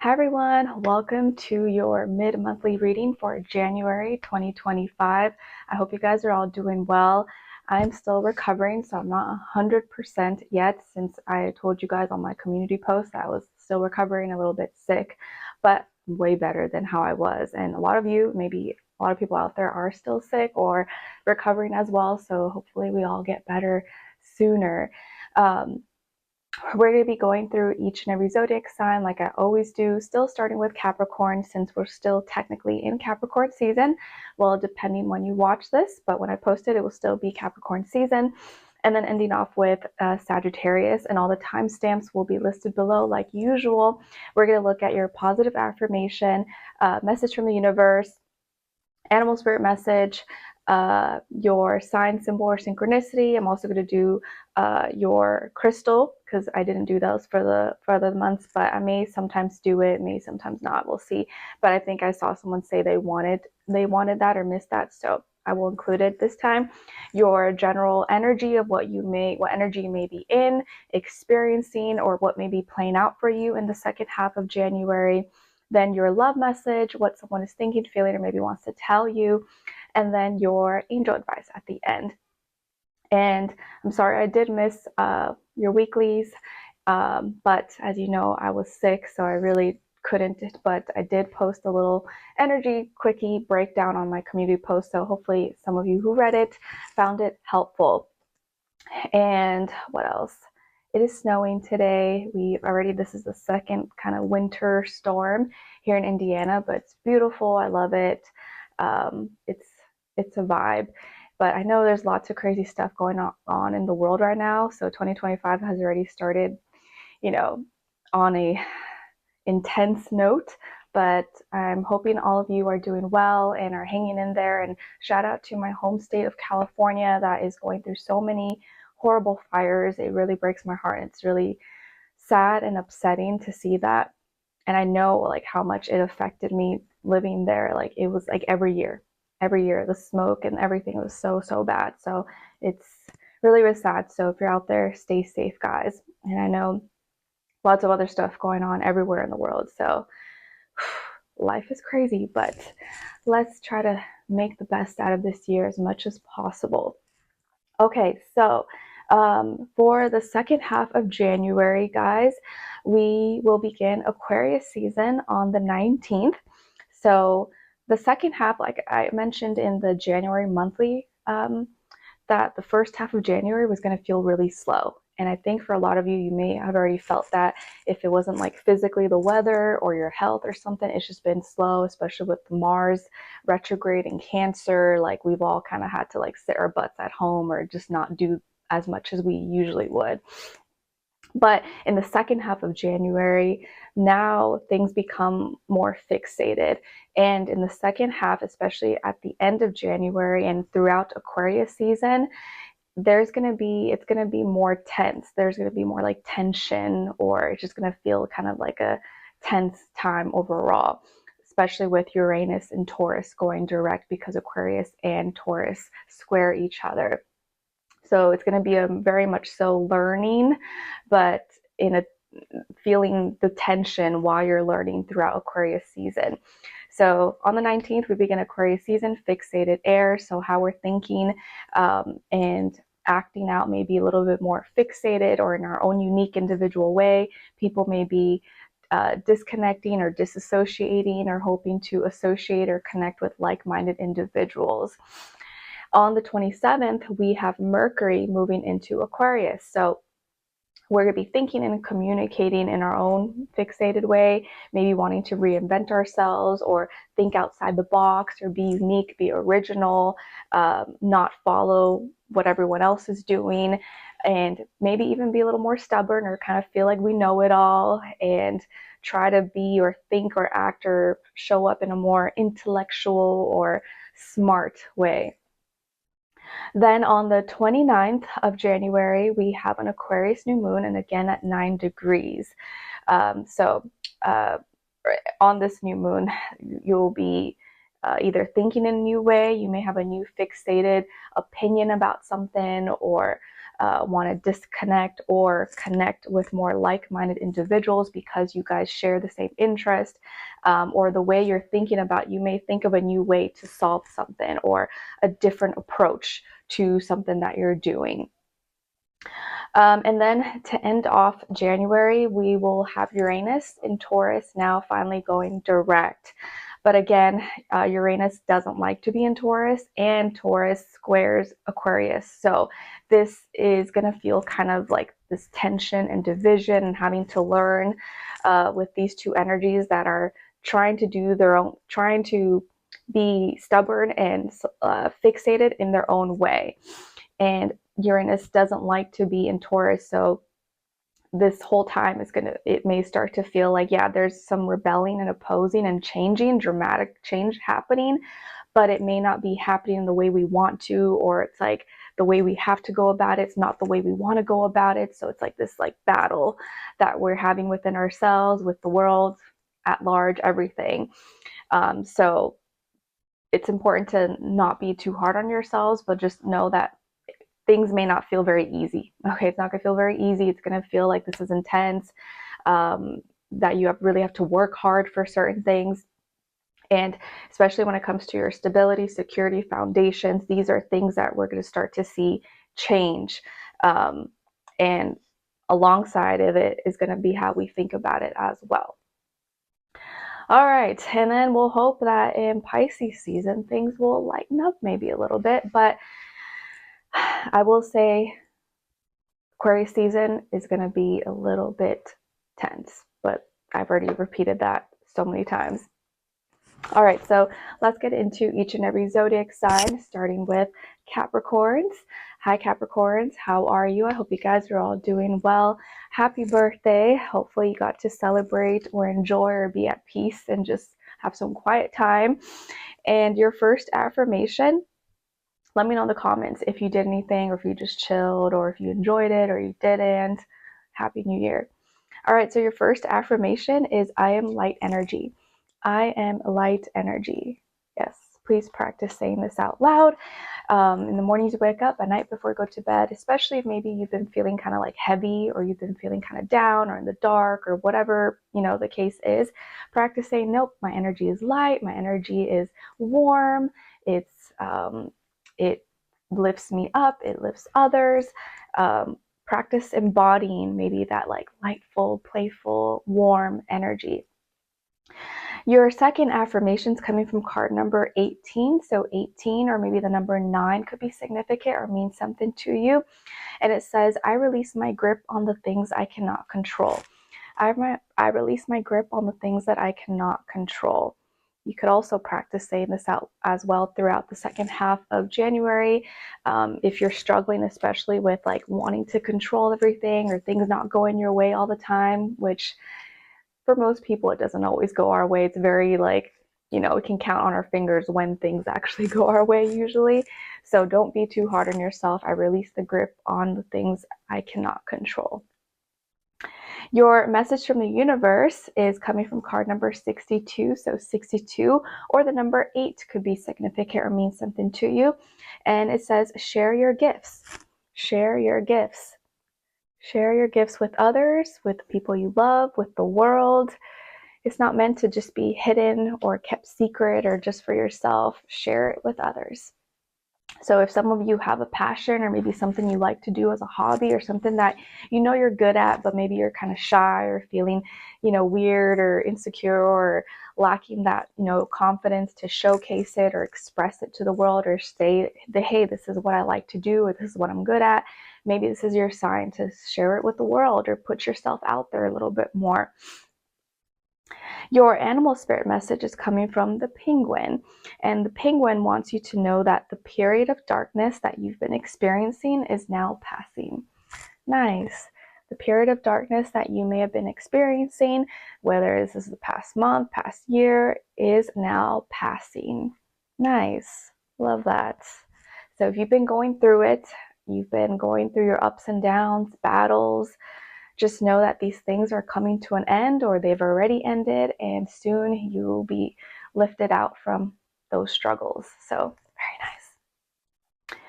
Hi everyone, welcome to your mid-monthly reading for January 2025. I hope you guys are all doing well. I'm still recovering, so I'm not 100% yet, since I told you guys on my community post that I was still recovering, a little bit sick, but way better than how I was. And a lot of you, maybe a lot of people out there are still sick or recovering as well, so hopefully we all get better sooner. We're going to be going through each and every zodiac sign like I always do, still starting with Capricorn since we're still technically in Capricorn season. Well, depending when you watch this, but when I post it, it will still be Capricorn season. And then ending off with Sagittarius, and all the timestamps will be listed below like usual. We're going to look at your positive affirmation, message from the universe, animal spirit message, your sign, symbol, or synchronicity. I'm also going to do your crystal, because I didn't do those for the months, but I may sometimes do it, may sometimes not. We'll see. But I think I saw someone say they wanted that or missed that, so I will include it this time. Your general energy of what energy you may be in, experiencing, or what may be playing out for you in the second half of January. Then your love message, what someone is thinking, feeling, or maybe wants to tell you, and then your angel advice at the end. And I'm sorry I did miss your weeklies, but as you know, I was sick, so I really couldn't, but I did post a little energy quickie breakdown on my community post, so hopefully some of you who read it found it helpful. And what else? It is snowing today. This is the second kind of winter storm here in Indiana, but it's beautiful. I love it. It's a vibe. But I know there's lots of crazy stuff going on in the world right now. So 2025 has already started, on a intense note. But I'm hoping all of you are doing well and are hanging in there. And shout out to my home state of California that is going through so many horrible fires. It really breaks my heart. It's really sad and upsetting to see that. And I know like how much it affected me living there. Like it was like every year, the smoke and everything was so bad. So it's really sad. So if you're out there, stay safe, guys. And I know lots of other stuff going on everywhere in the world. So life is crazy, but let's try to make the best out of this year as much as possible. Okay, so for the second half of January, guys, we will begin Aquarius season on the 19th. So the second half, like I mentioned in the January monthly, that the first half of January was going to feel really slow. And I think for a lot of you, you may have already felt that if it wasn't like physically the weather or your health or something, it's just been slow, especially with Mars retrograde in Cancer. Like we've all kind of had to like sit our butts at home or just not do as much as we usually would. But in the second half of January, now things become more fixated. And in the second half, especially at the end of January and throughout Aquarius season, it's going to be more tense. There's going to be more like tension, or it's just going to feel kind of like a tense time overall, especially with Uranus and Taurus going direct, because Aquarius and Taurus square each other. So it's going to be a very much so learning, but in a feeling the tension while you're learning throughout Aquarius season. So on the 19th, we begin Aquarius season, fixated air. So how we're thinking and acting out may be a little bit more fixated or in our own unique individual way. People may be disconnecting or disassociating or hoping to associate or connect with like-minded individuals. On the 27th, we have Mercury moving into Aquarius. So we're going to be thinking and communicating in our own fixated way, maybe wanting to reinvent ourselves or think outside the box or be unique, be original, not follow what everyone else is doing, and maybe even be a little more stubborn or kind of feel like we know it all and try to be or think or act or show up in a more intellectual or smart way. Then on the 29th of January, we have an Aquarius new moon, and again at 9 degrees. On this new moon, you'll be either thinking in a new way, you may have a new fixated opinion about something, or want to disconnect or connect with more like-minded individuals because you guys share the same interest, or the way you're thinking about, you may think of a new way to solve something or a different approach to something that you're doing. And then to end off January, we will have Uranus in Taurus now finally going direct. But again, Uranus doesn't like to be in Taurus, and Taurus squares Aquarius. So this is going to feel kind of like this tension and division and having to learn with these two energies that are trying to do their own, trying to be stubborn and fixated in their own way. And Uranus doesn't like to be in Taurus, so this whole time is it may start to feel like, yeah, there's some rebelling and opposing and changing, dramatic change happening, but it may not be happening the way we want to, or it's like the way we have to go about it, it's not the way we want to go about it. So it's like this like battle that we're having within ourselves, with the world at large, everything. So it's important to not be too hard on yourselves, but just know that things may not feel very easy. Okay, it's not gonna feel very easy. It's gonna feel like this is intense, that you really have to work hard for certain things. And especially when it comes to your stability, security, foundations, these are things that we're gonna start to see change. And alongside of it is gonna be how we think about it as well. All right, and then we'll hope that in Pisces season, things will lighten up maybe a little bit, but I will say Aquarius season is going to be a little bit tense, but I've already repeated that so many times. All right, so let's get into each and every zodiac sign, starting with Capricorns. Hi, Capricorns. How are you? I hope you guys are all doing well. Happy birthday. Hopefully you got to celebrate or enjoy or be at peace and just have some quiet time. And your first affirmation, let me know in the comments if you did anything, or if you just chilled, or if you enjoyed it or you didn't. Happy New Year. All right, so your first affirmation is I am light energy. I am light energy. Yes, please practice saying this out loud. In the mornings you wake up, at night before you go to bed, especially if maybe you've been feeling kind of like heavy, or you've been feeling kind of down or in the dark, or whatever, you know, the case is, practice saying, nope, my energy is light, my energy is warm, it lifts me up, it lifts others. Practice embodying maybe that like lightful, playful, warm energy. Your second affirmation is coming from card number 18. So 18, or maybe the number 9, could be significant or mean something to you. And it says, I release my grip on the things I cannot control. I release my grip on the things that I cannot control. You could also practice saying this out as well throughout the second half of January. If you're struggling, especially with like wanting to control everything, or things not going your way all the time, which for most people, it doesn't always go our way. It's very like, you know, we can count on our fingers when things actually go our way usually. So don't be too hard on yourself. I release the grip on the things I cannot control. Your message from the universe is coming from card number 62. So 62 or the number 8 could be significant or mean something to you. And it says, share your gifts. Share your gifts. Share your gifts with others, with people you love, with the world. It's not meant to just be hidden or kept secret or just for yourself. Share it with others. So if some of you have a passion, or maybe something you like to do as a hobby, or something that you know you're good at, but maybe you're kind of shy or feeling, you know, weird or insecure, or lacking that, you know, confidence to showcase it or express it to the world, or say, hey, this is what I like to do, or this is what I'm good at. Maybe this is your sign to share it with the world, or put yourself out there a little bit more. Your animal spirit message is coming from the penguin, and the penguin wants you to know that the period of darkness that you've been experiencing is now passing. Nice. The period of darkness that you may have been experiencing, whether this is the past month, past year, is now passing. Nice. Love that. So if you've been going through it, you've been going through your ups and downs, battles, just know that these things are coming to an end, or they've already ended, and soon you will be lifted out from those struggles. So very nice.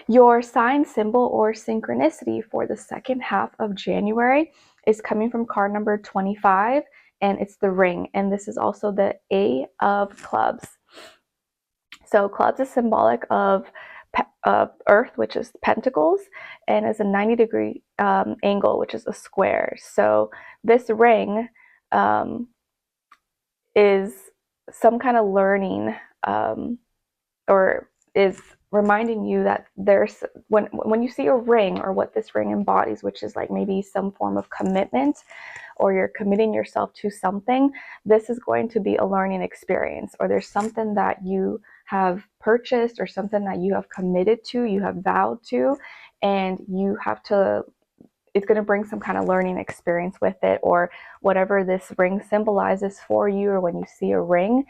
Your sign symbol or synchronicity for the second half of January is coming from card number 25, and it's the ring. And this is also the A of clubs. So clubs is symbolic of Earth, which is pentacles, and is a 90-degree angle, which is a square. So this ring is some kind of learning, or is reminding you that there's, when you see a ring, or what this ring embodies, which is like maybe some form of commitment, or you're committing yourself to something, this is going to be a learning experience, or there's something that you have purchased, or something that you have committed to, you have vowed to, and you have to, it's going to bring some kind of learning experience with it, or whatever this ring symbolizes for you. Or when you see a ring,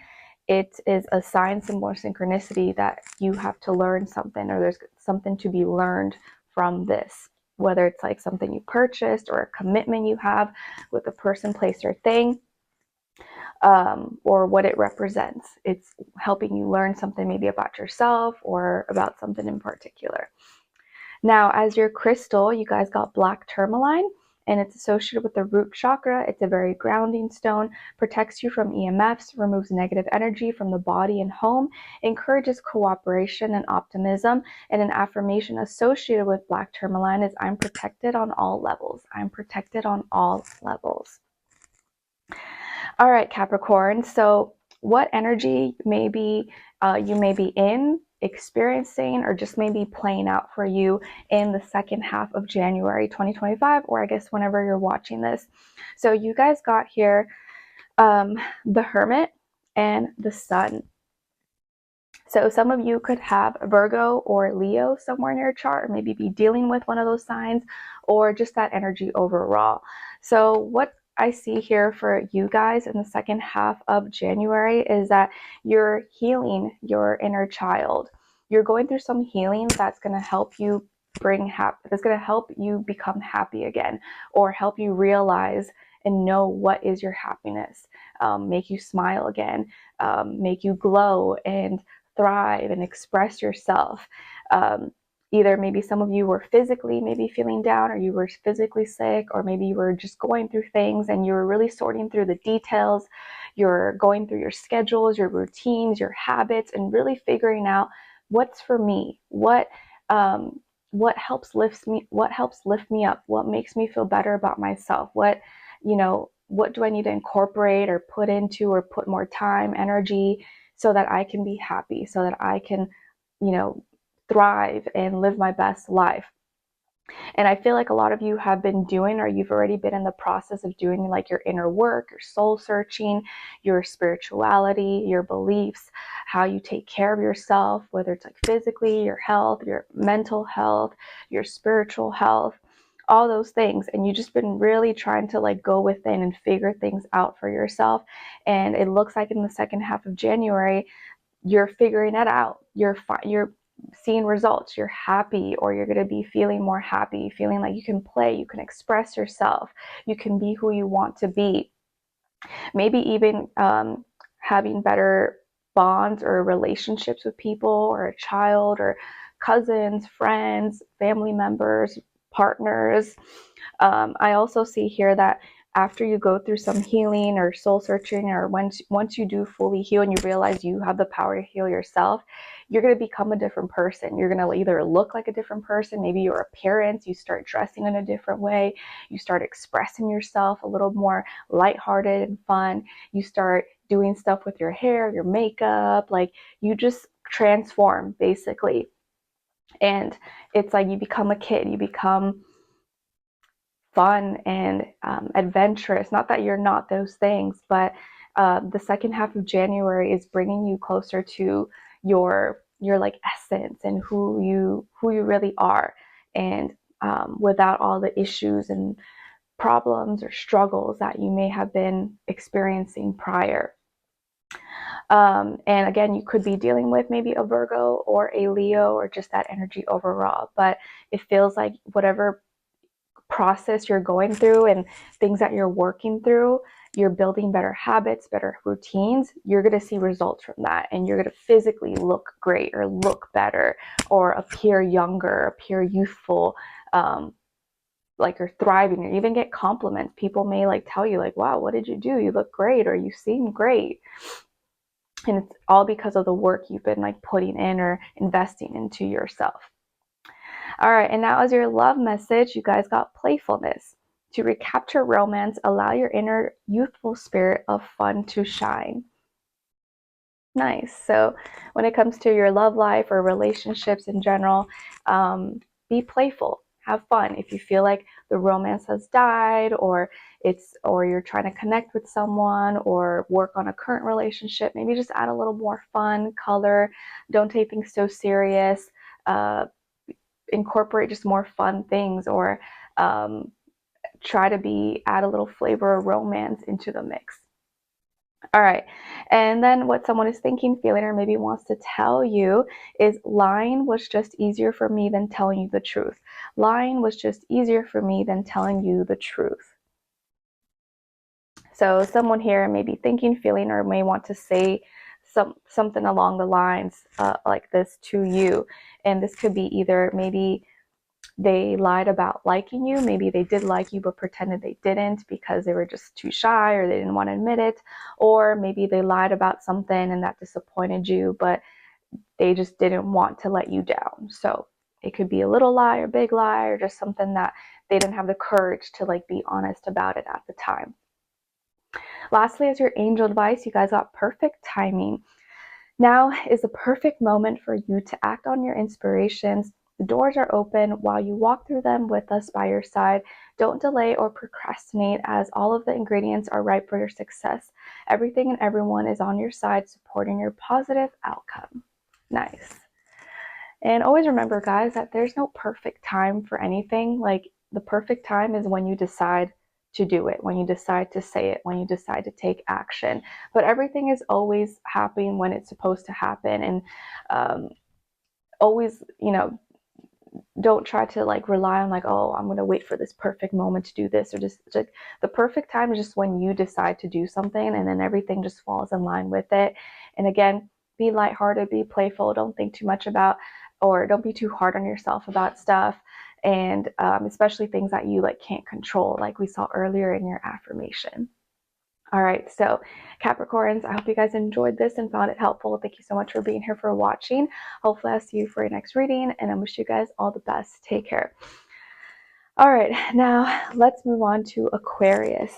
it is a sign, symbol, or synchronicity that you have to learn something, or there's something to be learned from this, whether it's like something you purchased, or a commitment you have with a person, place, or thing, or what it represents. It's helping you learn something maybe about yourself, or about something in particular. Now, as your crystal, you guys got black tourmaline, and it's associated with the root chakra. It's a very grounding stone, protects you from EMFs, removes negative energy from the body and home, encourages cooperation and optimism. And an affirmation associated with black tourmaline is, I'm protected on all levels. I'm protected on all levels. All right, Capricorn. So what energy maybe you may be in, experiencing, or just maybe playing out for you in the second half of January 2025, or I guess whenever you're watching this. So you guys got here the Hermit and the Sun. So some of you could have Virgo or Leo somewhere in your chart, or maybe be dealing with one of those signs, or just that energy overall. So what I see here for you guys in the second half of January is that you're healing your inner child. You're going through some healing that's going to help you that's going to help you become happy again, or help you realize and know what is your happiness, make you smile again, make you glow and thrive and express yourself. Either maybe some of you were physically maybe feeling down, or you were physically sick, or maybe you were just going through things and you were really sorting through the details. You're going through your schedules, your routines, your habits, and really figuring out what's for me, what helps lift me up, what makes me feel better about myself, what do I need to incorporate or put into, or put more time, energy, so that I can be happy, so that I can, thrive and live my best life. And I feel like a lot of you have been doing, or you've already been in the process of doing, like your inner work, your soul searching, your spirituality, your beliefs, how you take care of yourself, whether it's like physically, your health, your mental health, your spiritual health, all those things. And you've just been really trying to like go within and figure things out for yourself. And it looks like in the second half of January, you're figuring it out. You're seeing results. You're happy, or you're going to be feeling more happy, feeling like you can play, you can express yourself, you can be who you want to be. Maybe even having better bonds or relationships with people, or a child, or cousins, friends, family members, partners. I also see here that after you go through some healing or soul searching, or once you do fully heal and you realize you have the power to heal yourself, you're going to become a different person. You're going to either look like a different person, maybe your appearance, you start dressing in a different way, you start expressing yourself a little more lighthearted and fun, you start doing stuff with your hair, your makeup, like you just transform basically. And it's like you become a kid, you become fun and adventurous. Not that you're not those things, but the second half of January is bringing you closer to your like essence and who you really are, and without all the issues and problems or struggles that you may have been experiencing prior. And again, you could be dealing with maybe a Virgo or a Leo, or just that energy overall, but it feels like whatever process you're going through and things that you're working through, you're building better habits, better routines, you're going to see results from that. And you're going to physically look great or look better or appear younger, appear youthful, like you're thriving, or even get compliments. People may like tell you like, wow, what did you do? You look great, or you seem great. And it's all because of the work you've been like putting in or investing into yourself. All right, and now as your love message, you guys got playfulness. To recapture romance, allow your inner youthful spirit of fun to shine. Nice. So when it comes to your love life or relationships in general, be playful, have fun. If you feel like the romance has died, or you're trying to connect with someone or work on a current relationship, maybe just add a little more fun, color. Don't take things so serious. Incorporate just more fun things, or try to add a little flavor of romance into the mix. All right, and then what someone is thinking, feeling, or maybe wants to tell you is, lying was just easier for me than telling you the truth. Lying was just easier for me than telling you the truth. So someone here may be thinking, feeling, or may want to say something along the lines like this to you. And this could be either maybe they lied about liking you. Maybe they did like you but pretended they didn't because they were just too shy or they didn't want to admit it. Or maybe they lied about something and that disappointed you, but they just didn't want to let you down. So it could be a little lie or big lie, or just something that they didn't have the courage to like be honest about it at the time. Lastly, as your angel advice, you guys got perfect timing. Now is the perfect moment for you to act on your inspirations. The doors are open while you walk through them with us by your side. Don't delay or procrastinate, as all of the ingredients are ripe for your success. Everything and everyone is on your side, supporting your positive outcome. Nice. And always remember, guys, that there's no perfect time for anything. Like, the perfect time is when you decide to do it, when you decide to say it, when you decide to take action. But everything is always happening when it's supposed to happen. And always, don't try to like rely on like, oh, I'm going to wait for this perfect moment to do this, or just like, the perfect time is just when you decide to do something, and then everything just falls in line with it. And again, be lighthearted, be playful. Don't think too much about, or don't be too hard on yourself about stuff. And especially things that you like can't control, like we saw earlier in your affirmation. All right, so Capricorns, I hope you guys enjoyed this and found it helpful. Thank you so much for being here, for watching. Hopefully I'll see you for your next reading, and I wish you guys all the best. Take care. All right, now let's move on to Aquarius.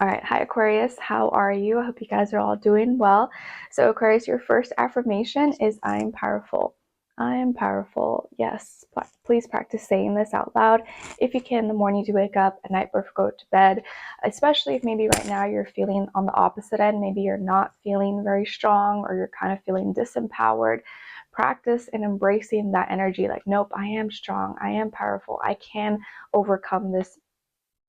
All right, hi Aquarius, how are you? I hope you guys are all doing well. So Aquarius, your first affirmation is, I am powerful. I am powerful. Yes, please practice saying this out loud. If you can, the morning you wake up, at night before you go to bed, especially if maybe right now you're feeling on the opposite end, maybe you're not feeling very strong, or you're kind of feeling disempowered. Practice and embracing that energy, like, nope, I am strong, I am powerful, I can overcome this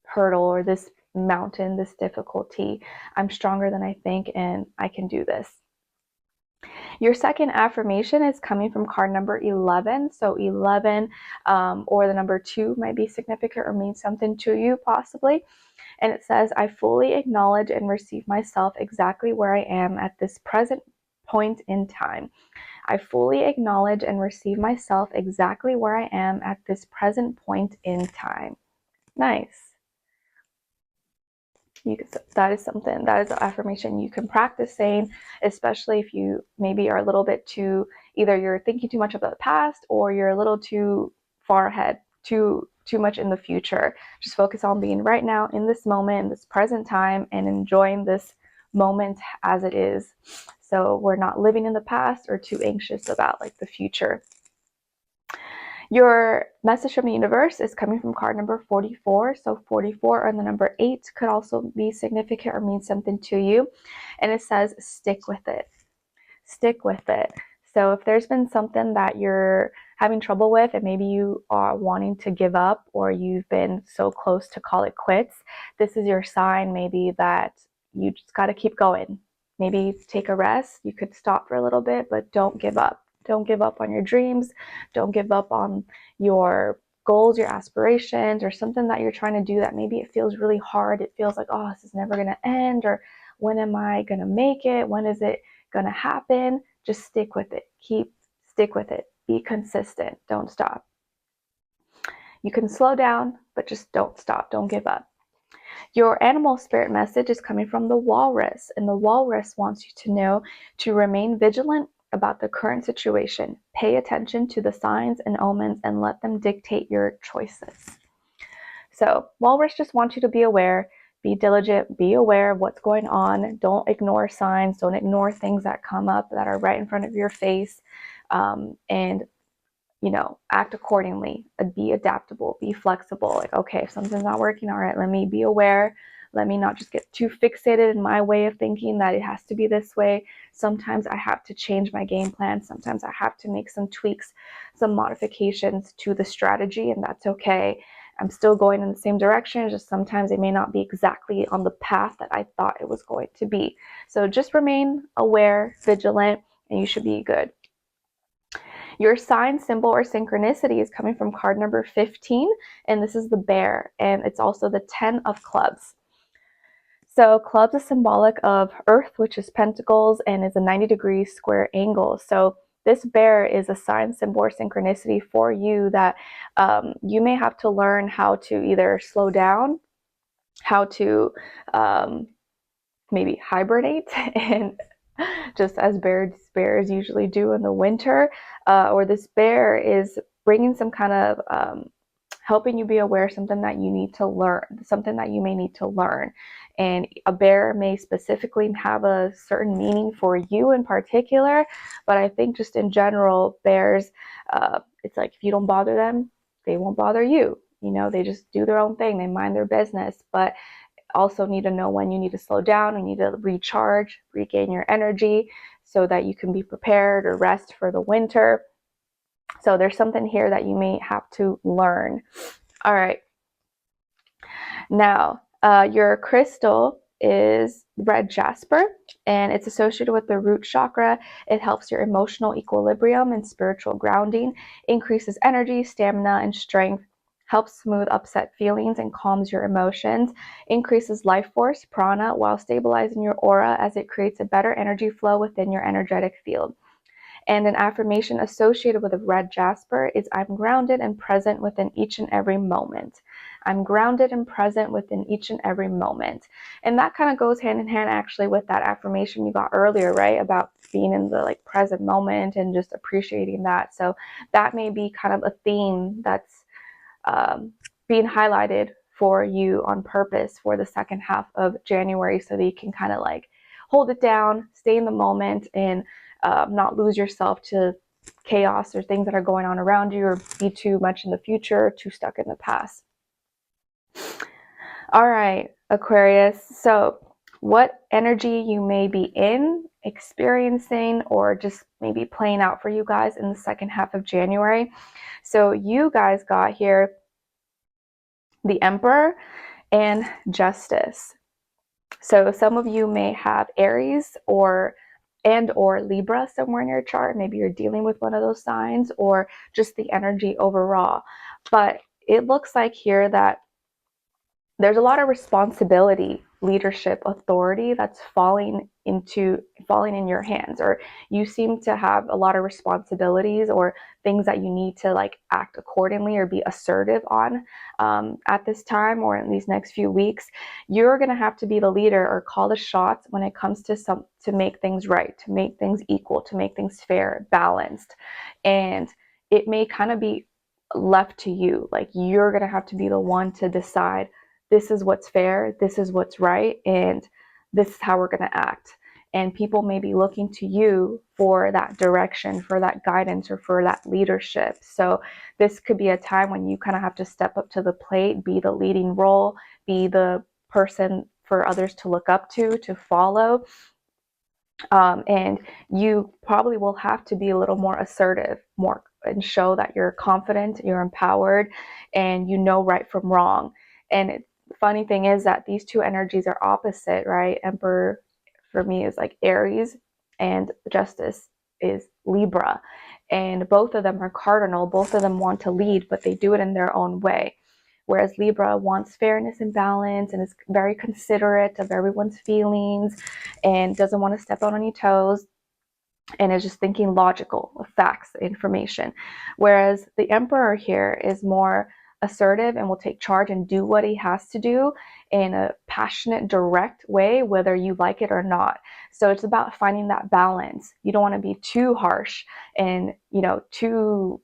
hurdle or this mountain, this difficulty. I'm stronger than I think, and I can do this. Your second affirmation is coming from card number 11. So 11 or the number 2 might be significant or mean something to you, possibly. And it says, I fully acknowledge and receive myself exactly where I am at this present point in time. I fully acknowledge and receive myself exactly where I am at this present point in time. Nice. That is an affirmation you can practice saying, especially if you maybe are a little bit too, either you're thinking too much about the past, or you're a little too far ahead, too much in the future. Just focus on being right now, in this moment, in this present time, and enjoying this moment as it is. So we're not living in the past or too anxious about like the future. Your message from the universe is coming from card number 44. So 44 and the number 8 could also be significant or mean something to you. And it says, stick with it. Stick with it. So if there's been something that you're having trouble with, and maybe you are wanting to give up, or you've been so close to call it quits, this is your sign maybe that you just got to keep going. Maybe take a rest. You could stop for a little bit, but don't give up. Don't give up on your dreams. Don't give up on your goals, your aspirations, or something that you're trying to do that maybe it feels really hard. It feels like, oh, this is never going to end, or when am I going to make it? When is it going to happen? Just stick with it. Stick with it. Be consistent. Don't stop. You can slow down, but just don't stop. Don't give up. Your animal spirit message is coming from the walrus, and the walrus wants you to know to remain vigilant about the current situation. Pay attention to the signs and omens and let them dictate your choices. So, walrus just wants you to be aware, be diligent, be aware of what's going on. Don't ignore signs, don't ignore things that come up that are right in front of your face, and act accordingly. Be adaptable, be flexible. Like, okay, if something's not working, all right, let me be aware. Let me not just get too fixated in my way of thinking that it has to be this way. Sometimes I have to change my game plan. Sometimes I have to make some tweaks, some modifications to the strategy, and that's okay. I'm still going in the same direction, just sometimes it may not be exactly on the path that I thought it was going to be. So just remain aware, vigilant, and you should be good. Your sign, symbol, or synchronicity is coming from card number 15, and this is the bear, and it's also the 10 of clubs. So clubs is symbolic of earth, which is pentacles, and is a 90-degree square angle. So this bear is a sign, symbol, or synchronicity for you that you may have to learn how to either slow down, how to maybe hibernate, and just as bears usually do in the winter, or this bear is bringing some kind of helping you be aware of something that you need to learn, something that you may need to learn. And a bear may specifically have a certain meaning for you in particular, but I think just in general, bears, it's like if you don't bother them, they won't bother you. They just do their own thing, they mind their business, but also need to know when you need to slow down, you need to recharge, regain your energy so that you can be prepared or rest for the winter. So there's something here that you may have to learn. All right. Now, your crystal is red jasper, and it's associated with the root chakra. It helps your emotional equilibrium and spiritual grounding, increases energy, stamina, and strength, helps smooth upset feelings and calms your emotions, increases life force, prana, while stabilizing your aura as it creates a better energy flow within your energetic field. And an affirmation associated with a red jasper is, I'm grounded and present within each and every moment. I'm grounded and present within each and every moment. And that kind of goes hand in hand actually with that affirmation you got earlier, right? About being in the present moment and just appreciating that. So that may be kind of a theme that's being highlighted for you on purpose for the second half of January, so that you can kind of hold it down, stay in the moment, and not lose yourself to chaos or things that are going on around you, or be too much in the future, too stuck in the past. All right, Aquarius. So what energy you may be experiencing, or just maybe playing out for you guys in the second half of January. So you guys got here the Emperor and Justice. So some of you may have Aries or Libra somewhere in your chart. Maybe you're dealing with one of those signs, or just the energy overall. But it looks like here that there's a lot of responsibility, leadership, authority that's falling in your hands, or you seem to have a lot of responsibilities or things that you need to act accordingly or be assertive on at this time, or in these next few weeks. You're going to have to be the leader or call the shots when it comes to make things right, to make things equal, to make things fair, balanced. And it may kind of be left to you. You're going to have to be the one to decide, this is what's fair, this is what's right, and this is how we're going to act. And people may be looking to you for that direction, for that guidance, or for that leadership. So this could be a time when you kind of have to step up to the plate, be the leading role, be the person for others to look up to follow. And you probably will have to be a little more assertive, and show that you're confident, you're empowered, and you know right from wrong. And the funny thing is that these two energies are opposite, right? Emperor for me is Aries, and Justice is Libra. and both of them are cardinal. Both of them want to lead, but they do it in their own way. Whereas Libra wants fairness and balance and is very considerate of everyone's feelings and doesn't want to step on any toes and is just thinking logical, facts, information. Whereas the Emperor here is more assertive and will take charge and do what he has to do in a passionate, direct way, whether you like it or not. So it's about finding that balance. You don't want to be too harsh and, you know, too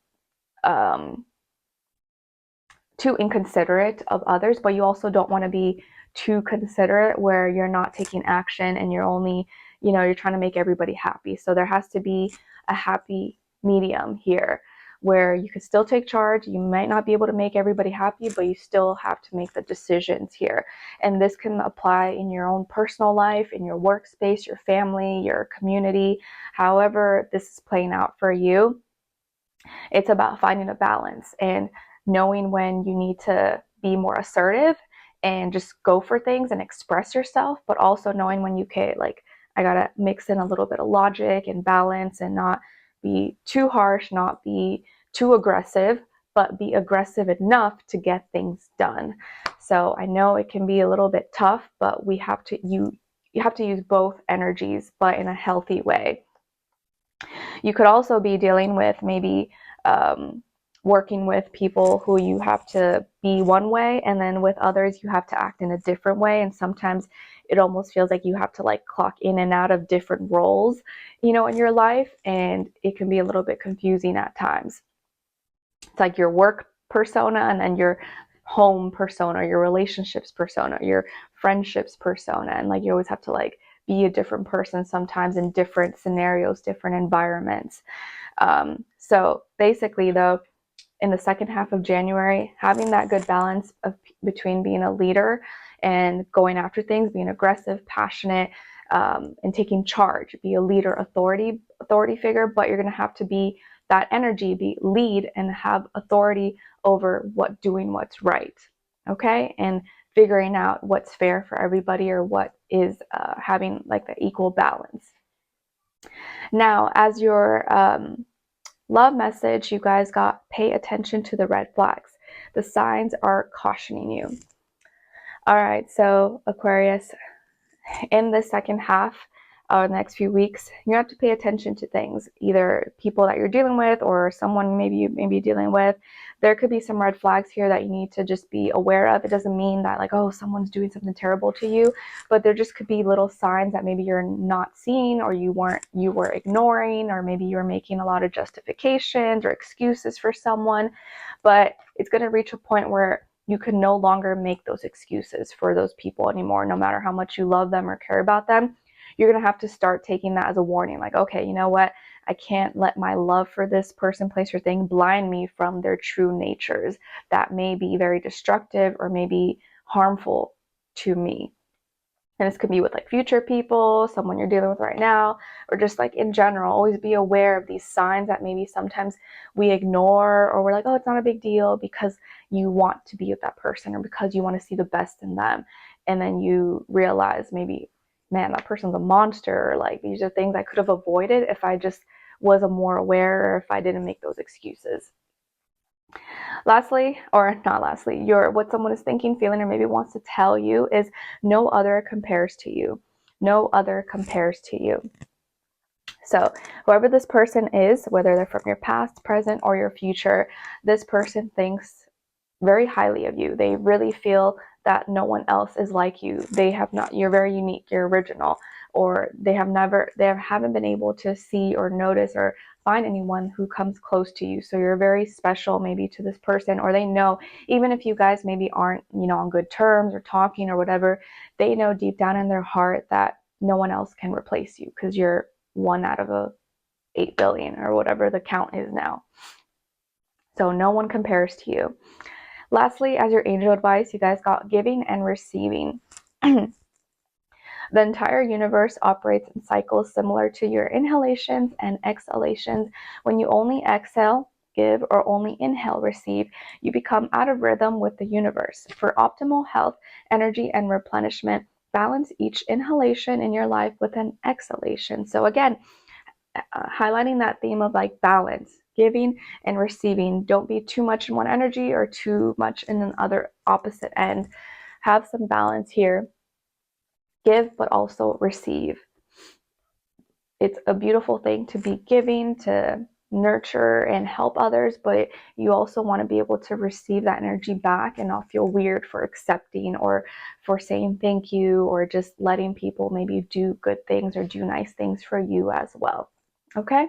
inconsiderate of others, but you also don't want to be too considerate where you're not taking action and you're only, you know, you're trying to make everybody happy. So there has to be a happy medium here where you can still take charge. You might not be able to make everybody happy, but you still have to make the decisions here. And this can apply in your own personal life, in your workspace, your family, your community, however this is playing out for you. It's about finding a balance and knowing when you need to be more assertive and just go for things and express yourself, but also knowing when you can, like, I gotta mix in a little bit of logic and balance and not be too harsh, not be too aggressive, but be aggressive enough to get things done. So I know it can be a little bit tough, but you have to use both energies, but in a healthy way. You could also be dealing with maybe working with people who you have to be one way, and then with others you have to act in a different way. And sometimes it almost feels like you have to like clock in and out of different roles, you know, in your life, and it can be a little bit confusing at times. It's like your work persona and then your home persona, your relationships persona, your friendships persona, and like you always have to like be a different person sometimes in different scenarios, different environments. So basically though, in the second half of January, having that good balance between being a leader and going after things, being aggressive, passionate, and taking charge, be a leader, authority figure, but you're going to have to be that energy, be lead and have authority over doing what's right. Okay. And figuring out what's fair for everybody, or what is having like the equal balance. Now, as your love message, you guys got pay attention to the red flags. The signs are cautioning you. All right, so Aquarius, in the second half or the next few weeks, you have to pay attention to things, either people that you're dealing with or someone maybe you may be dealing with. There could be some red flags here that you need to just be aware of. It doesn't mean that like, oh, someone's doing something terrible to you, but there just could be little signs that maybe you're not seeing, or you were ignoring, or maybe you're making a lot of justifications or excuses for someone. But it's going to reach a point where you can no longer make those excuses for those people anymore, no matter how much you love them or care about them. You're going to have to start taking that as a warning. Like, okay, you know what? I can't let my love for this person, place, or thing blind me from their true natures that may be very destructive or maybe harmful to me. And this could be with like future people, someone you're dealing with right now, or just like in general. Always be aware of these signs that maybe sometimes we ignore, or we're like, oh, it's not a big deal, because you want to be with that person or because you want to see the best in them. And then you realize maybe, man, that person's a monster, or like these are things I could have avoided if I just was more aware, or if I didn't make those excuses. Lastly, or not lastly, what someone is thinking, feeling, or maybe wants to tell you is no other compares to you. No other compares to you. So whoever this person is, whether they're from your past, present, or your future, this person thinks very highly of you. They really feel that no one else is like you. You're very unique, you're original, or they haven't been able to see or notice or find anyone who comes close to you. So you're very special maybe to this person, or they know, even if you guys maybe aren't, on good terms or talking or whatever, they know deep down in their heart that no one else can replace you, because you're one out of 8 billion or whatever the count is now. So no one compares to you. Lastly, as your angel advice, you guys got giving and receiving. The entire universe operates in cycles similar to your inhalations and exhalations. When you only exhale, give, or only inhale, receive, you become out of rhythm with the universe. For optimal health, energy, and replenishment, balance each inhalation in your life with an exhalation. So again, highlighting that theme of like balance, giving and receiving. Don't be too much in one energy or too much in another opposite end. Have some balance here. Give, but also receive. It's a beautiful thing to be giving, to nurture and help others, but you also want to be able to receive that energy back and not feel weird for accepting or for saying thank you or just letting people maybe do good things or do nice things for you as well. Okay?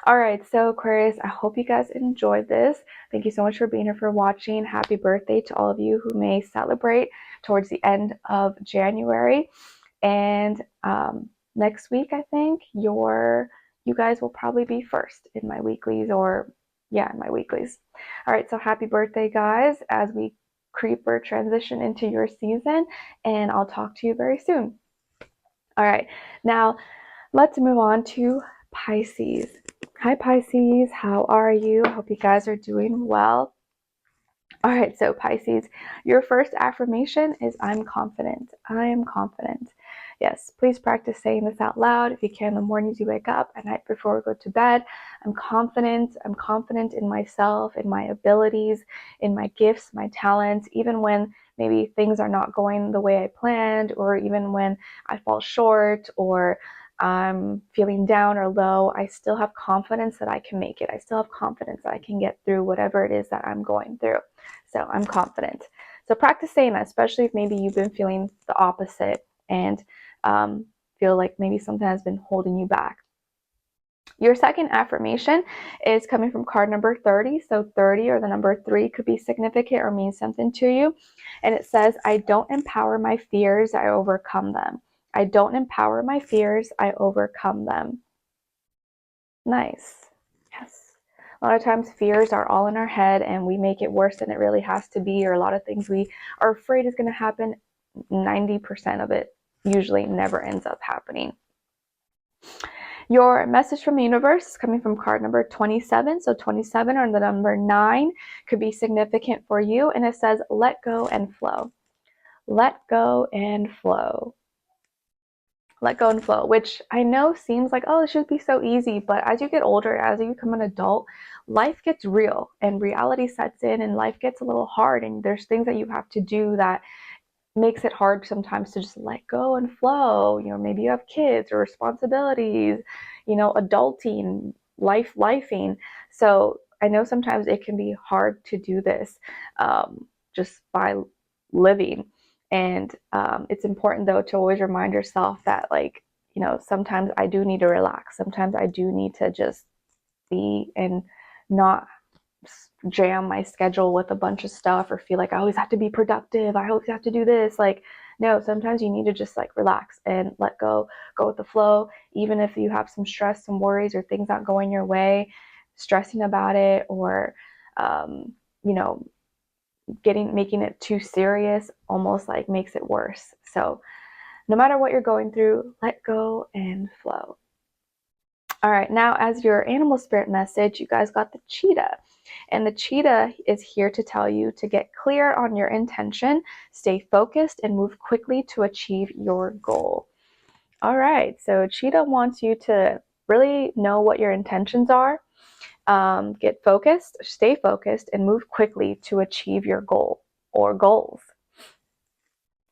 All right, so Aquarius, I hope you guys enjoyed this. Thank you so much for being here, for watching. Happy birthday to all of you who may celebrate towards the end of January. And next week, I think you guys will probably be first in my weeklies, or yeah, in my weeklies. All right, so happy birthday, guys, as we creeper transition into your season, and I'll talk to you very soon. All right, now let's move on to Pisces. Hi, Pisces, how are you? I hope you guys are doing well. All right, so Pisces, your first affirmation is I'm confident. I am confident. Yes, please practice saying this out loud if you can the mornings you wake up, at night before we go to bed. I'm confident. I'm confident in myself, in my abilities, in my gifts, my talents, even when maybe things are not going the way I planned, or even when I fall short or I'm feeling down or low, I still have confidence that I can make it. I still have confidence that I can get through whatever it is that I'm going through. So I'm confident. So practice saying that, especially if maybe you've been feeling the opposite and feel like maybe something has been holding you back. Your second affirmation is coming from card number 30. So 30 or the number 3 could be significant or mean something to you. And it says, I don't empower my fears, I overcome them. I don't empower my fears, I overcome them. Nice. Yes. A lot of times fears are all in our head and we make it worse than it really has to be, or a lot of things we are afraid is going to happen. 90% of it usually never ends up happening. Your message from the universe is coming from card number 27. So 27 or the number 9 could be significant for you. And it says, let go and flow. Let go and flow. Let go and flow, which I know seems like, oh, it should be so easy. But as you get older, as you become an adult, life gets real and reality sets in and life gets a little hard. And there's things that you have to do that makes it hard sometimes to just let go and flow. You know, maybe you have kids or responsibilities, you know, adulting, lifing. So I know sometimes it can be hard to do this just by living. And it's important though to always remind yourself that, like, you know, sometimes I do need to relax. Sometimes I do need to just be and not jam my schedule with a bunch of stuff or feel like I always have to be productive. I always have to do this. Like, no, sometimes you need to just like relax and let go with the flow. Even if you have some stress, some worries, or things not going your way, stressing about it, or, you know, making it too serious almost like makes it worse. So no matter what you're going through, let go and flow. All right, now as your animal spirit message, you guys got the cheetah. And the cheetah is here to tell you to get clear on your intention, stay focused, and move quickly to achieve your goal. All right, so cheetah wants you to really know what your intentions are, get focused, stay focused, and move quickly to achieve your goal or goals.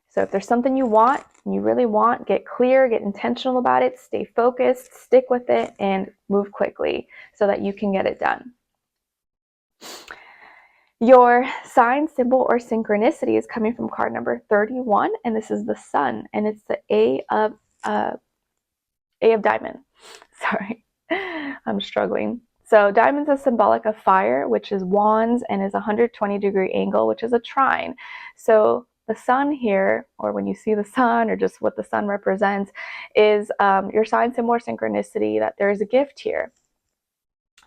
So if there's something you want, you really want, get clear, get intentional about it, stay focused, stick with it, and move quickly so that you can get it done. Your sign, symbol, or synchronicity is coming from card number 31, and this is the sun, and it's the A of diamond. Sorry, I'm struggling. So diamonds is symbolic of fire, which is wands, and is a 120-degree angle, which is a trine. So the sun here, or when you see the sun, or just what the sun represents, is your sign, symbol, or synchronicity, that there is a gift here.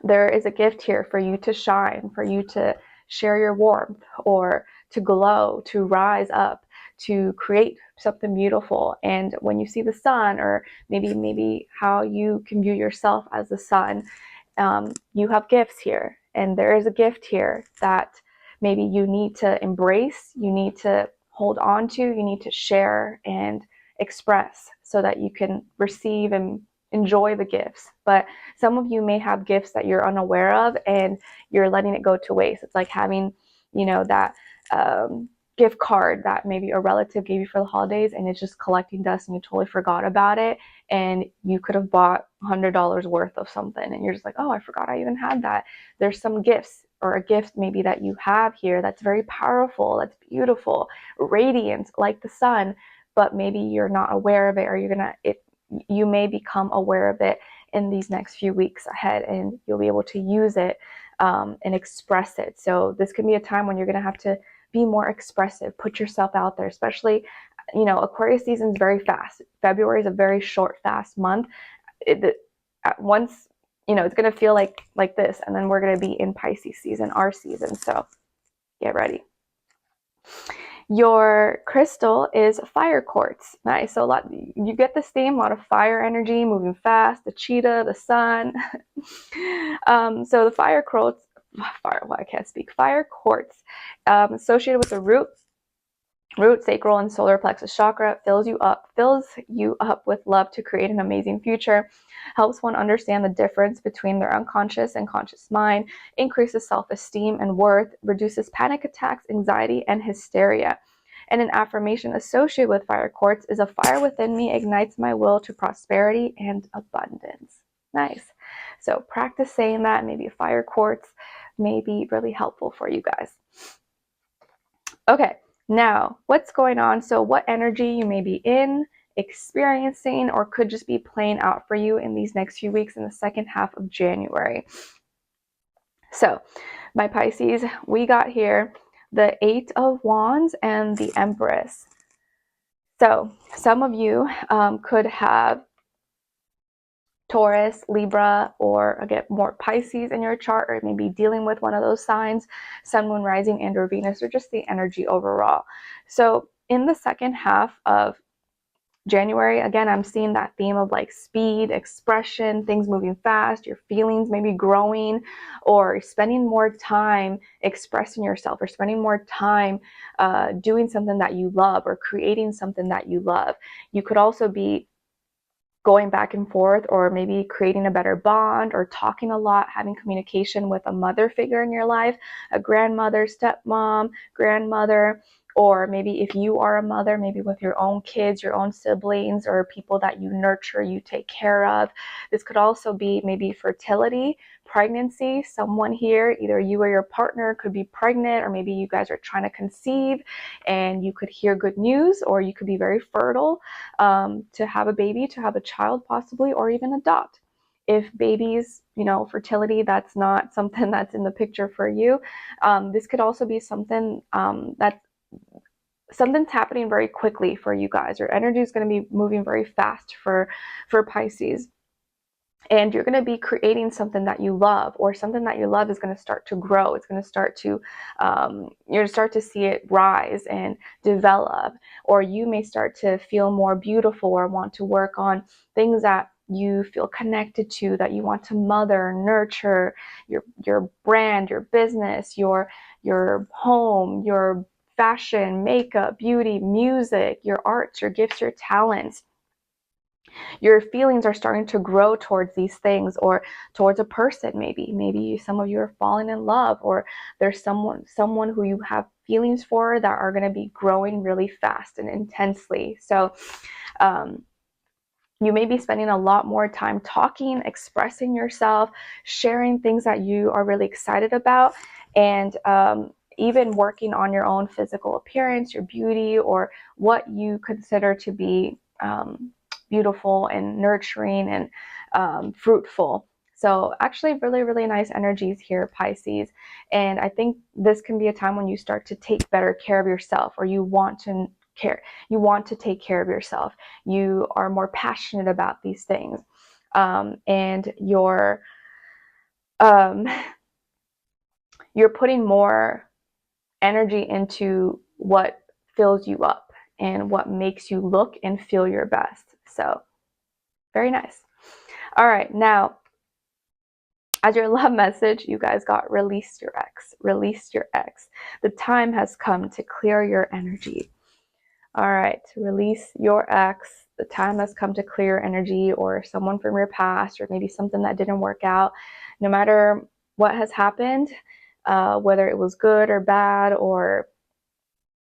There is a gift here for you to shine, for you to share your warmth, or to glow, to rise up, to create something beautiful. And when you see the sun, or maybe how you can view yourself as the sun, you have gifts here. And there is a gift here that maybe you need to embrace, you need to hold on to, you need to share and express so that you can receive and enjoy the gifts. But some of you may have gifts that you're unaware of and you're letting it go to waste. It's like having, you know, that gift card that maybe a relative gave you for the holidays and it's just collecting dust and you totally forgot about it, and you could have bought $100 worth of something and you're just like, oh, I forgot I even had that. There's some gifts or a gift maybe that you have here that's very powerful, that's beautiful, radiant like the sun, but maybe you're not aware of it, or you may become aware of it in these next few weeks ahead, and you'll be able to use it and express it. So this can be a time when you're going to have to be more expressive, put yourself out there, especially, you know, Aquarius season is very fast. February is a very short, fast month. At once, you know, it's going to feel like this, and then we're going to be in Pisces season, our season. So get ready. Your crystal is fire quartz. Nice. So you get the same, a lot of fire energy, moving fast, the cheetah, the sun. So the fire quartz, fire quartz, associated with the root, sacral, and solar plexus chakra, fills you up with love to create an amazing future, helps one understand the difference between their unconscious and conscious mind, increases self-esteem and worth, reduces panic attacks, anxiety, and hysteria. And an affirmation associated with fire quartz is, a fire within me ignites my will to prosperity and abundance. Nice. So practice saying that. Maybe a fire quartz may be really helpful for you guys. Okay. Now, what's going on? So what energy you may be experiencing, or could just be playing out for you in these next few weeks in the second half of January. So my Pisces, we got here the 8 of Wands and the Empress. So some of you could have Taurus, Libra, or again more Pisces in your chart, or maybe dealing with one of those signs, Sun, Moon, Rising, and or Venus, or just the energy overall. So in the second half of January, again, I'm seeing that theme of like speed, expression, things moving fast, your feelings maybe growing, or spending more time expressing yourself, or spending more time doing something that you love, or creating something that you love. You could also be going back and forth, or maybe creating a better bond, or talking a lot, having communication with a mother figure in your life, a grandmother, stepmom, grandmother, or maybe if you are a mother, maybe with your own kids, your own siblings, or people that you nurture, you take care of. This could also be maybe fertility, pregnancy. Someone here, either you or your partner, could be pregnant, or maybe you guys are trying to conceive and you could hear good news, or you could be very fertile to have a baby, to have a child possibly, or even adopt. If babies, you know, fertility, that's not something that's in the picture for you. This could also be something something's happening very quickly for you guys. Your energy is going to be moving very fast for Pisces. And you're going to be creating something that you love, or something that you love is going to start to grow. It's going to start to, you're going to start to see it rise and develop, or you may start to feel more beautiful, or want to work on things that you feel connected to, that you want to mother, nurture, your brand, your business, your home, your fashion, makeup, beauty, music, your arts, your gifts, your talents. Your feelings are starting to grow towards these things, or towards a person. Maybe some of you are falling in love, or there's someone who you have feelings for that are going to be growing really fast and intensely. So you may be spending a lot more time talking, expressing yourself, sharing things that you are really excited about, and even working on your own physical appearance, your beauty, or what you consider to be beautiful and nurturing and fruitful. So actually really, really nice energies here, Pisces. And I think this can be a time when you start to take better care of yourself, or you want to take care of yourself. You are more passionate about these things. And you're putting more energy into what fills you up and what makes you look and feel your best. So very nice. All right, now as your love message, you guys got release your ex. Release your ex. The time has come to clear your energy. All right, to release your ex. the time has come to clear energy, or someone from your past, or maybe something that didn't work out. No matter what has happened, whether it was good or bad, or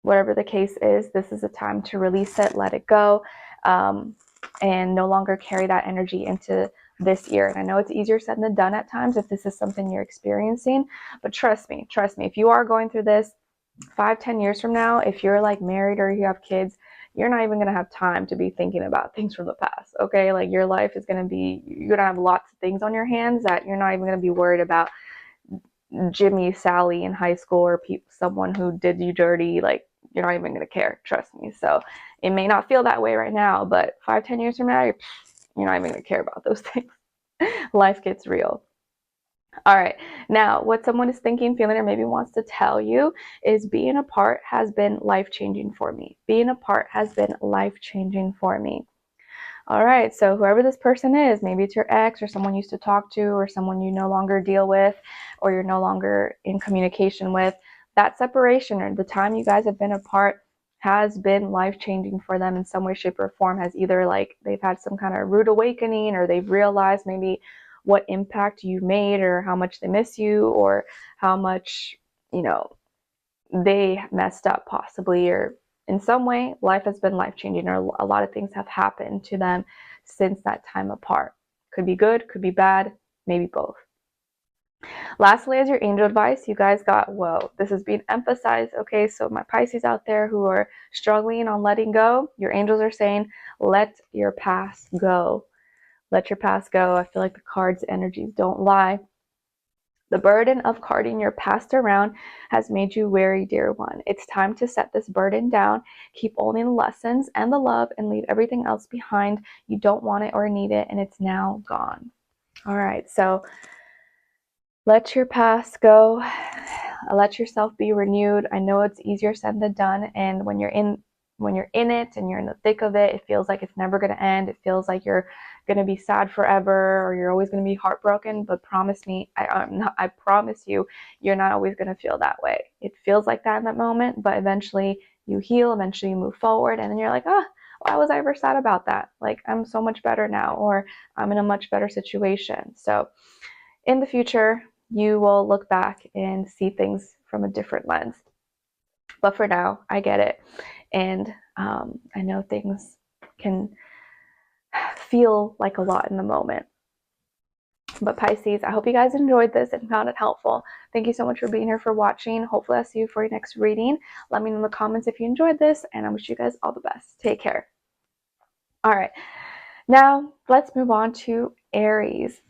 whatever the case is, this is a time to release it, let it go, and no longer carry that energy into this year. And I know it's easier said than done at times if this is something you're experiencing, but trust me, if you are going through this 5-10 years from now, if you're like married or you have kids, you're not even going to have time to be thinking about things from the past. Okay, like your life is going to be, you're going to have lots of things on your hands that you're not even going to be worried about Jimmy, Sally in high school, or someone who did you dirty. Like, you're not even going to care, trust me. So it may not feel that way right now, but 5-10 years from now, you're not even going to care about those things. Life gets real. All right, now what someone is thinking, feeling, or maybe wants to tell you is being apart has been life-changing for me. Being apart has been life-changing for me. All right, so whoever this person is, maybe it's your ex or someone you used to talk to, or someone you no longer deal with, or you're no longer in communication with, that separation or the time you guys have been apart has been life-changing for them in some way, shape, or form. Has either like they've had some kind of rude awakening, or they've realized maybe what impact you made, or how much they miss you, or how much, you know, they messed up possibly, or in some way life has been life-changing, or a lot of things have happened to them since that time apart. Could be good, could be bad, maybe both. Lastly, as your angel advice, you guys got, whoa, this is being emphasized. Okay, so my Pisces out there who are struggling on letting go, your angels are saying, let your past go. Let your past go. I feel like the cards' energies don't lie. The burden of carting your past around has made you weary, dear one. It's time to set this burden down, keep only the lessons and the love, and leave everything else behind. You don't want it or need it, and it's now gone. All right, so let your past go. Let yourself be renewed. I know it's easier said than done, and when you're in it and you're in the thick of it, it feels like it's never going to end. It feels like you're going to be sad forever, or you're always going to be heartbroken. But promise me, I promise you, you're not always going to feel that way. It feels like that in that moment, but eventually you heal, eventually you move forward, and then you're like, why was I ever sad about that? Like, I'm so much better now, or I'm in a much better situation. So in the future, you will look back and see things from a different lens. But for now, I get it. And I know things can feel like a lot in the moment. But Pisces, I hope you guys enjoyed this and found it helpful. Thank you so much for being here, for watching. Hopefully I'll see you for your next reading. Let me know in the comments if you enjoyed this, and I wish you guys all the best. Take care. All right, now let's move on to Aries.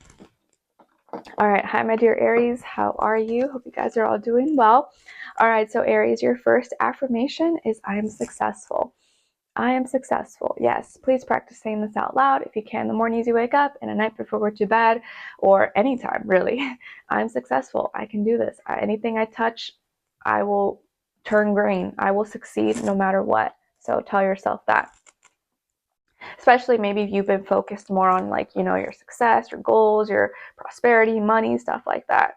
All right, hi my dear Aries, how are you? Hope you guys are all doing well. All right, so Aries, your first affirmation is I am successful. I am successful. Yes, please practice saying this out loud if you can, the mornings you wake up, and at night before going to bed, or anytime really. I'm successful. I can do this. Anything I touch, I will turn green. I will succeed no matter what. So tell yourself that. Especially maybe if you've been focused more on, like, you know, your success, your goals, your prosperity, money, stuff like that.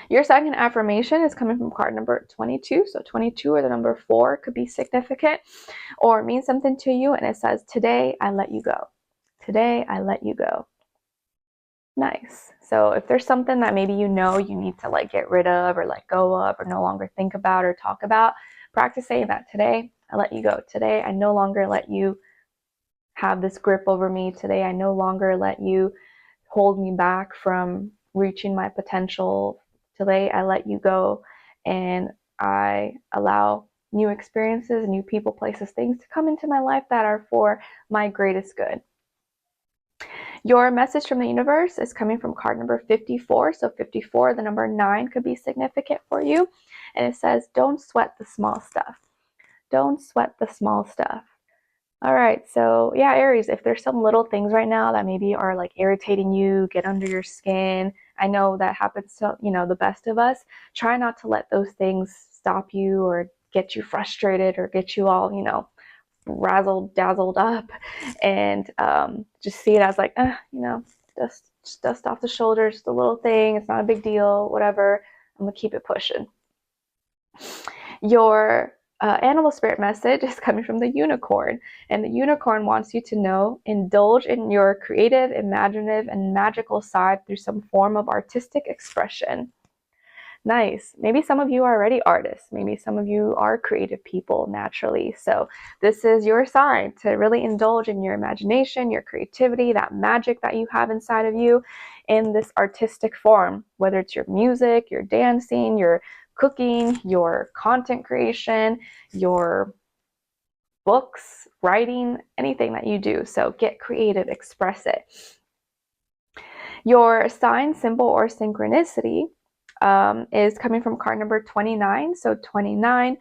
Your second affirmation is coming from card number 22. So 22 or the number 4 could be significant or mean something to you. And it says, today I let you go. Today I let you go. Nice. So if there's something that maybe you know you need to like get rid of, or let go of, or no longer think about or talk about, practice saying that. Today I let you go. Today I no longer let you have this grip over me. Today I no longer let you hold me back from reaching my potential. Today I let you go, and I allow new experiences, new people, places, things to come into my life that are for my greatest good. Your message from the universe is coming from card number 54. So 54, the number 9 could be significant for you. And it says, don't sweat the small stuff. Don't sweat the small stuff. All right, so yeah, Aries, if there's some little things right now that maybe are like irritating you, get under your skin, I know that happens to, you know, the best of us. Try not to let those things stop you or get you frustrated or get you all, you know, razzled dazzled up, and just see it as like, you know, just dust off the shoulders, just a little thing, it's not a big deal, whatever, I'm gonna keep it pushing. Your animal spirit message is coming from the unicorn, and the unicorn wants you to know, indulge in your creative, imaginative, and magical side through some form of artistic expression. Nice. Maybe some of you are already artists. Maybe some of you are creative people naturally. So this is your sign to really indulge in your imagination, your creativity, that magic that you have inside of you in this artistic form, whether it's your music, your dancing, your cooking, your content creation, your books, writing, anything that you do. So get creative, express it. Your sign, symbol, or synchronicity is coming from card number 29. So 29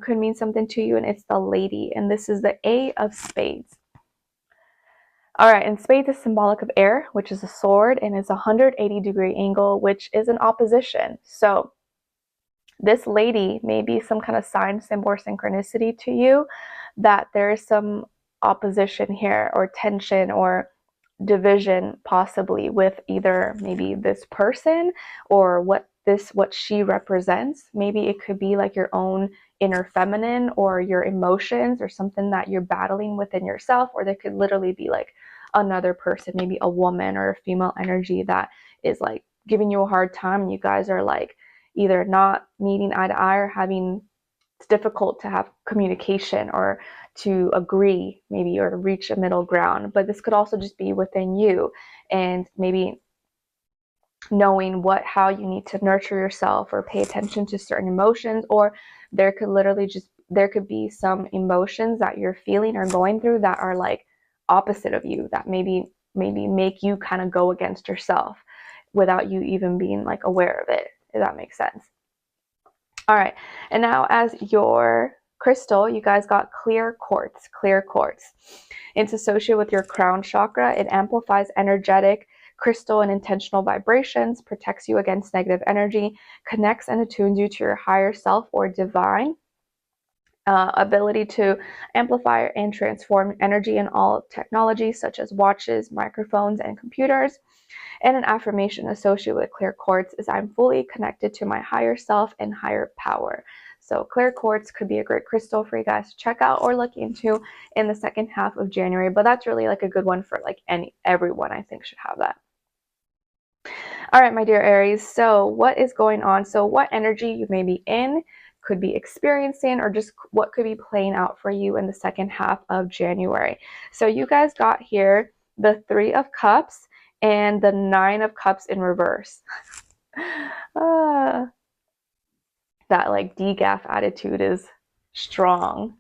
could mean something to you, and it's the lady. And this is the A of spades. All right, and spades is symbolic of air, which is a sword, and it's a 180-degree angle, which is an opposition. So this lady may be some kind of sign, symbol, or synchronicity to you, that there is some opposition here, or tension, or division possibly with either maybe this person or what she represents. Maybe it could be like your own inner feminine or your emotions or something that you're battling within yourself, or there could literally be like another person, maybe a woman or a female energy that is like giving you a hard time. You guys are like either not meeting eye to eye or having, it's difficult to have communication or to agree maybe, or to reach a middle ground. But this could also just be within you, and maybe knowing how you need to nurture yourself or pay attention to certain emotions. Or there could be some emotions that you're feeling or going through that are like opposite of you, that maybe make you kind of go against yourself without you even being like aware of it, if that makes sense. All right, and now as your crystal, you guys got clear quartz. Clear quartz. It's associated with your crown chakra. It amplifies energetic, crystal, and intentional vibrations, protects you against negative energy, connects and attunes you to your higher self or divine. Ability to amplify and transform energy in all technologies such as watches, microphones, and computers. And an affirmation associated with clear quartz is, I'm fully connected to my higher self and higher power. So clear quartz could be a great crystal for you guys to check out or look into in the second half of January. But that's really like a good one for like everyone, I think, should have that. All right, my dear Aries. So what is going on? So what energy you may be in, could be experiencing, or just what could be playing out for you in the second half of January. So you guys got here the 3 of Cups and the 9 of Cups in reverse. That like decaf attitude is strong.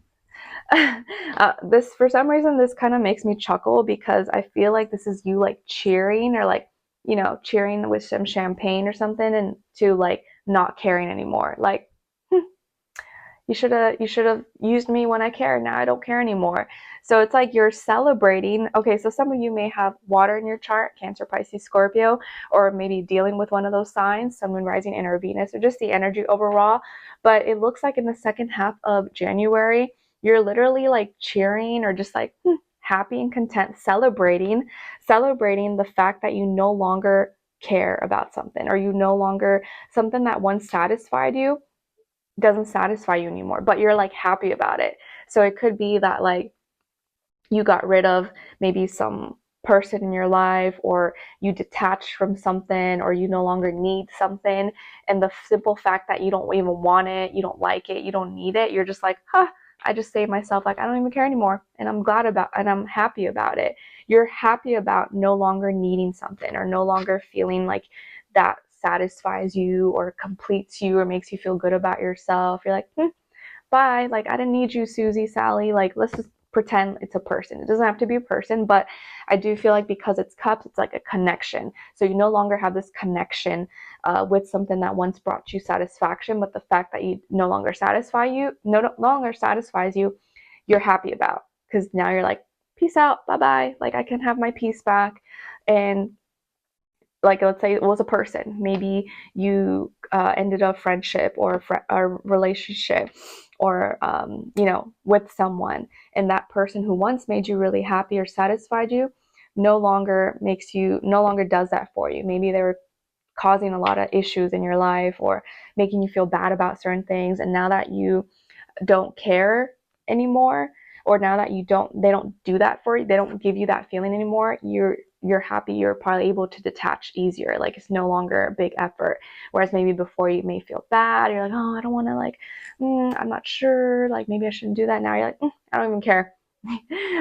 This, for some reason, this kind of makes me chuckle, because I feel like this is you like cheering, or like, you know, cheering with some champagne or something, and to like not caring anymore. Like, you should have used me when I cared. Now I don't care anymore. So it's like you're celebrating. Okay, so some of you may have water in your chart, Cancer, Pisces, Scorpio, or maybe dealing with one of those signs, Sun, Moon, Rising, and or Venus, or just the energy overall. But it looks like in the second half of January, you're literally like cheering, or just like happy and content, celebrating the fact that you no longer care about something, or you no longer, something that once satisfied you doesn't satisfy you anymore, but you're like happy about it. So it could be that like you got rid of maybe some person in your life, or you detached from something, or you no longer need something, and the simple fact that you don't even want it, you don't like it, you don't need it, you're just like, I just say to myself, like, I don't even care anymore, and I'm happy about it. You're happy about no longer needing something, or no longer feeling like that satisfies you or completes you or makes you feel good about yourself. You're like, bye, like, I didn't need you, Susie, Sally, like, let's just pretend it's a person. It doesn't have to be a person, but I do feel like because it's cups, it's like a connection. So you no longer have this connection with something that once brought you satisfaction, but the fact that you no longer satisfies you, you're happy about, because now you're like, peace out, bye-bye, like, I can have my peace back. And like, let's say it was a person, maybe you ended a friendship or a relationship, or you know, with someone, and that person who once made you really happy or satisfied you no longer does that for you. Maybe they were causing a lot of issues in your life, or making you feel bad about certain things, and now that you don't care anymore, or now that they don't do that for you, they don't give you that feeling anymore, you're happy, you're probably able to detach easier. Like it's no longer a big effort. Whereas maybe before you may feel bad, you're like, oh, I don't want to, like, I'm not sure, like maybe I shouldn't do that. Now you're like, I don't even care.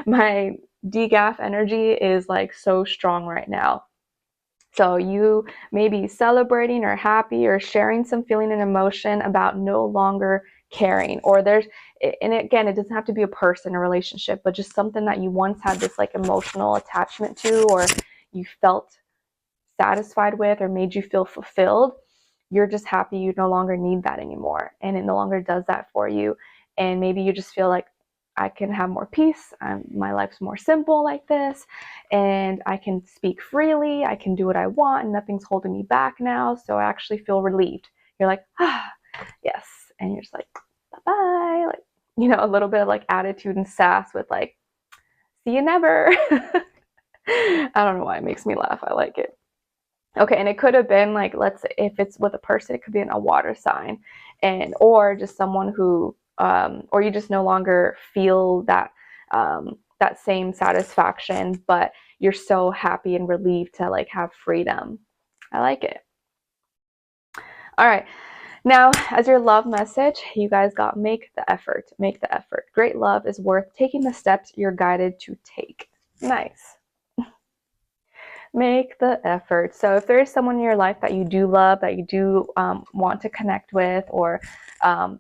My DGAF energy is like so strong right now. So you may be celebrating or happy or sharing some feeling and emotion about no longer caring, or there's, and again, it doesn't have to be a person or relationship, but just something that you once had this like emotional attachment to, or you felt satisfied with, or made you feel fulfilled. You're just happy you no longer need that anymore, and it no longer does that for you. And maybe you just feel like, I can have more peace, my life's more simple like this, and I can speak freely, I can do what I want, and nothing's holding me back now, so I actually feel relieved. You're like, yes, and you're just like, bye-bye, like, a little bit of like attitude and sass with like, see you never. I don't know why it makes me laugh, I like it. Okay, and it could have been like, let's say if it's with a person, it could be in a water sign, and or just someone who, or you just no longer feel that that same satisfaction, but you're so happy and relieved to like have freedom. I like it. All right. Now, as your love message, you guys got make the effort. Make the effort. Great love is worth taking the steps you're guided to take. Nice. Make the effort. So if there is someone in your life that you do love, that you do want to connect with, or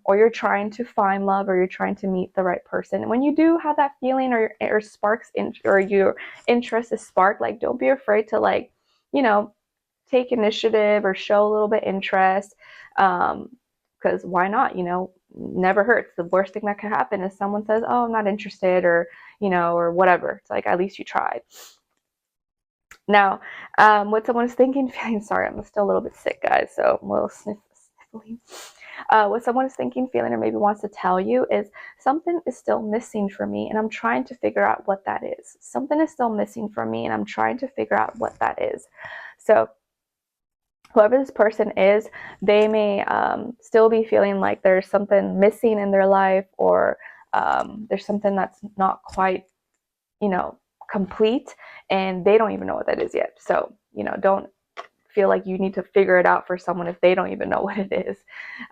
you're trying to find love, or you're trying to meet the right person, when you do have that feeling, or sparks in, or your interest is sparked, like don't be afraid to, like, take initiative or show a little bit interest, because why not? Never hurts. The worst thing that could happen is someone says, oh, I'm not interested, or or whatever. It's like, at least you tried. Now, what someone is thinking, feeling, sorry, I'm still a little bit sick, guys, so I'm a little sniffling. What someone is thinking, feeling, or maybe wants to tell you is, something is still missing for me, and I'm trying to figure out what that is. Something is still missing for me, and I'm trying to figure out what that is. So whoever this person is, they may still be feeling like there's something missing in their life, or there's something that's not quite, complete, and they don't even know what that is yet. So, don't feel like you need to figure it out for someone if they don't even know what it is.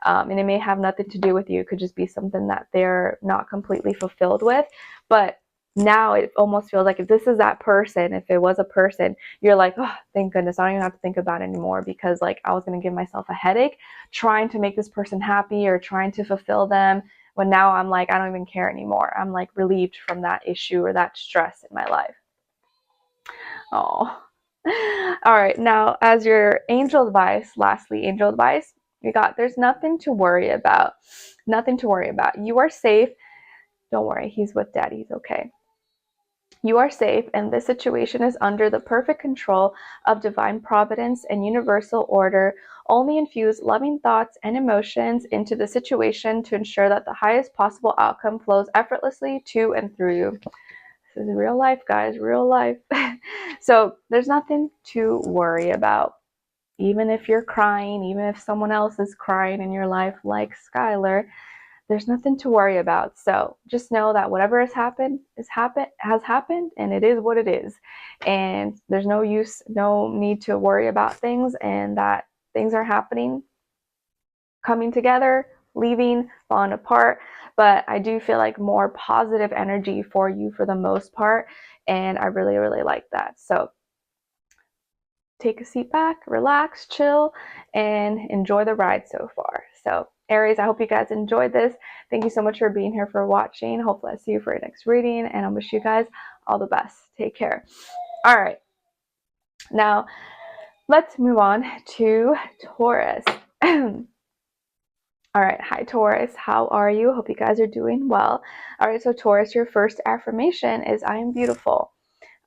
And it may have nothing to do with you. It could just be something that they're not completely fulfilled with. But now it almost feels like, if this is that person, if it was a person, you're like, oh, thank goodness, I don't even have to think about it anymore, because like I was going to give myself a headache trying to make this person happy or trying to fulfill them, when now I'm like, I don't even care anymore. I'm like relieved from that issue or that stress in my life. Oh. All right, now as your angel advice, lastly, angel advice, we got, there's nothing to worry about. Nothing to worry about. You are safe. Don't worry, he's with daddy. He's okay. You are safe, and this situation is under the perfect control of divine providence and universal order. Only infuse loving thoughts and emotions into the situation to ensure that the highest possible outcome flows effortlessly to and through you. This is real life, guys, real life. So there's nothing to worry about. Even if you're crying, even if someone else is crying in your life, like Skylar, there's nothing to worry about. So just know that whatever has happened has happened, and it is what it is. And there's no need to worry about things, and that things are happening, coming together, leaving, falling apart. But I do feel like more positive energy for you for the most part, and I really, really like that. So take a seat back, relax, chill, and enjoy the ride so far. So Aries, I hope you guys enjoyed this. Thank you so much for being here, for watching. Hopefully I see you for your next reading, and I wish you guys all the best. Take care. All right, now let's move on to Taurus. All right, hi Taurus, how are you? Hope you guys are doing well. All right, so Taurus, your first affirmation is, I am beautiful.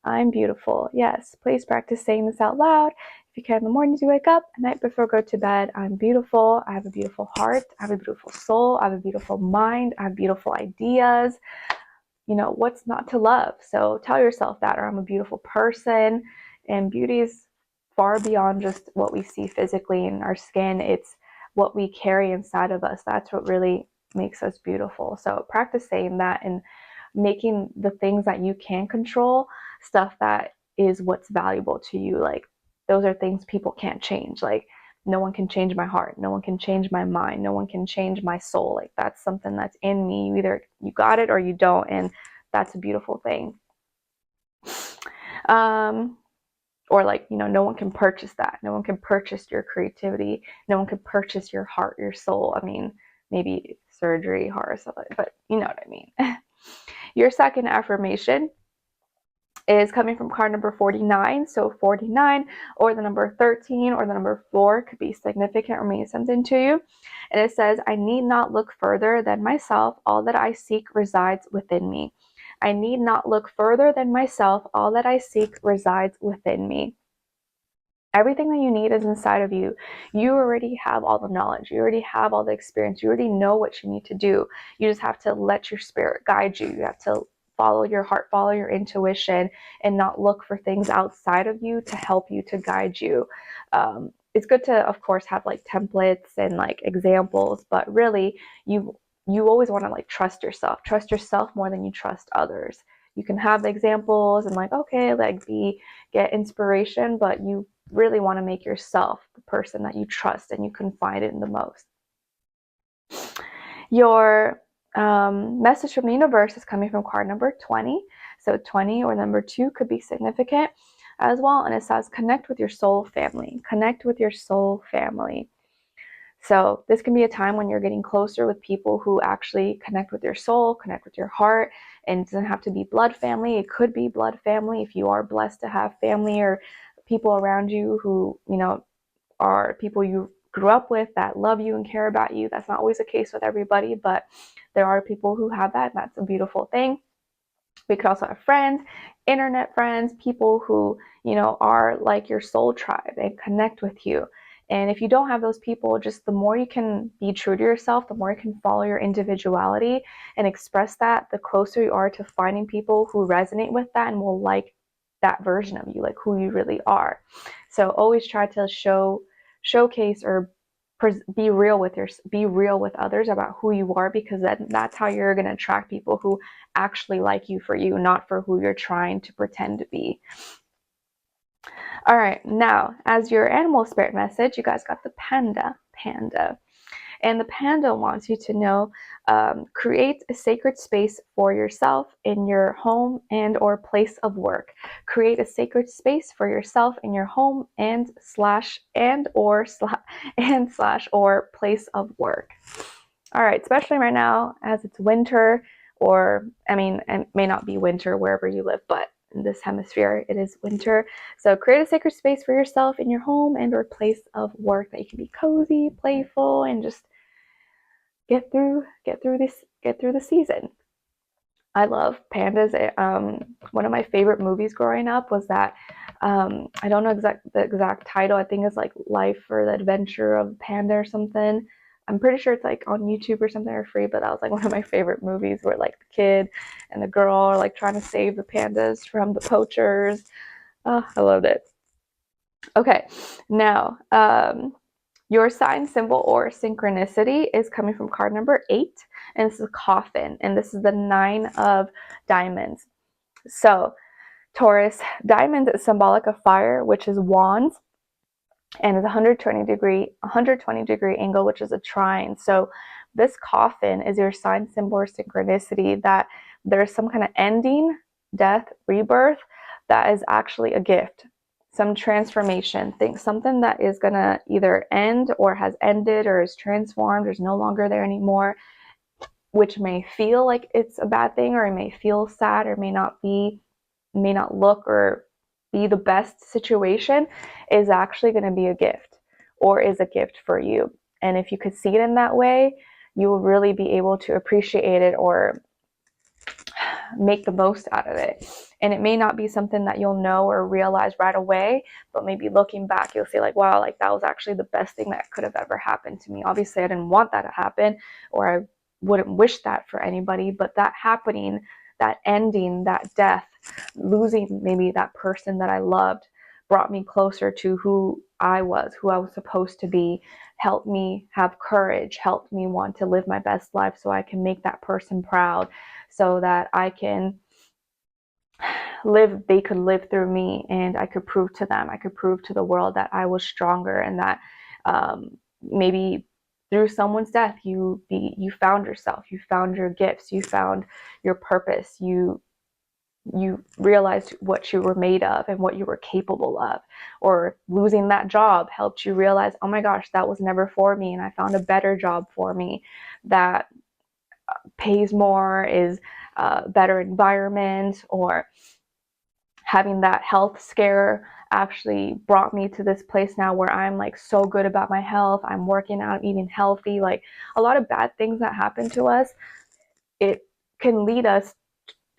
I'm beautiful. Yes, please practice saying this out loud. If you can, in the mornings you wake up, at night before go to bed. I'm beautiful. I have a beautiful heart. I have a beautiful soul. I have a beautiful mind. I have beautiful ideas. What's not to love? So tell yourself that, or I'm a beautiful person. And beauty is far beyond just what we see physically in our skin. It's what we carry inside of us. That's what really makes us beautiful. So practice saying that and making the things that you can control stuff that is what's valuable to you. Like those are things people can't change. Like no one can change my heart, no one can change my mind, no one can change my soul. Like that's something that's in me. You either you got it or you don't, and that's a beautiful thing. Or like, you know, no one can purchase that. No one can purchase your creativity. No one can purchase your heart, your soul. I mean, maybe surgery, heart, or something, but you know what I mean. Your second affirmation is coming from card number 49. So 49 or the number 13 or the number 4 could be significant or mean something to you. And it says, I need not look further than myself. All that I seek resides within me. I need not look further than myself. All that I seek resides within me. Everything that you need is inside of you. You already have all the knowledge. You already have all the experience. You already know what you need to do. You just have to let your spirit guide you. You have to follow your heart, follow your intuition, and not look for things outside of you to help you, to guide you. It's good to, of course, have like templates and like examples, but really you always want to like trust yourself. Trust yourself more than you trust others. You can have the examples and like, okay, like get inspiration, but you really want to make yourself the person that you trust and you confide in the most. Your message from the universe is coming from card number 20. So 20 or number 2 could be significant as well. And it says, connect with your soul family. Connect with your soul family. So this can be a time when you're getting closer with people who actually connect with your soul, connect with your heart, and it doesn't have to be blood family. It could be blood family if you are blessed to have family or people around you who, you know, are people you grew up with that love you and care about you. That's not always the case with everybody, but there are people who have that, and that's a beautiful thing. We could also have friends, internet friends, people who, you know, are like your soul tribe and connect with you. And if you don't have those people, just the more you can be true to yourself, the more you can follow your individuality and express that, the closer you are to finding people who resonate with that and will like that version of you, like who you really are. So always try to showcase or be real with others about who you are, because that's how you're going to attract people who actually like you for you, not for who you're trying to pretend to be. All right, now as your animal spirit message, you guys got the panda. And the panda wants you to know, create a sacred space for yourself in your home and or place of work. Create a sacred space for yourself in your home and or place of work. All right, especially right now as it's winter, or I mean, it may not be winter wherever you live, but in this hemisphere it is winter. So create a sacred space for yourself in your home and or place of work that you can be cozy, playful, and just get through the season. I love pandas. One of my favorite movies growing up was that, I don't know the exact title. I think it's like Life or the Adventure of Panda or something. I'm pretty sure it's like on YouTube or something, or free, but that was like one of my favorite movies where like the kid and the girl are like trying to save the pandas from the poachers. Oh, I loved it. Okay, now your sign, symbol, or synchronicity is coming from card number 8, and this is a coffin, and this is the 9 of diamonds. So Taurus, diamonds is symbolic of fire, which is wands, and is 120 degree angle, which is a trine. So this coffin is your sign, symbol, or synchronicity, that there's some kind of ending, death, rebirth, that is actually a gift. Some transformation, something that is gonna either end or has ended or is transformed or is no longer there anymore, which may feel like it's a bad thing, or it may feel sad, or may not look or be the best situation, is actually going to be a gift, or is a gift for you. And if you could see it in that way, you will really be able to appreciate it or make the most out of it. And it may not be something that you'll know or realize right away, but maybe looking back, you'll say like, wow, like that was actually the best thing that could have ever happened to me. Obviously, I didn't want that to happen, or I wouldn't wish that for anybody, but that happening, that ending, that death, losing maybe that person that I loved, brought me closer to who I was supposed to be, helped me have courage, helped me want to live my best life so I can make that person proud, so that I can they could live through me, and I could prove to them, I could prove to the world that I was stronger, and that maybe through someone's death you found yourself, you found your gifts, you found your purpose, you realized what you were made of and what you were capable of. Or losing that job helped you realize, oh my gosh, that was never for me, and I found a better job for me that pays more, is a better environment. Or having that health scare actually brought me to this place now where I'm like so good about my health, I'm working out, I'm eating healthy. Like, a lot of bad things that happen to us, it can lead us,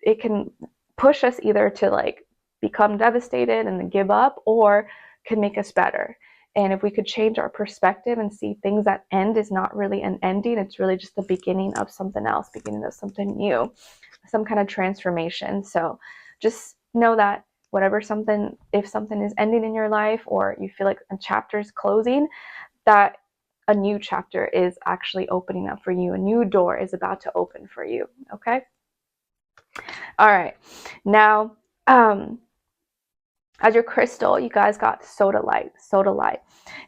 it can push us either to like become devastated and then give up, or can make us better. And if we could change our perspective and see things that end is not really an ending, it's really just the beginning of something else, beginning of something new, some kind of transformation. So just know that if something is ending in your life, or you feel like a chapter is closing, that a new chapter is actually opening up for you. A new door is about to open for you. Okay. All right. Now, as your crystal, you guys got sodalite,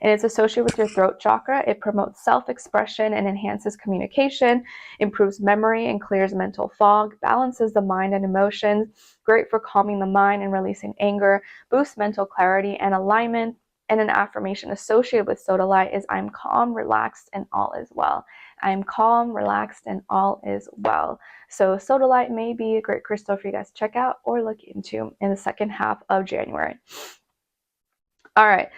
and it's associated with your throat chakra. It promotes self-expression and enhances communication, improves memory and clears mental fog, balances the mind and emotions, great for calming the mind and releasing anger, boosts mental clarity and alignment. And an affirmation associated with sodalite is, I'm calm, relaxed, and all is well. I'm calm, relaxed, and all is well. So sodalite may be a great crystal for you guys to check out or look into in the second half of January. All right.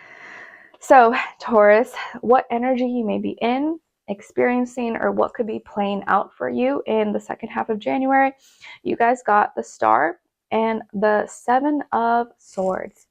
So Taurus, what energy you may be experiencing, or what could be playing out for you in the second half of January. You guys got the Star and the Seven of Swords.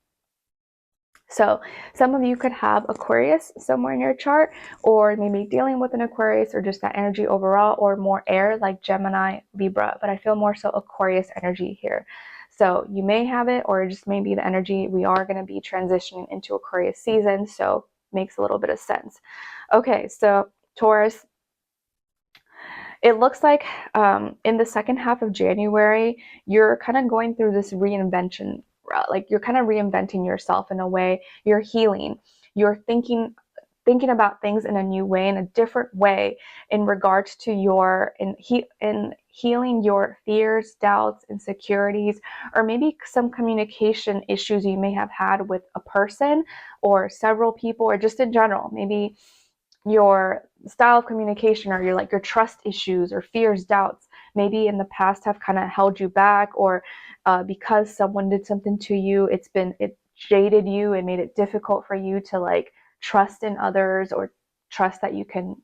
So some of you could have Aquarius somewhere in your chart, or maybe dealing with an Aquarius, or just that energy overall, or more air like Gemini, Libra, but I feel more so Aquarius energy here. So you may have it, or just maybe the energy. We are going to be transitioning into Aquarius season, so makes a little bit of sense. Okay, so Taurus, it looks like in the second half of January, you're kind of going through this reinvention. Like, you're kind of reinventing yourself in a way. You're healing. You're thinking about things in a new way, in a different way, in regards to in healing your fears, doubts, insecurities, or maybe some communication issues you may have had with a person or several people, or just in general. Maybe your style of communication, or your trust issues or fears, doubts, maybe in the past have kind of held you back, or because someone did something to you, it jaded you and made it difficult for you to like trust in others, or trust that you can,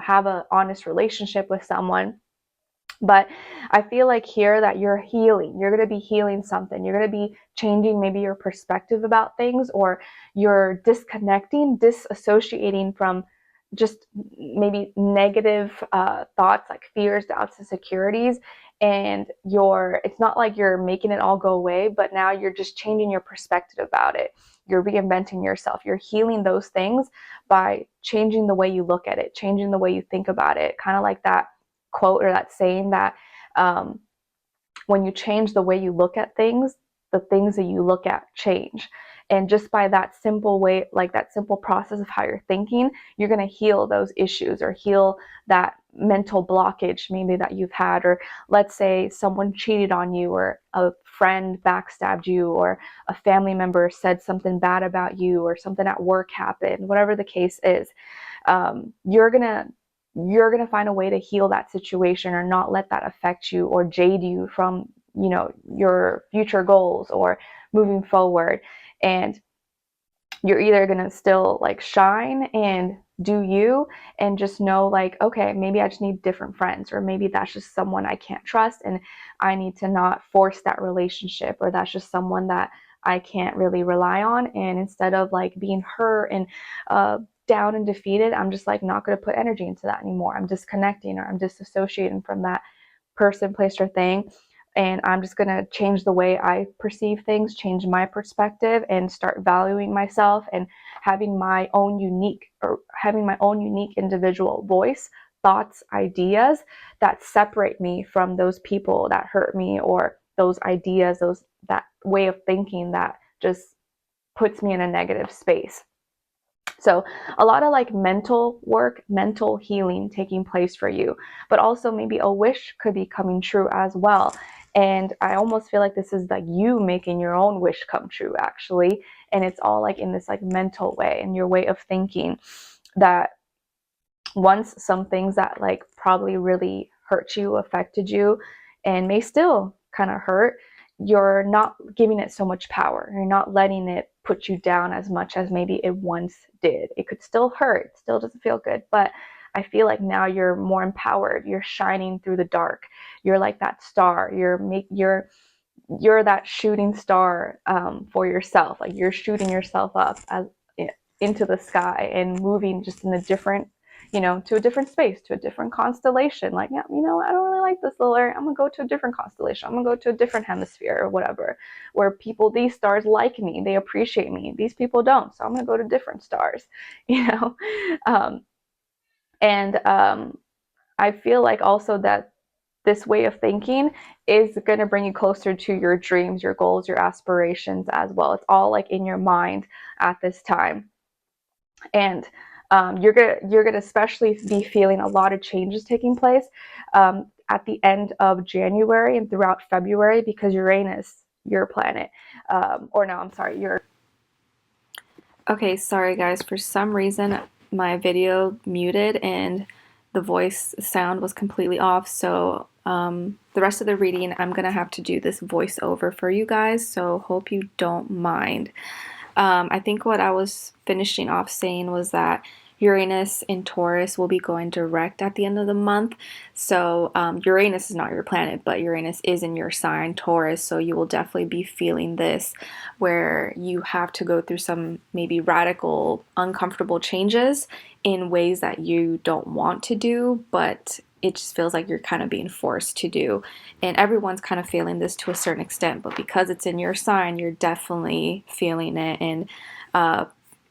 have an honest relationship with someone. But I feel like here that you're healing. You're going to be healing something. You're going to be changing maybe your perspective about things, or you're disassociating from just maybe negative thoughts like fears, doubts, insecurities. And it's not like you're making it all go away, but now you're just changing your perspective about it. You're reinventing yourself. You're healing those things by changing the way you look at it, changing the way you think about it. Kind of like that quote or that saying that when you change the way you look at things, the things that you look at change. And just by that simple way, like that simple process of how you're thinking, you're going to heal those issues, or heal that mental blockage maybe that you've had. Or let's say someone cheated on you, or a friend backstabbed you, or a family member said something bad about you, or something at work happened, whatever the case is. You're going to find a way to heal that situation, or not let that affect you or jade you from, your future goals or moving forward. And you're either going to still like shine and do you, and just know like, okay, maybe I just need different friends, or maybe that's just someone I can't trust and I need to not force that relationship, or that's just someone that I can't really rely on. And instead of like being hurt and down and defeated, I'm just like not going to put energy into that anymore. I'm disconnecting, or I'm disassociating from that person, place, or thing. and I'm just going to change the way I perceive things, change my perspective, and start valuing myself and having my own unique individual voice, thoughts, ideas that separate me from those people that hurt me, or those ideas, that way of thinking that just puts me in a negative space. So a lot of like mental work, mental healing taking place for you, but also maybe a wish could be coming true as well. And I almost feel like this is like you making your own wish come true, actually. And it's all like in this like mental way, and your way of thinking, that once some things that like probably really hurt you, affected you, and may still kind of hurt, you're not giving it so much power. You're not letting it put you down as much as maybe it once did. It could still hurt, it still doesn't feel good, but I feel like now you're more empowered. You're shining through the dark. You're like that star. You're that shooting star for yourself. Like you're shooting yourself up as into the sky and moving just in a different, to a different space, to a different constellation. Like, yeah, I don't really like this little area. I'm gonna go to a different constellation. I'm gonna go to a different hemisphere or whatever, where these stars like me, they appreciate me. These people don't, so I'm gonna go to different stars, um, and I feel like also that this way of thinking is going to bring you closer to your dreams, your goals, your aspirations as well. It's all like in your mind at this time. And you're gonna especially be feeling a lot of changes taking place at the end of January and throughout February, because Uranus, your planet, or no, I'm sorry, your. Okay, sorry guys, for some reason my video muted and the voice sound was completely off, so the rest of the reading I'm gonna have to do this voiceover for you guys, so hope you don't mind. I think what I was finishing off saying was that Uranus in Taurus will be going direct at the end of the month. So Uranus is not your planet, but Uranus is in your sign, Taurus. So you will definitely be feeling this, where you have to go through some maybe radical, uncomfortable changes in ways that you don't want to do, but it just feels like you're kind of being forced to do. And everyone's kind of feeling this to a certain extent, but because it's in your sign, you're definitely feeling it and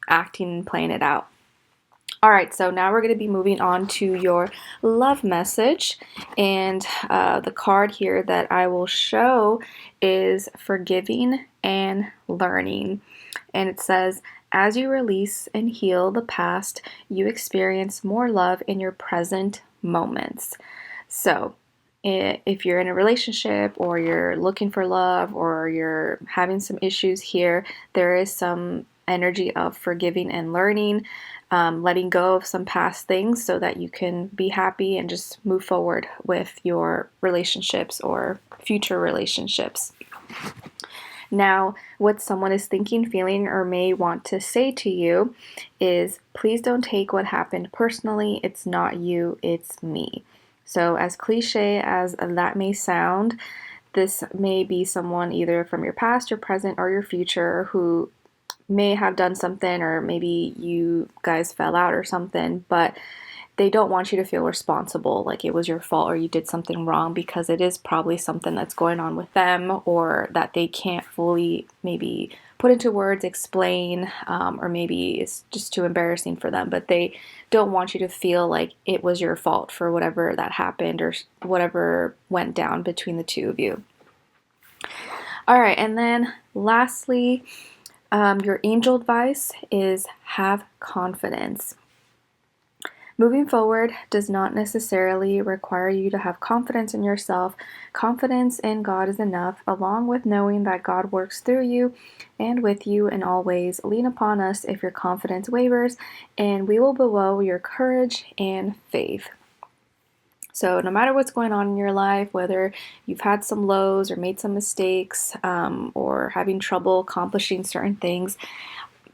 acting and playing it out. All right, so now we're going to be moving on to your love message. And the card here that I will show is Forgiving and Learning. And it says, as you release and heal the past, you experience more love in your present moments. So if you're in a relationship, or you're looking for love, or you're having some issues here, there is some energy of forgiving and learning, letting go of some past things so that you can be happy and just move forward with your relationships or future relationships. Now, what someone is thinking, feeling, or may want to say to you is, please don't take what happened personally. It's not you, it's me. So as cliche as that may sound, this may be someone either from your past, your present, or your future who may have done something, or maybe you guys fell out or something, but they don't want you to feel responsible, like it was your fault or you did something wrong, because it is probably something that's going on with them, or that they can't fully maybe put into words, explain, or maybe it's just too embarrassing for them, but they don't want you to feel like it was your fault for whatever that happened or whatever went down between the two of you. All right, and then lastly, your angel advice is have confidence. Moving forward does not necessarily require you to have confidence in yourself. Confidence in God is enough, along with knowing that God works through you and with you in all ways. Lean upon us if your confidence wavers, and we will bestow your courage and faith. So no matter what's going on in your life, whether you've had some lows or made some mistakes, or having trouble accomplishing certain things,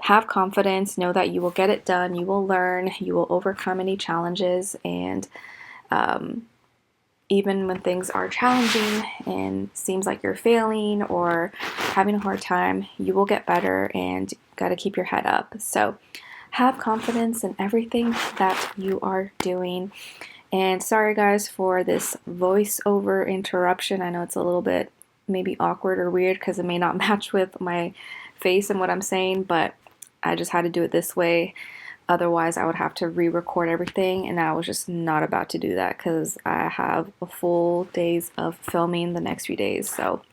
have confidence, know that you will get it done, you will learn, you will overcome any challenges, and even when things are challenging and seems like you're failing or having a hard time, you will get better, and got to keep your head up. So have confidence in everything that you are doing. And sorry guys for this voiceover interruption. I know it's a little bit maybe awkward or weird because it may not match with my face and what I'm saying, but I just had to do it this way. Otherwise, I would have to re-record everything, and I was just not about to do that because I have a full days of filming the next few days. So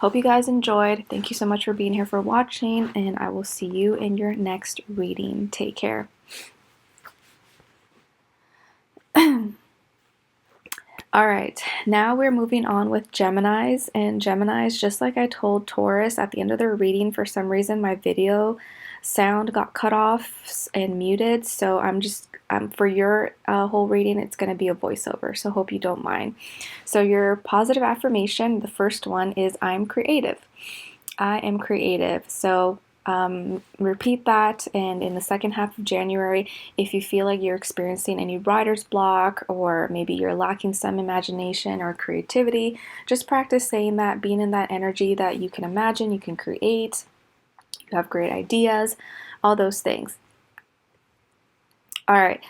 hope you guys enjoyed. Thank you so much for being here for watching, and I will see you in your next reading. Take care. All right, now we're moving on with Geminis, and Geminis, just like I told Taurus at the end of their reading, for some reason my video sound got cut off and muted, so for your whole reading, it's going to be a voiceover, so hope you don't mind. So your positive affirmation, the first one is I'm creative. I am creative. So repeat that, and in the second half of January, if you feel like you're experiencing any writer's block, or maybe you're lacking some imagination or creativity, just practice saying that, being in that energy that you can imagine, you can create, you have great ideas, all those things. All right,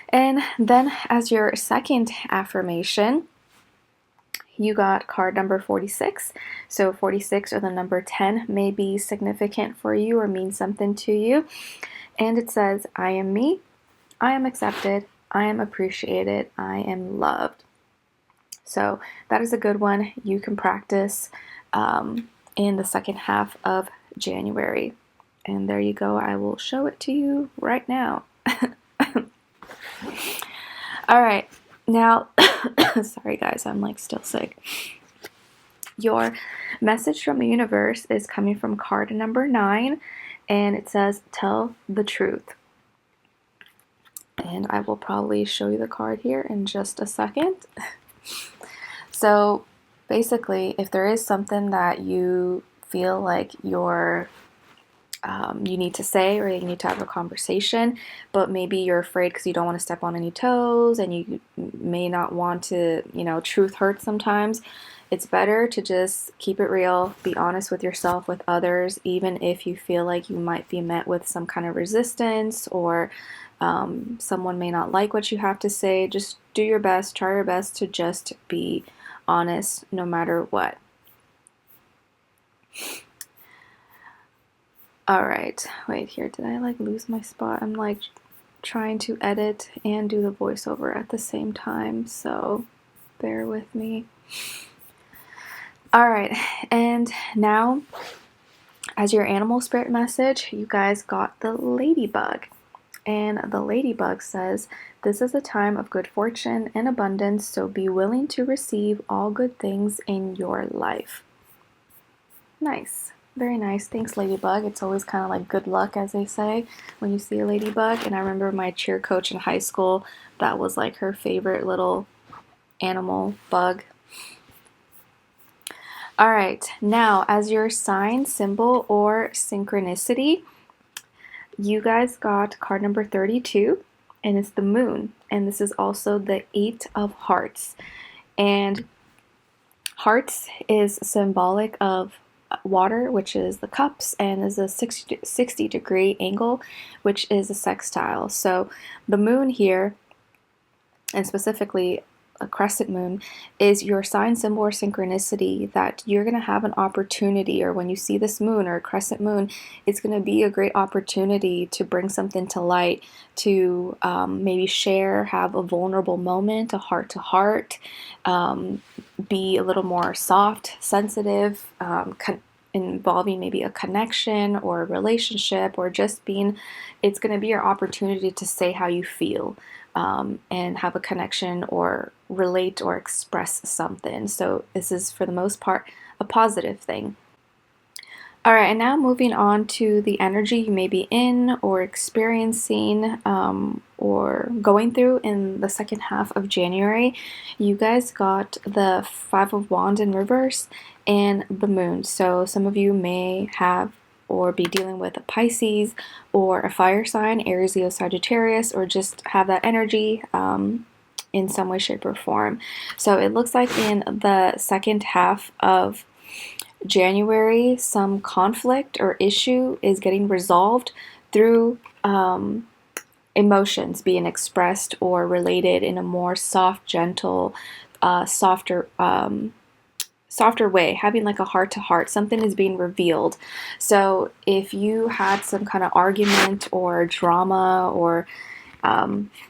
and then as your second affirmation, you got card number 46. So 46 or the number 10 may be significant for you or mean something to you. And it says, I am me, I am accepted, I am appreciated, I am loved. So that is a good one you can practice in the second half of January. And there you go. I will show it to you right now. All right. Now, sorry guys, I'm like still sick. Your message from the universe is coming from card number 9, and it says, tell the truth. And I will probably show you the card here in just a second. So basically, if there is something that you feel like you need to say, or you need to have a conversation, but maybe you're afraid because you don't want to step on any toes, and you may not want to, truth hurts sometimes. It's better to just keep it real, be honest with yourself, with others, even if you feel like you might be met with some kind of resistance, or someone may not like what you have to say. Just do your best, try your best to just be honest no matter what. All right, wait here, did I lose my spot? I'm trying to edit and do the voiceover at the same time, so bear with me. All right, and now as your animal spirit message, you guys got the ladybug. And the ladybug says, this is a time of good fortune and abundance, so be willing to receive all good things in your life. Nice. Very nice. Thanks, ladybug. It's always kind of like good luck, as they say, when you see a ladybug. And I remember my cheer coach in high school, that was like her favorite little animal bug. All right, now as your sign, symbol, or synchronicity, you guys got card number 32, and it's the moon. And this is also the 8 of hearts. And hearts is symbolic of water, which is the cups, and is a 60-degree angle, which is a sextile. So the moon here, and specifically a crescent moon, is your sign, symbol, or synchronicity that you're going to have an opportunity, or when you see this moon or a crescent moon, it's going to be a great opportunity to bring something to light, to maybe share, have a vulnerable moment, a heart-to-heart, be a little more soft, sensitive, involving maybe a connection or a relationship, or just it's going to be your opportunity to say how you feel, and have a connection or relate or express something. So this is, for the most part, a positive thing. All right, and now moving on to the energy you may be in or experiencing or going through in the second half of January. You guys got the 5 of Wands in reverse and the moon. So some of you may have or be dealing with a Pisces or a fire sign, Aries, Leo, Sagittarius, or just have that energy in some way, shape, or form. So it looks like in the second half of January, some conflict or issue is getting resolved through emotions being expressed or related in a more soft, gentle, softer way, having like a heart to heart. Something is being revealed. So if you had some kind of argument or drama or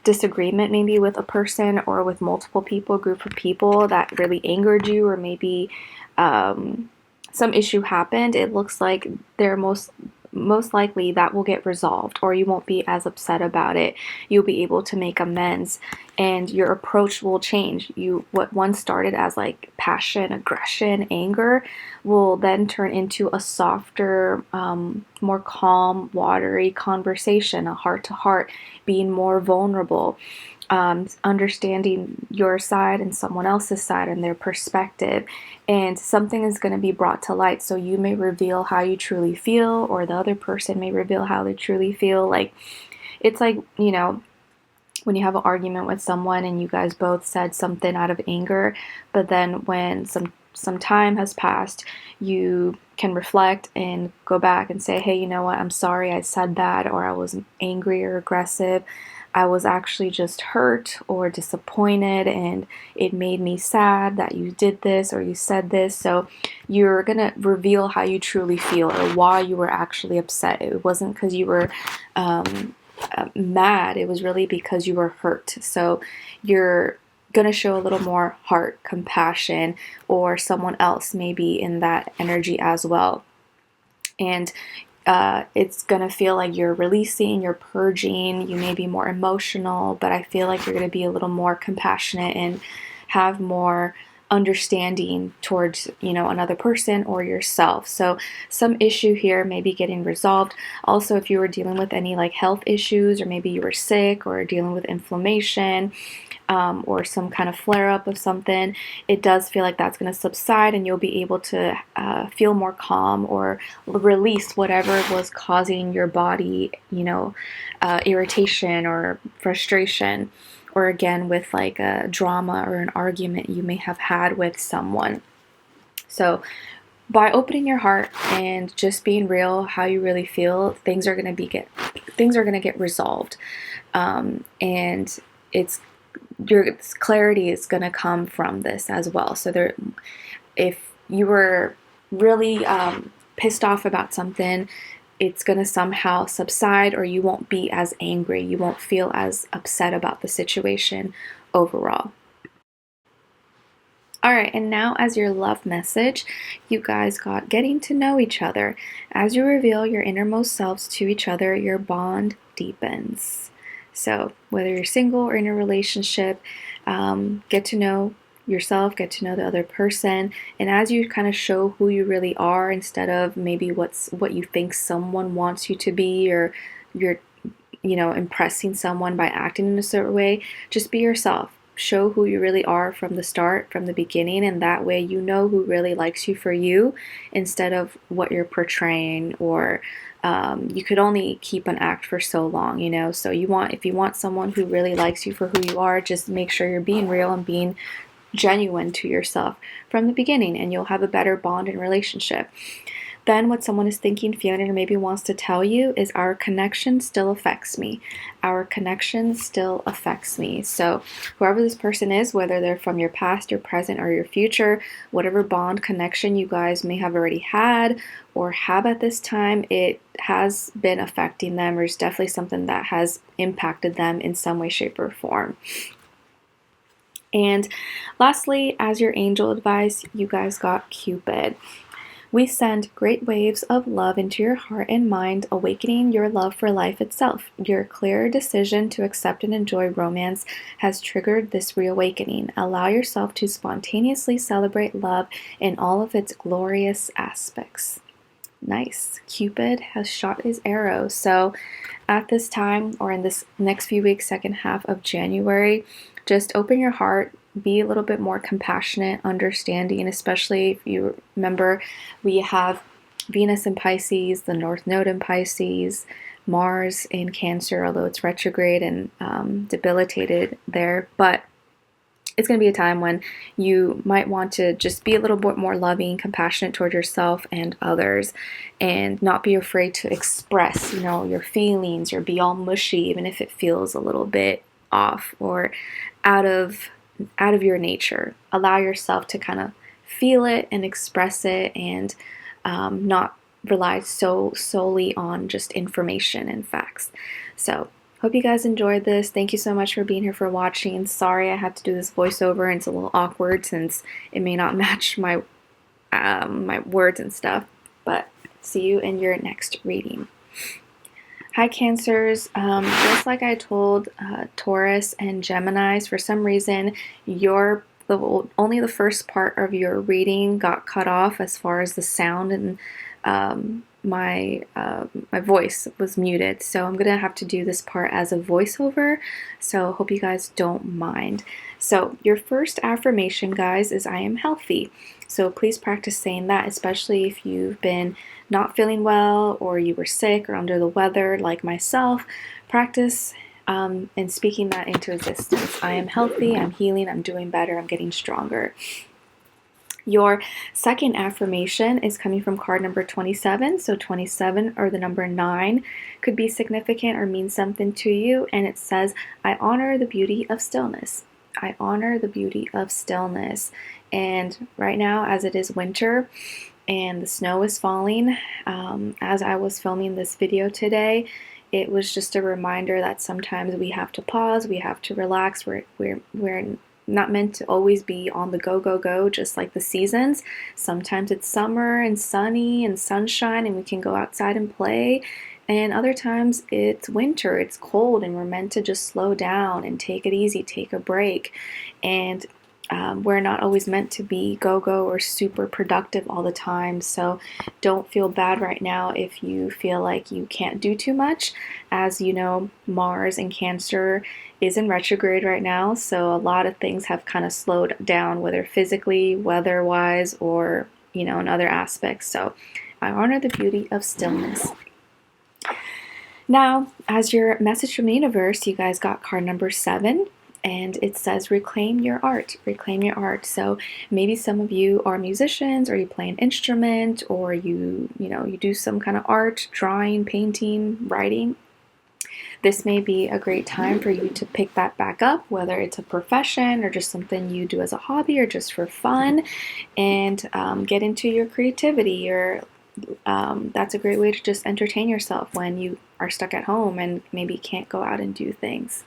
disagreement maybe with a person or with multiple people, a group of people that really angered you, or maybe some issue happened, it looks like they're most likely that will get resolved, or you won't be as upset about it. You'll be able to make amends, and your approach will change. What once started as like passion, aggression, anger will then turn into a softer, more calm, watery conversation, a heart to heart, being more vulnerable, understanding your side and someone else's side and their perspective, and something is going to be brought to light. So you may reveal how you truly feel, or the other person may reveal how they truly feel. Like, it's like, you know, when you have an argument with someone and you guys both said something out of anger, but then when some time has passed, you can reflect and go back and say, hey, you know what, I'm sorry I said that, or I was angry or aggressive. I was actually just hurt or disappointed, and it made me sad that you did this or you said this. So you're going to reveal how you truly feel, or why you were actually upset. It wasn't because you were mad. It was really because you were hurt. So you're going to show a little more heart, compassion, or someone else maybe in that energy as well. And it's going to feel like you're releasing, you're purging, you may be more emotional, but I feel like you're going to be a little more compassionate and have more understanding towards, you know, another person or yourself. So some issue here may be getting resolved. Also, if you were dealing with any like health issues, or maybe you were sick or dealing with inflammation, or some kind of flare-up of something, it does feel like that's going to subside, and you'll be able to feel more calm, or release whatever was causing your body, you know, irritation or frustration, or again with like a drama or an argument you may have had with someone. So by opening your heart and just being real, how you really feel, things are going to get resolved, and your clarity is going to come from this as well. So if you were really pissed off about something, it's going to somehow subside, or you won't be as angry. You won't feel as upset about the situation overall. All right, and now as your love message, you guys got getting to know each other. As you reveal your innermost selves to each other, your bond deepens. So whether you're single or in a relationship, get to know yourself, get to know the other person, and as you kind of show who you really are, instead of maybe what you think someone wants you to be, or you're, you know, impressing someone by acting in a certain way, just be yourself. Show who you really are from the start, from the beginning, and that way you know who really likes you for you, instead of what you're portraying. Or you could only keep an act for so long, you know. So if you want someone who really likes you for who you are, just make sure you're being real and being genuine to yourself from the beginning, and you'll have a better bond and relationship. Then what someone is thinking, feeling, or maybe wants to tell you is, our connection still affects me. Our connection still affects me. So whoever this person is, whether they're from your past, your present, or your future, whatever bond, connection you guys may have already had or have at this time, it has been affecting them, or is definitely something that has impacted them in some way, shape, or form. And lastly, as your angel advice, you guys got Cupid. We send great waves of love into your heart and mind, awakening your love for life itself. Your clear decision to accept and enjoy romance has triggered this reawakening. Allow yourself to spontaneously celebrate love in all of its glorious aspects. Nice. Cupid has shot his arrow. So at this time, or in this next few weeks, second half of January, just open your heart, be a little bit more compassionate, understanding, especially if you remember we have Venus in Pisces, the North Node in Pisces, Mars in Cancer, although it's retrograde and debilitated there. But it's going to be a time when you might want to just be a little bit more loving, compassionate toward yourself and others, and not be afraid to express, you know, your feelings, or be all mushy, even if it feels a little bit off or out of your nature. Allow yourself to kind of feel it and express it, and not rely so solely on just information and facts. So hope you guys enjoyed this. Thank you so much for being here, for watching. Sorry I have to do this voiceover, and it's a little awkward since it may not match my my words and stuff, but see you in your next reading. Hi Cancers, just like I told Taurus and Geminis, for some reason only the first part of your reading got cut off as far as the sound, and my voice was muted, so I'm gonna have to do this part as a voiceover, so hope you guys don't mind. So your first affirmation, guys, is I am healthy. So please practice saying that, especially if you've been not feeling well, or you were sick or under the weather like myself. Practice and speaking that into existence. I am healthy, I'm healing, I'm doing better, I'm getting stronger. Your second affirmation is coming from card number 27. So 27, or the number 9, could be significant or mean something to you. And it says, I honor the beauty of stillness. I honor the beauty of stillness. And right now, as it is winter and the snow is falling, as I was filming this video today, it was just a reminder that sometimes we have to pause, we have to relax. We're not meant to always be on the go, go, go, just like the seasons. Sometimes it's summer and sunny and sunshine and we can go outside and play. And other times it's winter, it's cold, and we're meant to just slow down and take it easy, take a break. And we're not always meant to be go-go or super productive all the time. So don't feel bad right now if you feel like you can't do too much. As you know, Mars in Cancer is in retrograde right now, so a lot of things have kind of slowed down, whether physically, weather-wise, or, you know, in other aspects. So I honor the beauty of stillness. Now, as your message from the universe, you guys got card number 7. And it says, reclaim your art, reclaim your art. So maybe some of you are musicians, or you play an instrument, or you do some kind of art, drawing, painting, writing. This may be a great time for you to pick that back up, whether it's a profession or just something you do as a hobby or just for fun, and get into your creativity. Or that's a great way to just entertain yourself when you are stuck at home and maybe can't go out and do things.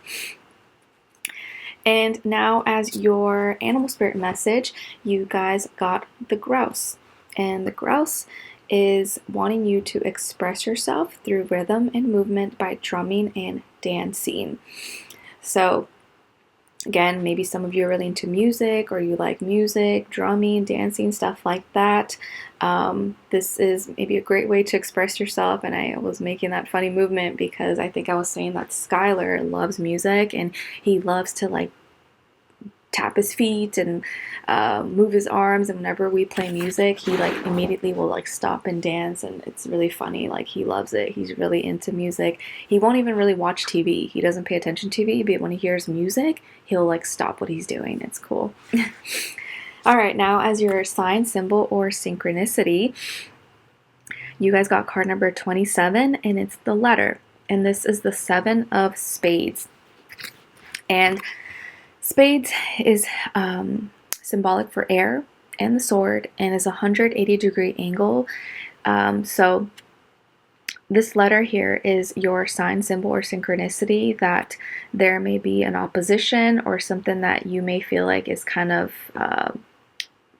And now, as your animal spirit message, you guys got the grouse. And the grouse is wanting you to express yourself through rhythm and movement by drumming and dancing. So again, maybe some of you are really into music, or you like music, drumming, dancing, stuff like that. This is maybe a great way to express yourself. And I was making that funny movement because I think I was saying that Skylar loves music, and he loves to like tap his feet and move his arms, and whenever we play music, he like immediately will like stop and dance, and it's really funny. Like, he loves it. He's really into music. He won't even really watch TV. He doesn't pay attention to TV, but when he hears music, he'll like stop what he's doing. It's cool. All right, now as your sign, symbol, or synchronicity, you guys got card number 27, and it's the letter, and this is the 7 of spades. And spades is symbolic for air and the sword, and is a 180-degree angle. So this letter here is your sign, symbol, or synchronicity, that there may be an opposition or something that you may feel like is kind of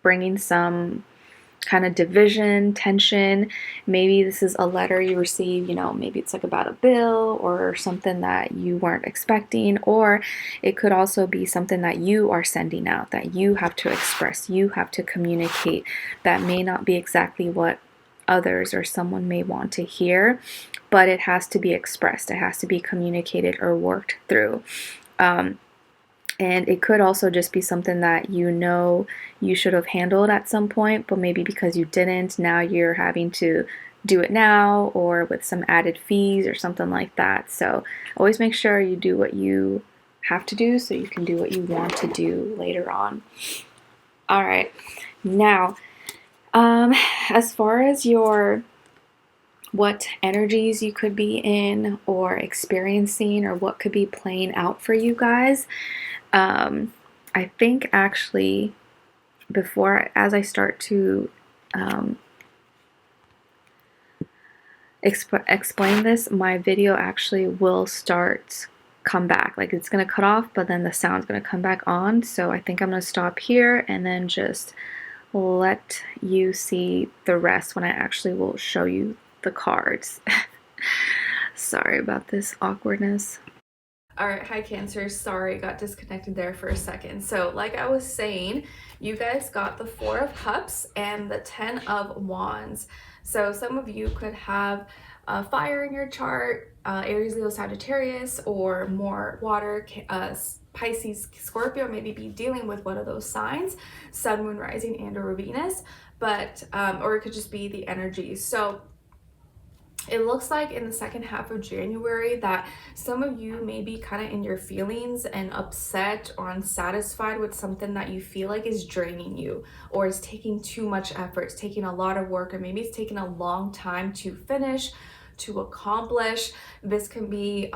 bringing some kind of division, tension. Maybe this is a letter you receive, you know, maybe it's like about a bill or something that you weren't expecting, or it could also be something that you are sending out, that you have to express, you have to communicate, that may not be exactly what others or someone may want to hear, but it has to be expressed, it has to be communicated or worked through. And it could also just be something that you know you should have handled at some point, but maybe because you didn't, now you're having to do it now, or with some added fees or something like that. So always make sure you do what you have to do, so you can do what you want to do later on. All right, now as far as what energies you could be in or experiencing, or what could be playing out for you guys, I think actually as I start to explain this, my video actually will come back. Like, it's gonna cut off, but then the sound's gonna come back on. So I think I'm gonna stop here and then just let you see the rest when I actually will show you the cards. Sorry about this awkwardness. All right, hi Cancers. Sorry, got disconnected there for a second. So like I was saying, you guys got the 4 of Cups and the 10 of Wands. So some of you could have fire in your chart, Aries, Leo, Sagittarius, or more water, Pisces, Scorpio, maybe be dealing with one of those signs, Sun, Moon, Rising, and or Venus, but or it could just be the energy. So it looks like in the second half of January that some of you may be kind of in your feelings and upset or unsatisfied with something that you feel like is draining you, or is taking too much effort, it's taking a lot of work, or maybe it's taking a long time to finish, to accomplish. This can be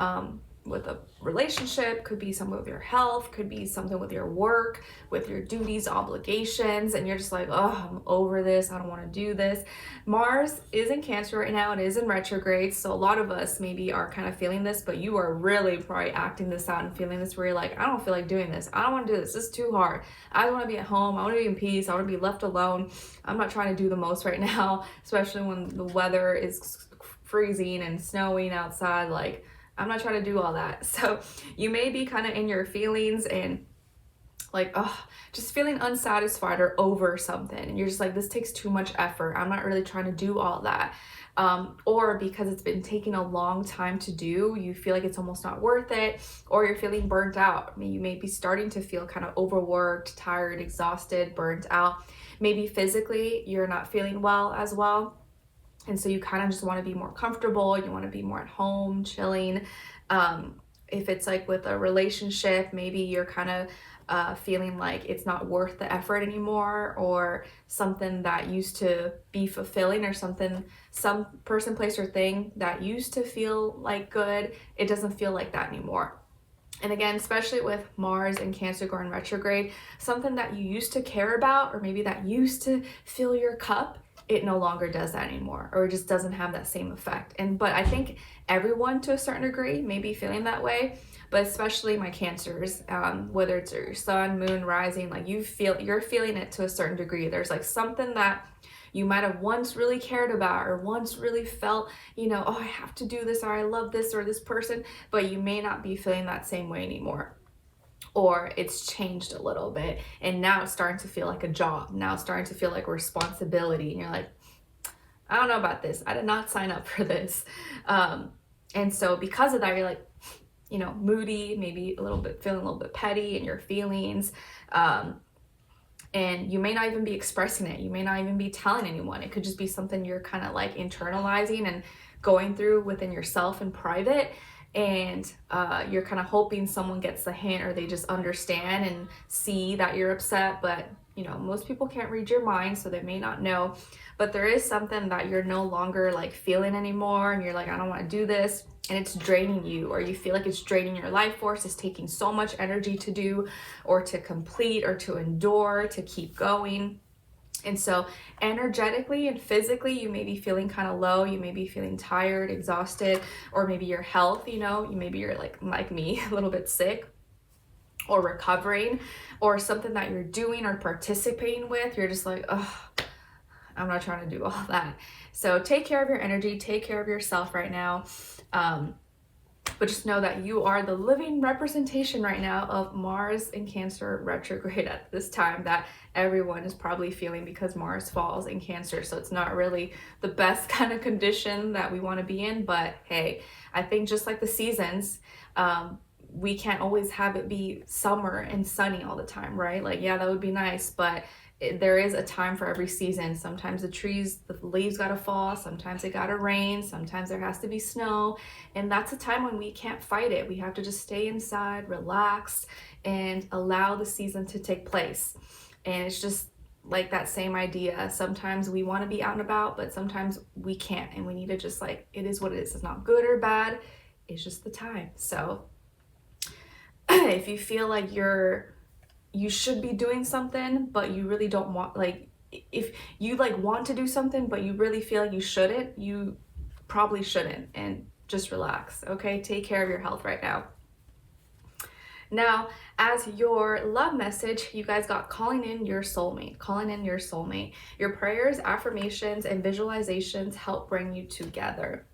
with a relationship, could be something with your health, could be something with your work, with your duties, obligations, and you're just like, oh, I'm over this, I don't want to do this. Mars is in Cancer right now, it is in retrograde, so a lot of us maybe are kind of feeling this, but you are really probably acting this out and feeling this where you're like, I don't feel like doing this, I don't want to do this, this is too hard, I want to be at home, I want to be in peace, I want to be left alone, I'm not trying to do the most right now, especially when the weather is freezing and snowing outside. Like, I'm not trying to do all that. So you may be kind of in your feelings and like, oh, just feeling unsatisfied or over something. And you're just like, this takes too much effort, I'm not really trying to do all that. Or because it's been taking a long time to do, you feel like it's almost not worth it, or you're feeling burnt out. I mean, you may be starting to feel kind of overworked, tired, exhausted, burnt out. Maybe physically you're not feeling well as well. And so you kind of just want to be more comfortable, you want to be more at home, chilling. If it's like with a relationship, maybe you're kind of feeling like it's not worth the effort anymore, or something that used to be fulfilling, or something, some person, place, or thing that used to feel like good, it doesn't feel like that anymore. And again, especially with Mars and Cancer going retrograde, something that you used to care about, or maybe that used to fill your cup, it no longer does that anymore, or it just doesn't have that same effect. But I think everyone to a certain degree may be feeling that way, but especially my Cancers, whether it's your sun, moon, rising, like you're feeling it to a certain degree. There's like something that you might have once really cared about, or once really felt, you know, oh, I have to do this, or I love this, or this person, but you may not be feeling that same way anymore. Or it's changed a little bit, and now it's starting to feel like a job. Now it's starting to feel like a responsibility, and you're like, I don't know about this. I did not sign up for this. And so because of that, you're like, you know, moody, maybe feeling a little bit petty in your feelings. And you may not even be expressing it. You may not even be telling anyone. It could just be something you're kind of like internalizing and going through within yourself in private. And you're kind of hoping someone gets the hint, or they just understand and see that you're upset. But you know, most people can't read your mind, so they may not know. But there is something that you're no longer like feeling anymore, and you're like, I don't want to do this, and it's draining you, or you feel like it's draining your life force. It's taking so much energy to do, or to complete, or to endure, to keep going. And so energetically and physically, you may be feeling kind of low, you may be feeling tired, exhausted, or maybe your health, you know, maybe you're like me, a little bit sick, or recovering, or something that you're doing or participating with, you're just like, oh, I'm not trying to do all that. So take care of your energy, take care of yourself right now. But just know that you are the living representation right now of Mars in Cancer retrograde at this time that everyone is probably feeling, because Mars falls in Cancer. So it's not really the best kind of condition that we want to be in. But hey, I think just like the seasons, we can't always have it be summer and sunny all the time, right? Like, yeah, that would be nice, but there is a time for every season. Sometimes the leaves gotta fall, sometimes it gotta rain, sometimes there has to be snow, and that's a time when we can't fight it. We have to just stay inside, relax, and allow the season to take place. And it's just like that same idea. Sometimes we want to be out and about, but sometimes we can't, and we need to just like, it is what it is. It's not good or bad, it's just the time. So if you feel like you should be doing something but you really don't want, like if you like want to do something but you really feel like you shouldn't, you probably shouldn't, and just relax. Okay, take care of your health right now. Now, as your love message, you guys got calling in your soulmate. Calling in your soulmate. Your prayers, affirmations, and visualizations help bring you together.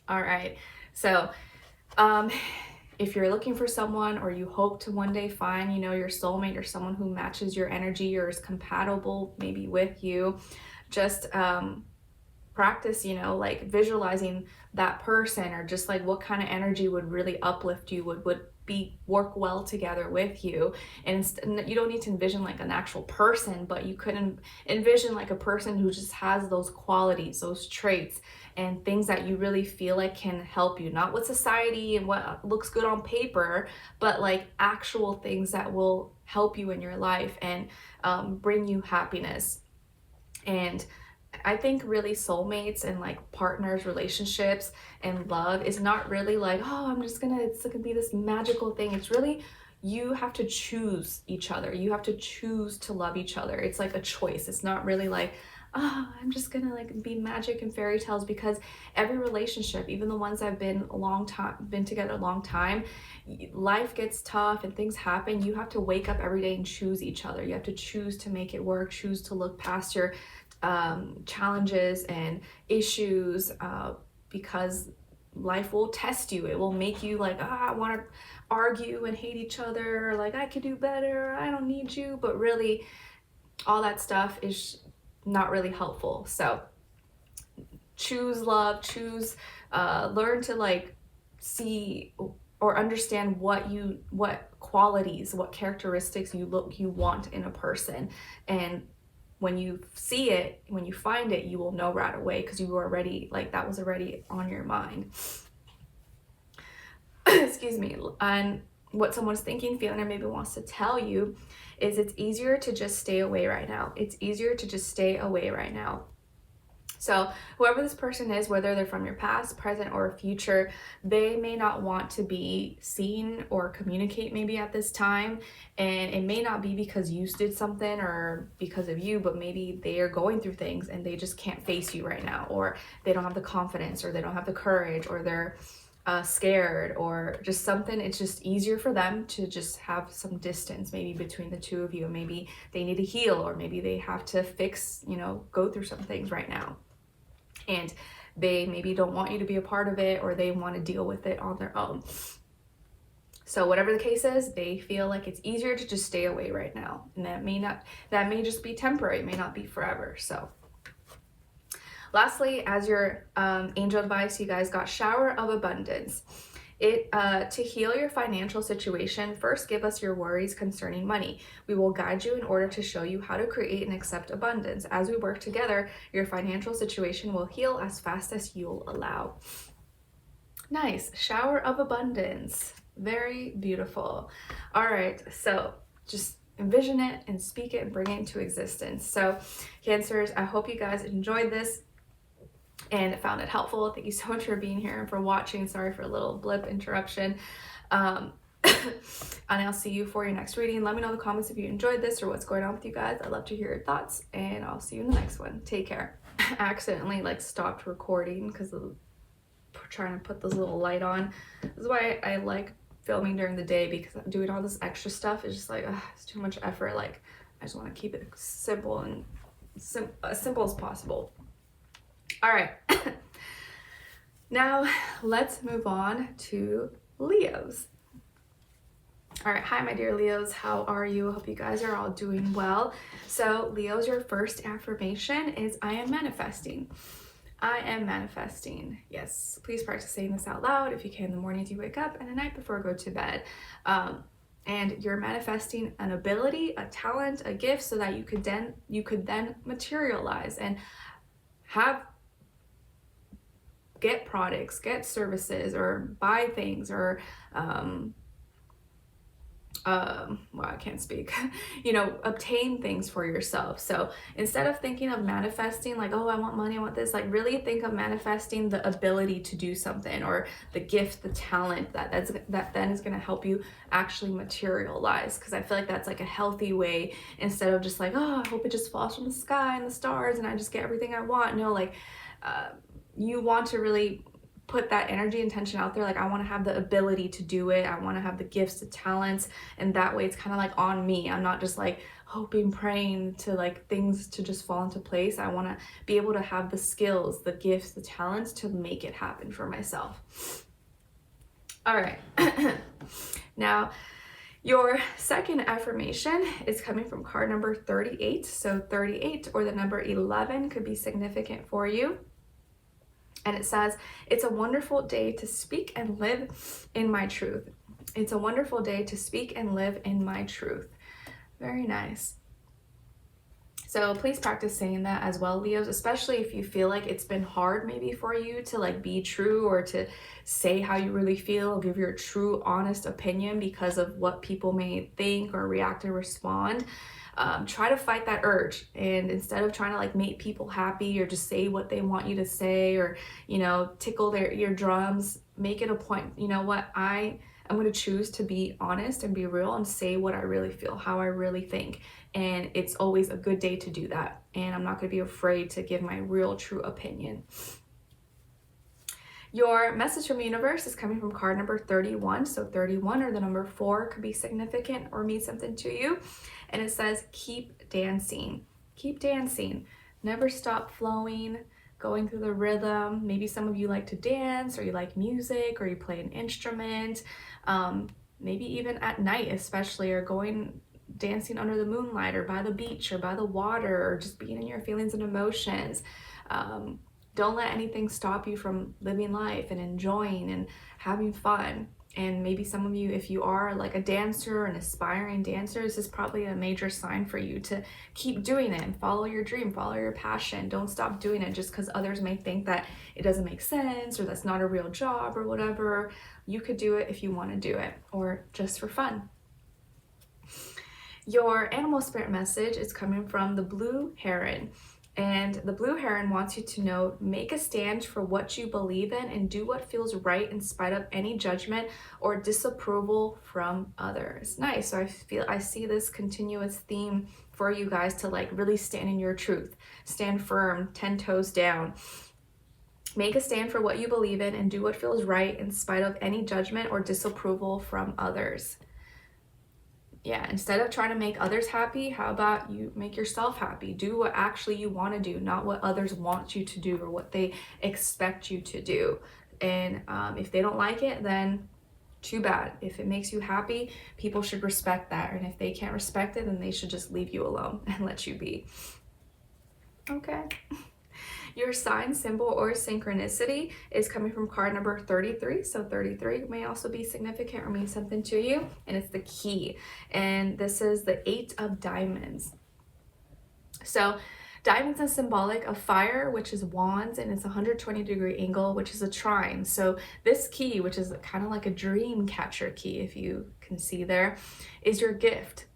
All right, so if you're looking for someone, or you hope to one day find, you know, your soulmate, or someone who matches your energy or is compatible maybe with you, just practice, you know, like visualizing that person, or just like what kind of energy would really uplift you, would work well together with you. And you don't need to envision like an actual person, but you could envision like a person who just has those qualities, those traits, and things that you really feel like can help you, not what society and what looks good on paper, but like actual things that will help you in your life and bring you happiness. And I think really soulmates and like partners, relationships, and love is not really like, oh, it's gonna be this magical thing. It's really, you have to choose each other. You have to choose to love each other. It's like a choice. It's not really like, oh, I'm just gonna like be magic and fairy tales, because every relationship, even the ones that have been together a long time, life gets tough and things happen. You have to wake up every day and choose each other. You have to choose to make it work, choose to look past your challenges and issues, because life will test you. It will make you like, I want to argue and hate each other, or like I could do better, I don't need you, but really all that stuff is not really helpful. So choose love, learn to like see or understand what qualities, what characteristics you want in a person. And when you see it, when you find it, you will know right away, because you were already like, that was already on your mind. Excuse me. And what someone's thinking, feeling, or maybe wants to tell you is, it's easier to just stay away right now. It's easier to just stay away right now. So whoever this person is, whether they're from your past, present, or future, they may not want to be seen or communicate maybe at this time. And it may not be because you did something or because of you, but maybe they are going through things and they just can't face you right now, or they don't have the confidence, or they don't have the courage, or they're scared, or just something. It's just easier for them to just have some distance maybe between the two of you. Maybe they need to heal, or maybe they have to fix, you know, go through some things right now. And they maybe don't want you to be a part of it, or they want to deal with it on their own. So whatever the case is, they feel like it's easier to just stay away right now. And that may just be temporary, it may not be forever. So lastly, as your angel advice, you guys got shower of abundance. To heal your financial situation, first give us your worries concerning money. We will guide you in order to show you how to create and accept abundance. As we work together, your financial situation will heal as fast as you'll allow. Nice. Shower of abundance. Very beautiful. All right, so just envision it and speak it and bring it into existence. So Cancers, I hope you guys enjoyed this and found it helpful. Thank you so much for being here and for watching. Sorry for a little blip interruption. And I'll see you for your next reading. Let me know in the comments if you enjoyed this or what's going on with you guys. I'd love to hear your thoughts, and I'll see you in the next one. Take care. I accidentally like stopped recording because of trying to put this little light on. This is why I like filming during the day, because doing all this extra stuff is just like, it's too much effort. Like, I just want to keep it simple and as simple as possible. All right, now let's move on to Leos. All right, hi my dear Leos, how are you? I hope you guys are all doing well. So Leos, your first affirmation is, I am manifesting. I am manifesting. Yes, please practice saying this out loud if you can in the mornings you wake up and at night before you go to bed. And you're manifesting an ability, a talent, a gift, so that you could then materialize and get products, get services, or buy things, or well, I can't speak, obtain things for yourself. So instead of thinking of manifesting like, oh, I want money, I want this, like really think of manifesting the ability to do something, or the gift, the talent that then is going to help you actually materialize. Because I feel like that's like a healthy way, instead of just like, oh, I hope it just falls from the sky and the stars and I just get everything I want. No, like you want to really put that energy and intention out there. Like, I want to have the ability to do it. I want to have the gifts, the talents. And that way it's kind of like on me. I'm not just like hoping, praying to like things to just fall into place. I want to be able to have the skills, the gifts, the talents to make it happen for myself. All right. Now, your second affirmation is coming from card number 38. So 38 or the number 11 could be significant for you. And it says, it's a wonderful day to speak and live in my truth. It's a wonderful day to speak and live in my truth. Very nice. So please practice saying that as well, Leos, especially if you feel like it's been hard maybe for you to like be true, or to say how you really feel, give your true, honest opinion because of what people may think or react or respond. Try to fight that urge, and instead of trying to like make people happy or just say what they want you to say, or tickle their eardrums, make it a point. You know what, I'm going to choose to be honest and be real and say what I really feel, how I really think, and it's always a good day to do that. And I'm not going to be afraid to give my real, true opinion. Your message from the universe is coming from card number 31. So 31 or the number 4 could be significant or mean something to you. And it says, keep dancing. Keep dancing. Never stop flowing, going through the rhythm. Maybe some of you like to dance, or you like music, or you play an instrument. Maybe even at night especially, or dancing under the moonlight, or by the beach, or by the water, or just being in your feelings and emotions. Don't let anything stop you from living life and enjoying and having fun. And maybe some of you, if you are like a dancer, an aspiring dancer, this is probably a major sign for you to keep doing it and follow your dream, follow your passion. Don't stop doing it just because others may think that it doesn't make sense, or that's not a real job, or whatever. You could do it if you want to do it, or just for fun. Your animal spirit message is coming from the blue heron. And the blue heron wants you to know, make a stand for what you believe in and do what feels right in spite of any judgment or disapproval from others. Nice. So I see this continuous theme for you guys to like really stand in your truth, stand firm, 10 toes down. Make a stand for what you believe in and do what feels right in spite of any judgment or disapproval from others. Yeah, instead of trying to make others happy, how about you make yourself happy? Do what actually you want to do, not what others want you to do or what they expect you to do. And if they don't like it, then too bad. If it makes you happy, people should respect that. And if they can't respect it, then they should just leave you alone and let you be. Okay. Your sign, symbol, or synchronicity is coming from card number 33. So 33 may also be significant or mean something to you. And it's the key. And this is the 8 of diamonds. So diamonds is symbolic of fire, which is wands, and it's a 120-degree angle, which is a trine. So this key, which is kind of like a dream catcher key, if you can see there, is your gift.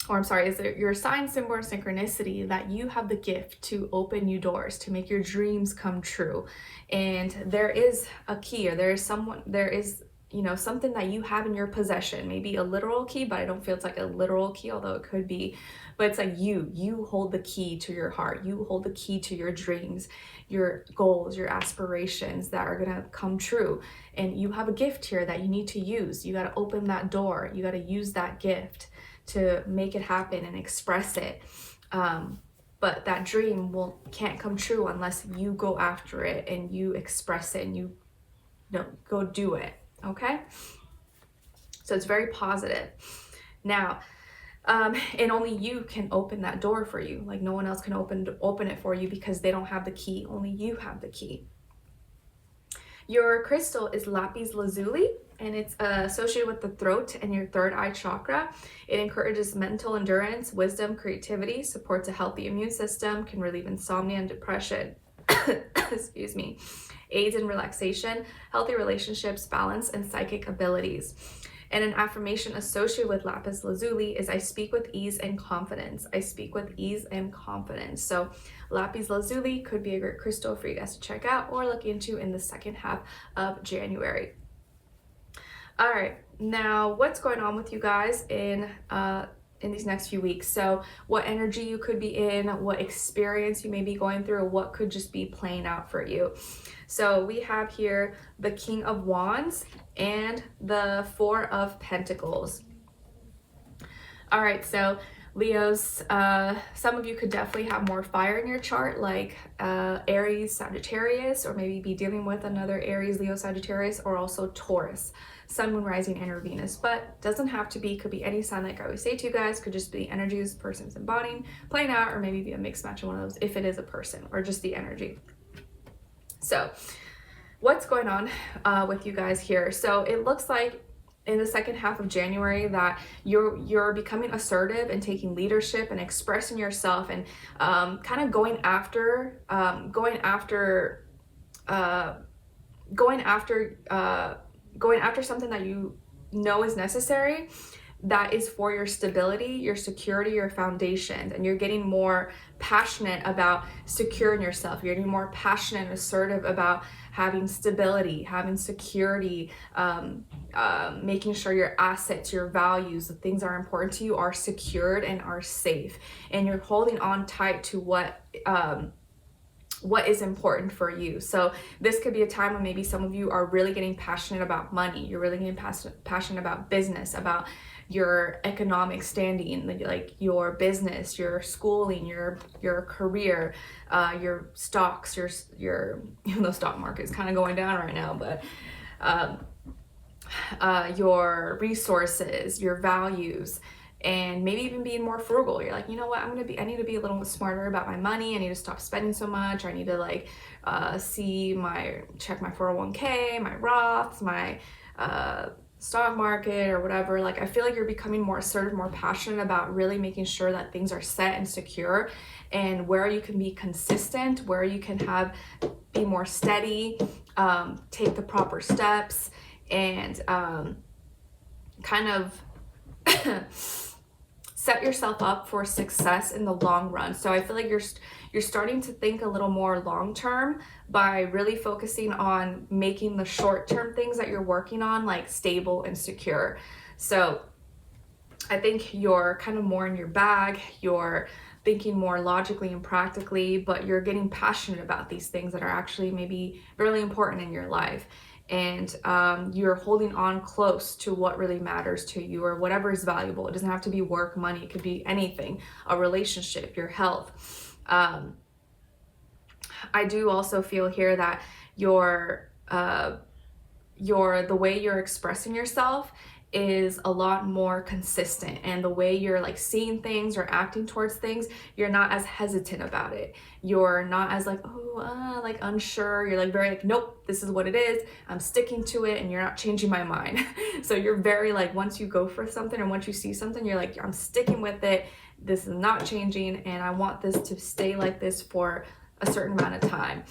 Or I'm sorry, is it your sign, symbol, or synchronicity that you have the gift to open new doors, to make your dreams come true. And there is a key, or there is something that you have in your possession, maybe a literal key, but I don't feel it's like a literal key, although it could be. But it's like you hold the key to your heart. You hold the key to your dreams, your goals, your aspirations that are gonna come true. And you have a gift here that you need to use. You gotta open that door. You gotta use that gift to make it happen and express it. But that dream can't come true unless you go after it and you express it and you go do it. Okay? So it's very positive. Now, and only you can open that door for you. Like no one else can open it for you because they don't have the key. Only you have the key. Your crystal is lapis lazuli, and it's associated with the throat and your third eye chakra. It encourages mental endurance, wisdom, creativity, supports a healthy immune system, can relieve insomnia and depression. Excuse me. Aids in relaxation, healthy relationships, balance, and psychic abilities. And an affirmation associated with lapis lazuli is I speak with ease and confidence. I speak with ease and confidence. So lapis lazuli could be a great crystal for you guys to check out or look into in the second half of January. All right, now what's going on with you guys in these next few weeks? So what energy you could be in, what experience you may be going through, what could just be playing out for you. So we have here the King of Wands and the Four of Pentacles. All right, so Leos, some of you could definitely have more fire in your chart, like Aries, Sagittarius, or maybe be dealing with another Aries, Leo, Sagittarius, or also Taurus, Sun, Moon, Rising, and or Venus. But doesn't have to be, could be any sign, like I always say to you guys, could just be energies the person's embodying, playing out, or maybe be a mixed match of one of those if it is a person, or just the energy. So what's going on with you guys here? So it looks like in the second half of January that you're becoming assertive and taking leadership and expressing yourself and kind of going after something that you know is necessary, that is for your stability, your security, your foundations, and you're getting more passionate about securing yourself. You're getting more passionate and assertive about having stability, having security, making sure your assets, your values, the things that are important to you are secured and are safe. And you're holding on tight to what is important for you. So this could be a time when maybe some of you are really getting passionate about money. You're really getting passionate about business, about your economic standing, like your business, your schooling, your career, your stocks, your even though stock market is kind of going down right now, but your resources, your values, and maybe even being more frugal. You're like, you know what, I need to be a little smarter about my money. I need to stop spending so much. I need to like check my 401k, my Roths, my stock market or whatever. Like I feel like you're becoming more assertive, more passionate about really making sure that things are set and secure, and where you can be consistent, where you can be more steady, take the proper steps, and kind of set yourself up for success in the long run. So I feel like you're starting to think a little more long term by really focusing on making the short term things that you're working on like stable and secure. So I think you're kind of more in your bag, you're thinking more logically and practically, but you're getting passionate about these things that are actually maybe really important in your life. And you're holding on close to what really matters to you, or whatever is valuable. It doesn't have to be work, money, it could be anything, a relationship, your health. I do also feel here that the way you're expressing yourself is a lot more consistent, and the way you're like seeing things or acting towards things, you're not as hesitant about it. You're not as like, like unsure. You're like very like, nope, this is what it is, I'm sticking to it, and you're not changing my mind. So you're very like, once you go for something or once you see something, you're like, I'm sticking with it, this is not changing, and I want this to stay like this for a certain amount of time.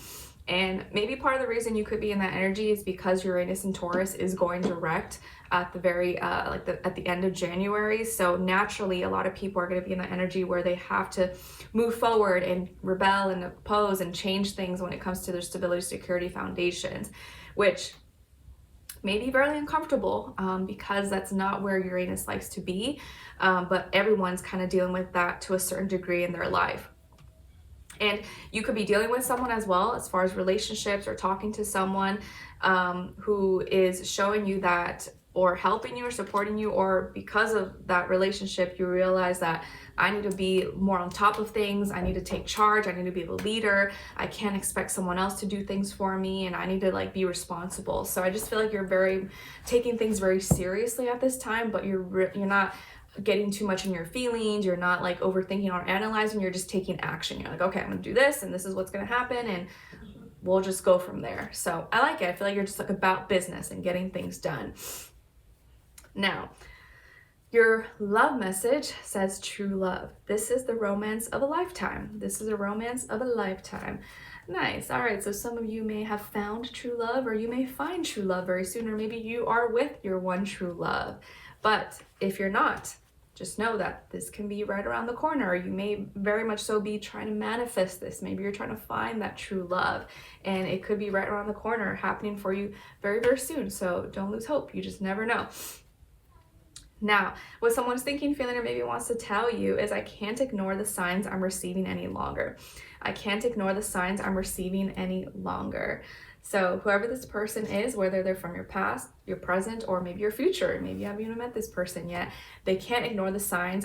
And maybe part of the reason you could be in that energy is because Uranus and Taurus is going direct at the very at the end of January. So naturally a lot of people are going to be in that energy where they have to move forward and rebel and oppose and change things when it comes to their stability, security, foundations, which may be very uncomfortable because that's not where Uranus likes to be, but everyone's kind of dealing with that to a certain degree in their life. And you could be dealing with someone as well, as far as relationships, or talking to someone who is showing you that, or helping you or supporting you, or because of that relationship, you realize that I need to be more on top of things. I need to take charge. I need to be the leader. I can't expect someone else to do things for me, and I need to like be responsible. So I just feel like you're taking things very seriously at this time, but you're not getting too much in your feelings. You're not like overthinking or analyzing. You're just taking action. You're like, okay, I'm gonna do this, and this is what's gonna happen, and we'll just go from there. So I like it. I feel like you're just like about business and getting things done. Now, your love message says true love. This is the romance of a lifetime. This is a romance of a lifetime. Nice. All right. So some of you may have found true love, or you may find true love very soon, or maybe you are with your one true love. But if you're not, just know that this can be right around the corner. You may very much so be trying to manifest this. Maybe you're trying to find that true love, and it could be right around the corner happening for you very, very soon. So don't lose hope. You just never know. Now, what someone's thinking, feeling, or maybe wants to tell you is, I can't ignore the signs I'm receiving any longer. I can't ignore the signs I'm receiving any longer. So whoever this person is, whether they're from your past, your present, or maybe your future, maybe you haven't even met this person yet, they can't ignore the signs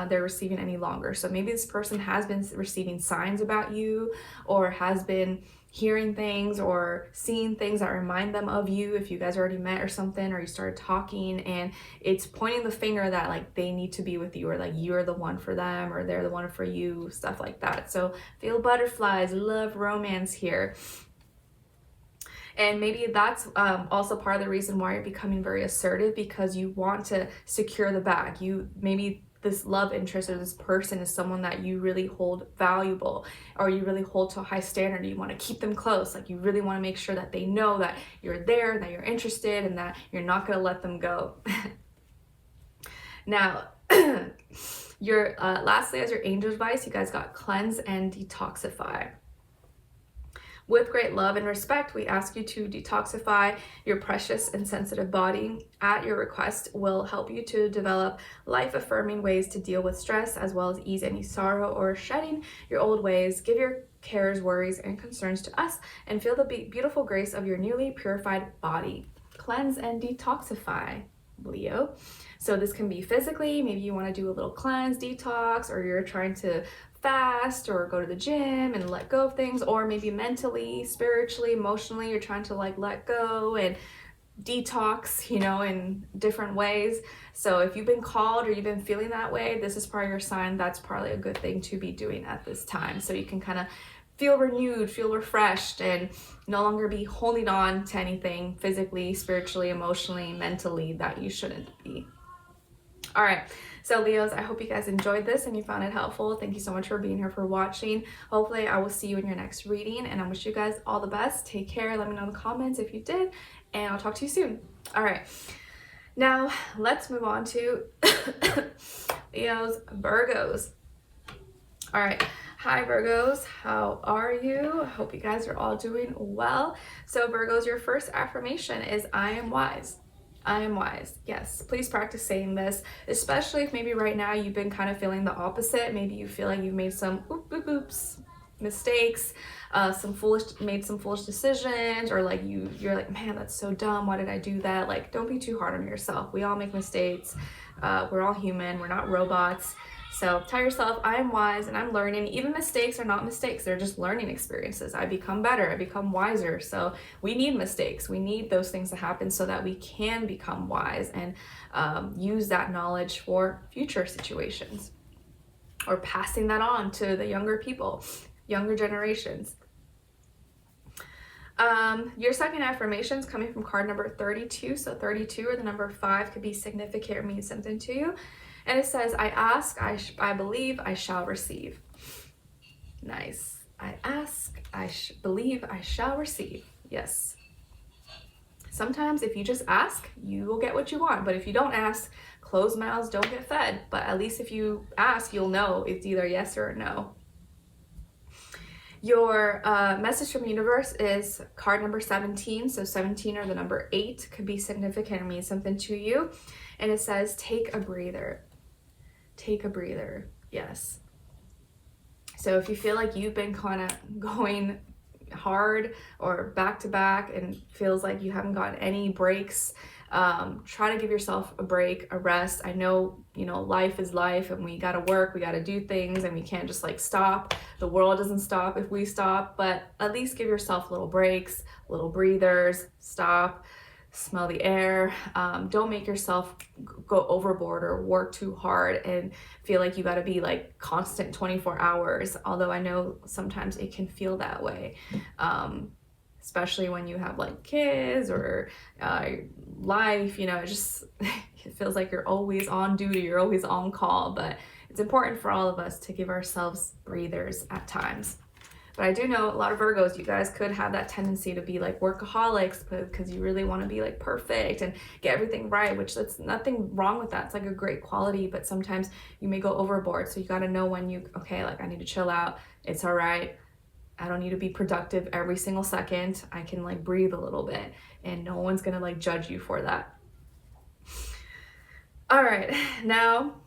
they're receiving any longer. So maybe this person has been receiving signs about you, or has been hearing things or seeing things that remind them of you if you guys already met or something, or you started talking, and it's pointing the finger that like they need to be with you, or like you're the one for them, or they're the one for you, stuff like that. So feel butterflies, love, romance here. And maybe that's also part of the reason why you're becoming very assertive, because you want to secure the bag. Maybe this love interest or this person is someone that you really hold valuable, or you really hold to a high standard. You want to keep them close. Like you really want to make sure that they know that you're there, that you're interested, and that you're not going to let them go. Now, your lastly, as your angel advice, you guys got cleanse and detoxify. With great love and respect, we ask you to detoxify your precious and sensitive body. At your request, will help you to develop life-affirming ways to deal with stress, as well as ease any sorrow or shedding your old ways. Give your cares, worries, and concerns to us, and feel the beautiful grace of your newly purified body. Cleanse and detoxify, Leo. So this can be physically, maybe you want to do a little cleanse, detox, or you're trying to fast or go to the gym and let go of things, or maybe mentally, spiritually, emotionally, you're trying to like let go and detox, in different ways. So if you've been called or you've been feeling that way, this is probably your sign. That's probably a good thing to be doing at this time, so you can kind of feel renewed, feel refreshed, and no longer be holding on to anything physically, spiritually, emotionally, mentally that you shouldn't be. All right, so Leos, I hope you guys enjoyed this and you found it helpful. Thank you so much for being here, for watching. Hopefully I will see you in your next reading, and I wish you guys all the best. Take care. Let me know in the comments if you did, and I'll talk to you soon. All right, now let's move on to Leos, Virgos. All right. Hi Virgos, how are you? I hope you guys are all doing well. So Virgos, your first affirmation is, I am wise. I am wise. Yes, please practice saying this, especially if maybe right now you've been kind of feeling the opposite. Maybe you feel like you've made some oops, mistakes, made some foolish decisions, or like you're like, man, that's so dumb. Why did I do that? Like, don't be too hard on yourself. We all make mistakes. We're all human. We're not robots. So tell yourself, I am wise and I'm learning. Even mistakes are not mistakes. They're just learning experiences. I become better. I become wiser. So we need mistakes. We need those things to happen so that we can become wise and use that knowledge for future situations, or passing that on to the younger people, younger generations. Your second affirmation is coming from card number 32. So 32, or the number 5, could be significant or mean something to you. And it says, I ask, I believe, I shall receive. Nice. I ask, I believe, I shall receive. Yes. Sometimes if you just ask, you will get what you want. But if you don't ask, closed mouths don't get fed. But at least if you ask, you'll know it's either yes or no. Your message from the universe is card number 17. So 17, or the number 8, could be significant or mean something to you. And it says, take a breather. Take a breather. Yes. So if you feel like you've been kind of going hard or back to back and feels like you haven't gotten any breaks, try to give yourself a break, a rest. I know, life is life, and we got to work, we got to do things, and we can't just like stop. The world doesn't stop if we stop, but at least give yourself little breaks, little breathers. Stop, smell the air. Don't make yourself go overboard or work too hard and feel like you got to be like constant 24 hours. Although I know sometimes it can feel that way. especially when you have like kids or life, you know, it just it feels like you're always on duty, you're always on call. But it's important for all of us to give ourselves breathers at times. But I do know a lot of Virgos, you guys could have that tendency to be like workaholics because you really want to be like perfect and get everything right, which that's nothing wrong with that. It's like a great quality, but sometimes you may go overboard. So you got to know when you, okay, like I need to chill out. It's all right. I don't need to be productive every single second. I can like breathe a little bit and no one's going to like judge you for that. All right. Now,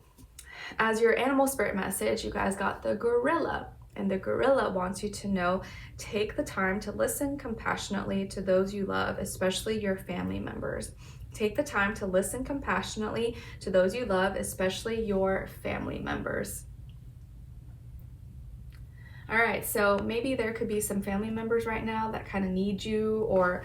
as your animal spirit message, you guys got the gorilla. And the gorilla wants you to know, take the time to listen compassionately to those you love, especially your family members. Take the time to listen compassionately to those you love, especially your family members. All right, so maybe there could be some family members right now that kind of need you or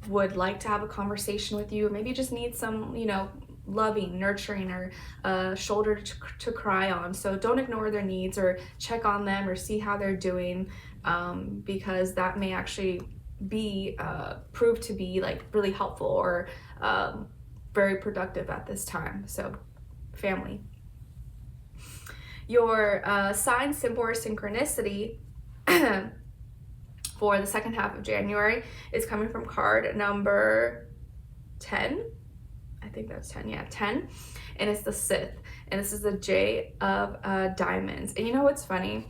would like to have a conversation with you. Maybe just need some, you know, loving, nurturing, or a shoulder to cry on. So don't ignore their needs or check on them or see how they're doing, because that may actually be proved to be like really helpful or very productive at this time. So family. Your sign, symbol, or synchronicity for the second half of January is coming from card number 10. I think that's 10, yeah, 10. And it's the Sith. And this is the J of diamonds. And you know what's funny?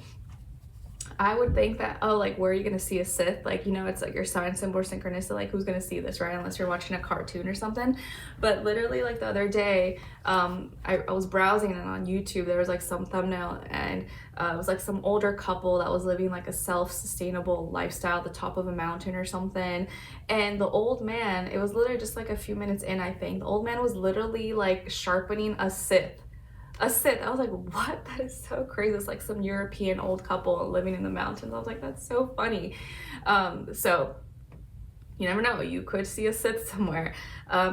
I would think that, oh, like, where are you going to see a Sith? Like, you know, it's like your sign, symbol, or synchronicity. Like, who's going to see this, right? Unless you're watching a cartoon or something. But literally, like, the other day, I was browsing and on YouTube, there was, like, some thumbnail. And it was, like, some older couple that was living, like, a self-sustainable lifestyle at the top of a mountain or something. And the old man, it was literally just, like, a few minutes in, I think. The old man was literally, like, sharpening a Sith. A Sith. I was like, what? That is so crazy. It's like some European old couple living in the mountains. I was like, that's so funny. So you never know. You could see a Sith somewhere.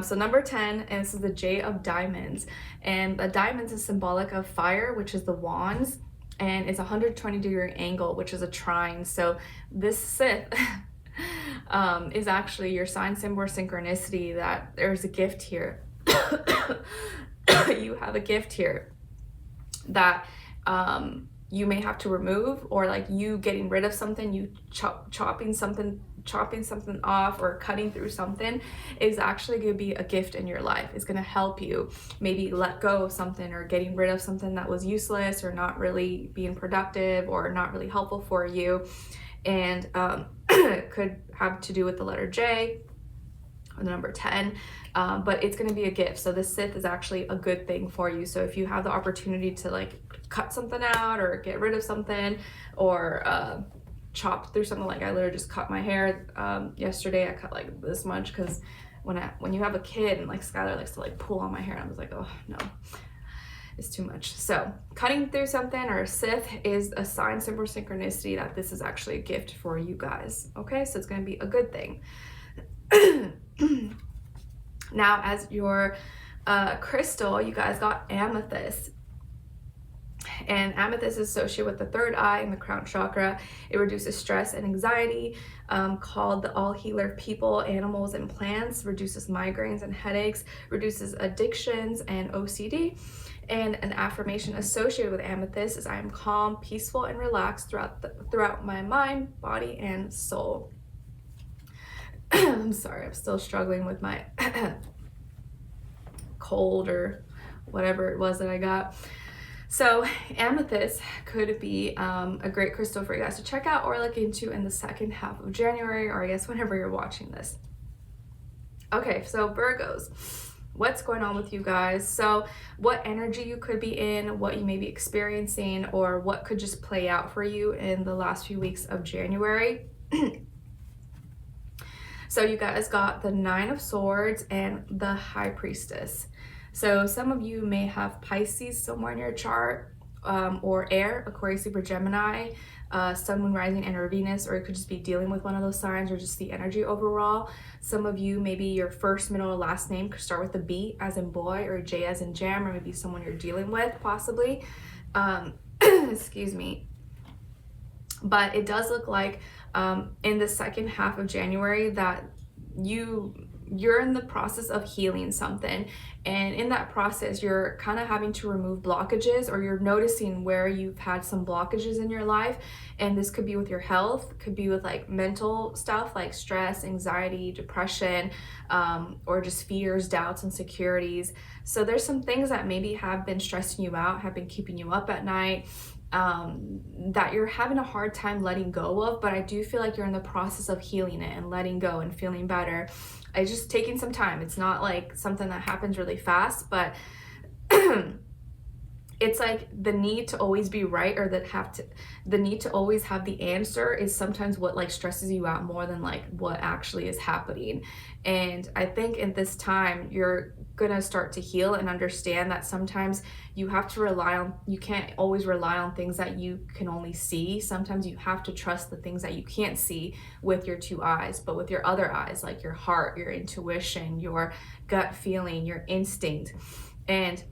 So number 10, and this is the J of diamonds. And the diamonds is symbolic of fire, which is the wands. And it's a 120-degree angle, which is a trine. So this Sith is actually your sign, symbol, or synchronicity that there's a gift here. You have a gift here that you may have to remove, or like you getting rid of something, you chopping something off or cutting through something is actually going to be a gift in your life. It's going to help you maybe let go of something or getting rid of something that was useless or not really being productive or not really helpful for you. And it could have to do with the letter J or the number 10. But it's going to be a gift. So this Sith is actually a good thing for you. So if you have the opportunity to like cut something out or get rid of something or chop through something, like I literally just cut my hair yesterday. I cut like this much because when you have a kid and like Skylar likes to like pull on my hair, and I was like, oh no, it's too much. So cutting through something or a Sith is a sign, symbol, synchronicity that this is actually a gift for you guys. Okay, so it's going to be a good thing. Now, as your crystal, you guys got amethyst. And amethyst is associated with the third eye and the crown chakra. It reduces stress and anxiety, called the all healer people, animals, and plants, reduces migraines and headaches, reduces addictions and OCD. And an affirmation associated with amethyst is, I am calm, peaceful, and relaxed throughout my mind, body, and soul. I'm sorry, I'm still struggling with my cold or whatever it was that I got. So amethyst could be a great crystal for you guys to check out or look into in the second half of January, or I guess whenever you're watching this. Okay, so Virgos, what's going on with you guys? So what energy you could be in, what you may be experiencing, or what could just play out for you in the last few weeks of January. So you guys got the 9 of Swords and the High Priestess. So some of you may have Pisces somewhere in your chart, or air, Aquarius, Libra, Gemini, Sun, Moon, Rising, and or Venus, or it could just be dealing with one of those signs or just the energy overall. Some of you, maybe your first, middle, or last name could start with a B as in boy or J as in jam, or maybe someone you're dealing with possibly. Excuse me. But it does look like in the second half of January that you're in the process of healing something, and in that process you're kind of having to remove blockages, or you're noticing where you've had some blockages in your life. And this could be with your health, could be with like mental stuff like stress, anxiety, depression, or just fears, doubts, insecurities. So there's some things that maybe have been stressing you out, have been keeping you up at night, that you're having a hard time letting go of. But I do feel like you're in the process of healing it and letting go and feeling better. It's just taking some time. It's not like something that happens really fast, but it's like the need to always be right, or the need to always have the answer is sometimes what like stresses you out more than like what actually is happening. And I think in this time you're gonna start to heal and understand that sometimes you have to you can't always rely on things that you can only see. Sometimes you have to trust the things that you can't see with your two eyes, but with your other eyes, like your heart, your intuition, your gut feeling, your instinct. And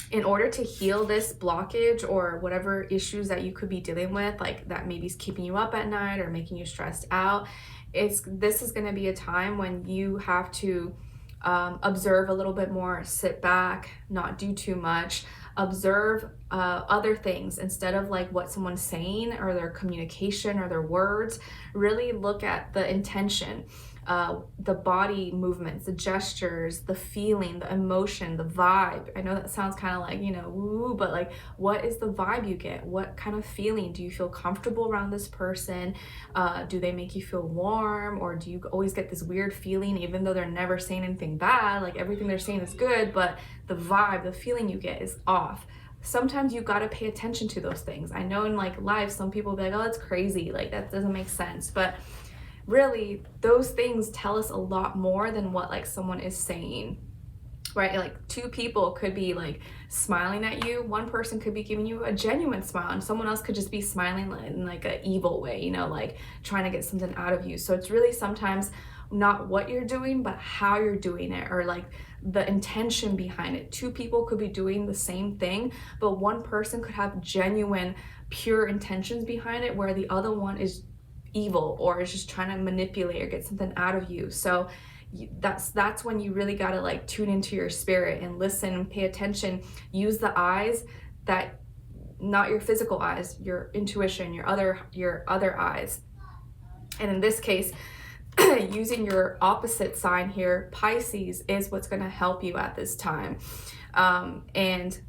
in order to heal this blockage or whatever issues that you could be dealing with, like that maybe is keeping you up at night or making you stressed out, this is going to be a time when you have to observe a little bit more, sit back, not do too much, observe other things instead of like what someone's saying or their communication or their words. Really look at the intention, the body movements, the gestures, the feeling, the emotion, the vibe. I know that sounds kind of like, woo, but like, what is the vibe you get? What kind of feeling? Do you feel comfortable around this person? Do they make you feel warm? Or do you always get this weird feeling, even though they're never saying anything bad? Like everything they're saying is good, but the vibe, the feeling you get is off. Sometimes you got to pay attention to those things. I know in like life, some people will be like, oh, that's crazy. Like that doesn't make sense. But really, those things tell us a lot more than what like someone is saying, right? Like two people could be like smiling at you. One person could be giving you a genuine smile, and someone else could just be smiling in like an evil way, like trying to get something out of you. So it's really sometimes not what you're doing, but how you're doing it, or like the intention behind it. Two people could be doing the same thing, but one person could have genuine, pure intentions behind it, where the other one is evil or is just trying to manipulate or get something out of you. So that's when you really got to like tune into your spirit and listen and pay attention. Use the eyes that, not your physical eyes, your intuition, your other eyes. And in this case, using your opposite sign here, Pisces, is what's going to help you at this time. And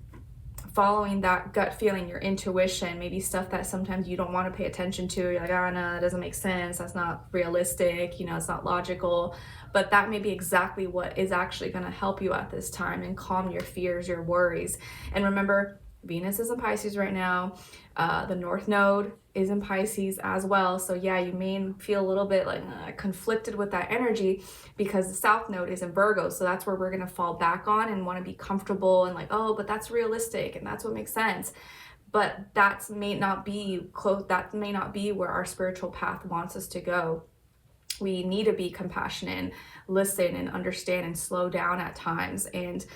following that gut feeling, your intuition, maybe stuff that sometimes you don't want to pay attention to. You're like, oh no, that doesn't make sense. That's not realistic. It's not logical. But that may be exactly what is actually going to help you at this time and calm your fears, your worries. And remember, Venus is in Pisces right now. The North Node is in Pisces as well. So yeah, you may feel a little bit like conflicted with that energy because the South Node is in Virgo. So that's where we're going to fall back on and want to be comfortable and like, oh, but that's realistic and that's what makes sense. But that may not be close. That may not be where our spiritual path wants us to go. We need to be compassionate, listen and understand and slow down at times, and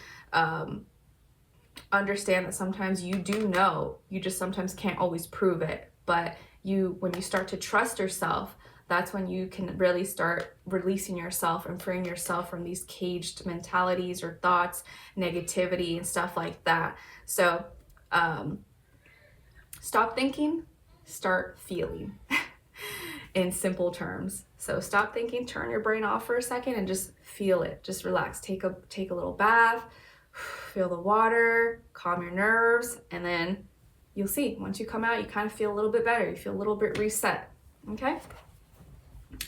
understand that sometimes you do know, you just sometimes can't always prove it. But when you start to trust yourself, that's when you can really start releasing yourself and freeing yourself from these caged mentalities or thoughts, negativity and stuff like that. So stop thinking, start feeling. In simple terms. So stop thinking, turn your brain off for a second and just feel it. Just relax. Take a little bath, feel the water, calm your nerves, and then you'll see, once you come out, you kind of feel a little bit better. You feel a little bit reset. Okay?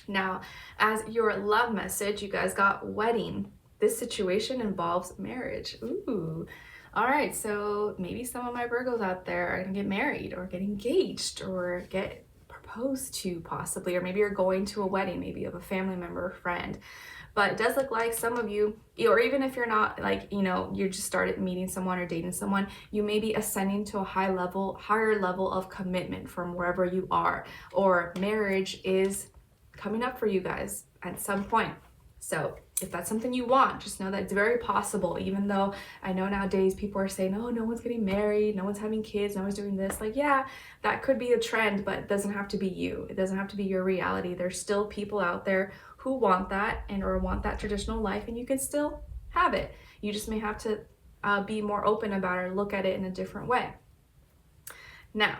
Now, as your love message, you guys got wedding. This situation involves marriage. Ooh. All right, so maybe some of my Virgos out there are gonna get married or get engaged or get proposed to possibly, or maybe you're going to a wedding, maybe of a family member or friend. But it does look like some of you, or even if you're not like, you just started meeting someone or dating someone, you may be ascending to a higher level of commitment from wherever you are, or marriage is coming up for you guys at some point. So if that's something you want, just know that it's very possible. Even though I know nowadays people are saying, oh, no one's getting married, no one's having kids, no one's doing this. Like, yeah, that could be a trend, but it doesn't have to be you. It doesn't have to be your reality. There's still people out there who want that or want that traditional life, and you can still have it. You just may have to be more open about it or look at it in a different way. Now,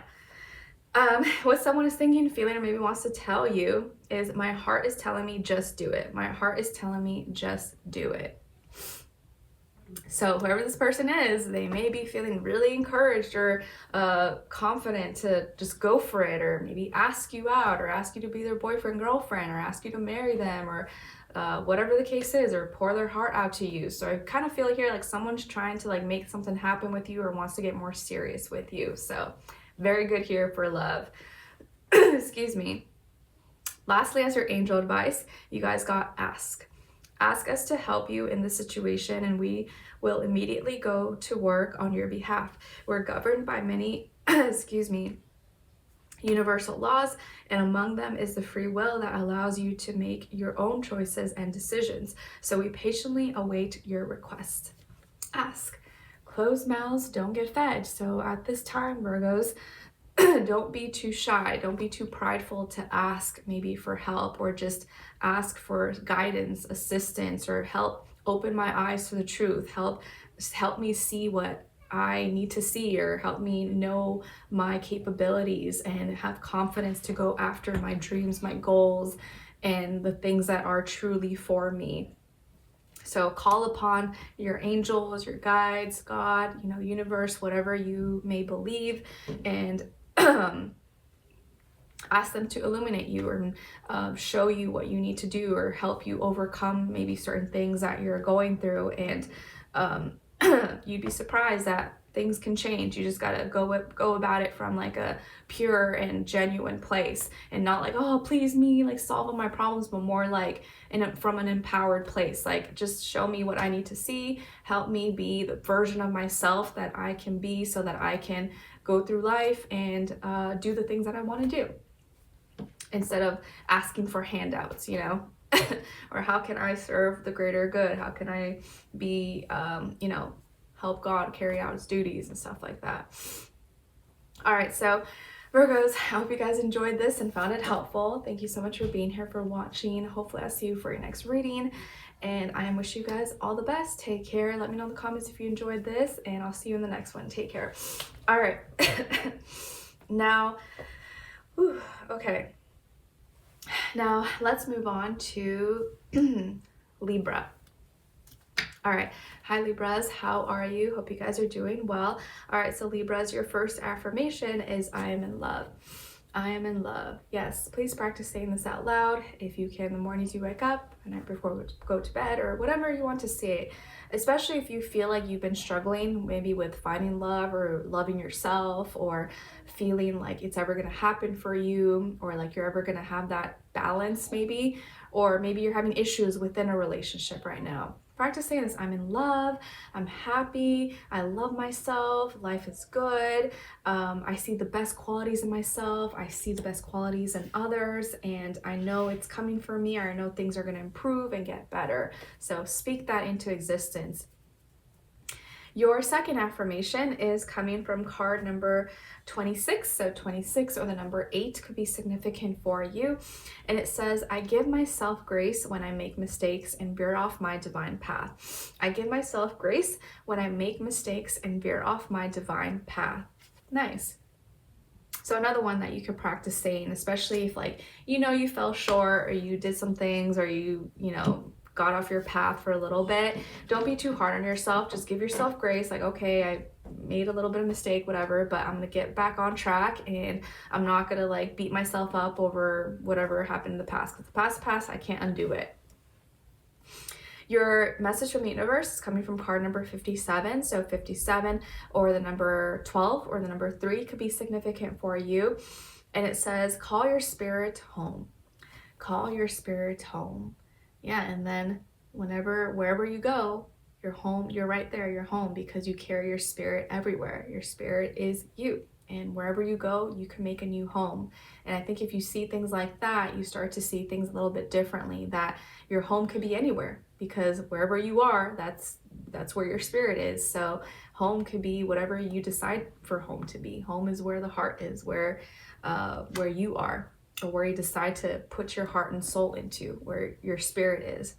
what someone is thinking, feeling, or maybe wants to tell you is, my heart is telling me just do it. My heart is telling me just do it. So whoever this person is, they may be feeling really encouraged or confident to just go for it, or maybe ask you out, or ask you to be their boyfriend, girlfriend, or ask you to marry them, or whatever the case is, or pour their heart out to you. So I kind of feel here like someone's trying to like make something happen with you or wants to get more serious with you. So very good here for love. Excuse me. Lastly, as your angel advice, you guys got ask. Ask us to help you in this situation, and we will immediately go to work on your behalf. We're governed by many, excuse me, universal laws, and among them is the free will that allows you to make your own choices and decisions. So we patiently await your request. Ask. Closed mouths don't get fed. So at this time, Virgos, don't be too shy. Don't be too prideful to ask maybe for help, or just ask for guidance, assistance, or help open my eyes to the truth. Help me see what I need to see, or help me know my capabilities and have confidence to go after my dreams, my goals, and the things that are truly for me. So call upon your angels, your guides, God, universe, whatever you may believe, and ask them to illuminate you, or show you what you need to do, or help you overcome maybe certain things that you're going through. And you'd be surprised that things can change. You just gotta go about it from like a pure and genuine place, and not like, oh, please me, like solve all my problems, but more like from an empowered place. Like, just show me what I need to see, help me be the version of myself that I can be, so that I can go through life and do the things that I want to do, instead of asking for handouts, or how can I serve the greater good? How can I be, help God carry out his duties and stuff like that. All right, so Virgos, I hope you guys enjoyed this and found it helpful. Thank you so much for being here, for watching. Hopefully I'll see you for your next reading, and I wish you guys all the best. Take care. Let me know in the comments if you enjoyed this, and I'll see you in the next one. Take care. All right. Now, okay. Now let's move on to Libra. All right. Hi, Libras. How are you? Hope you guys are doing well. All right. So Libras, your first affirmation is, I am in love. I am in love. Yes. Please practice saying this out loud if you can, the mornings you wake up, the night before you go to bed, or whatever you want to say. Especially if you feel like you've been struggling maybe with finding love, or loving yourself, or feeling like it's ever going to happen for you, or like you're ever going to have that balance maybe, or maybe you're having issues within a relationship right now. Practice saying this: I'm in love, I'm happy, I love myself, life is good, I see the best qualities in myself, I see the best qualities in others, and I know it's coming for me, or I know things are going to improve and get better. So speak that into existence. Your second affirmation is coming from card number 26. So 26, or the number 8, could be significant for you. And it says, I give myself grace when I make mistakes and veer off my divine path. I give myself grace when I make mistakes and veer off my divine path. Nice. So another one that you could practice saying, especially if you fell short, or you did some things, or you got off your path for a little bit. Don't be too hard on yourself. Just give yourself grace. Like, okay, I made a little bit of mistake, whatever, but I'm gonna get back on track, and I'm not gonna beat myself up over whatever happened in the past, because the past, I can't undo it. Your message from the universe is coming from card number 57. So 57, or the number 12, or the number 3 could be significant for you. And it says, call your spirit home. Call your spirit home. Yeah, and then wherever you go, you're home, you're right there, you're home, because you carry your spirit everywhere. Your spirit is you. And wherever you go, you can make a new home. And I think if you see things like that, you start to see things a little bit differently, that your home could be anywhere, because wherever you are, that's where your spirit is. So home could be whatever you decide for home to be. Home is where the heart is, where you are, or where you decide to put your heart and soul into, where your spirit is.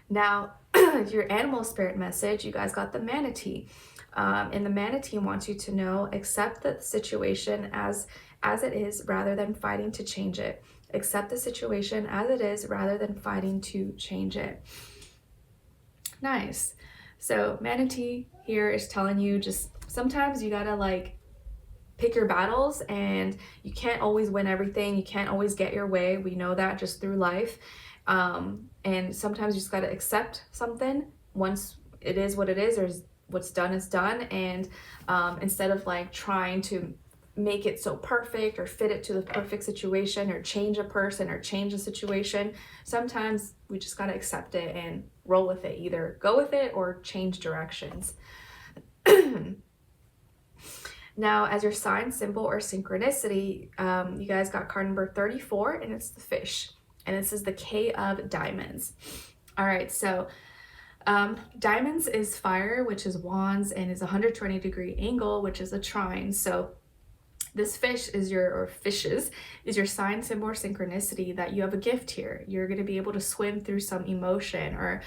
Now, your animal spirit message, you guys got the manatee. And the manatee wants you to know, accept the situation as it is rather than fighting to change it. Accept the situation as it is rather than fighting to change it. Nice. So manatee here is telling you, just sometimes you gotta like pick your battles, and you can't always win everything. You can't always get your way. We know that just through life. And sometimes you just got to accept something once it is what it is, or what's done is done. And instead of like trying to make it so perfect or fit it to the perfect situation, or change a person or change a situation, sometimes we just got to accept it and roll with it. Either go with it or change directions. Now, as your sign, symbol, or synchronicity, you guys got card number 34, and it's the fish. And this is the K of diamonds. All right, so diamonds is fire, which is wands, and is 120-degree angle, which is a trine. So this fish is fishes is your sign, symbol, or synchronicity, that you have a gift here. You're going to be able to swim through some emotion, or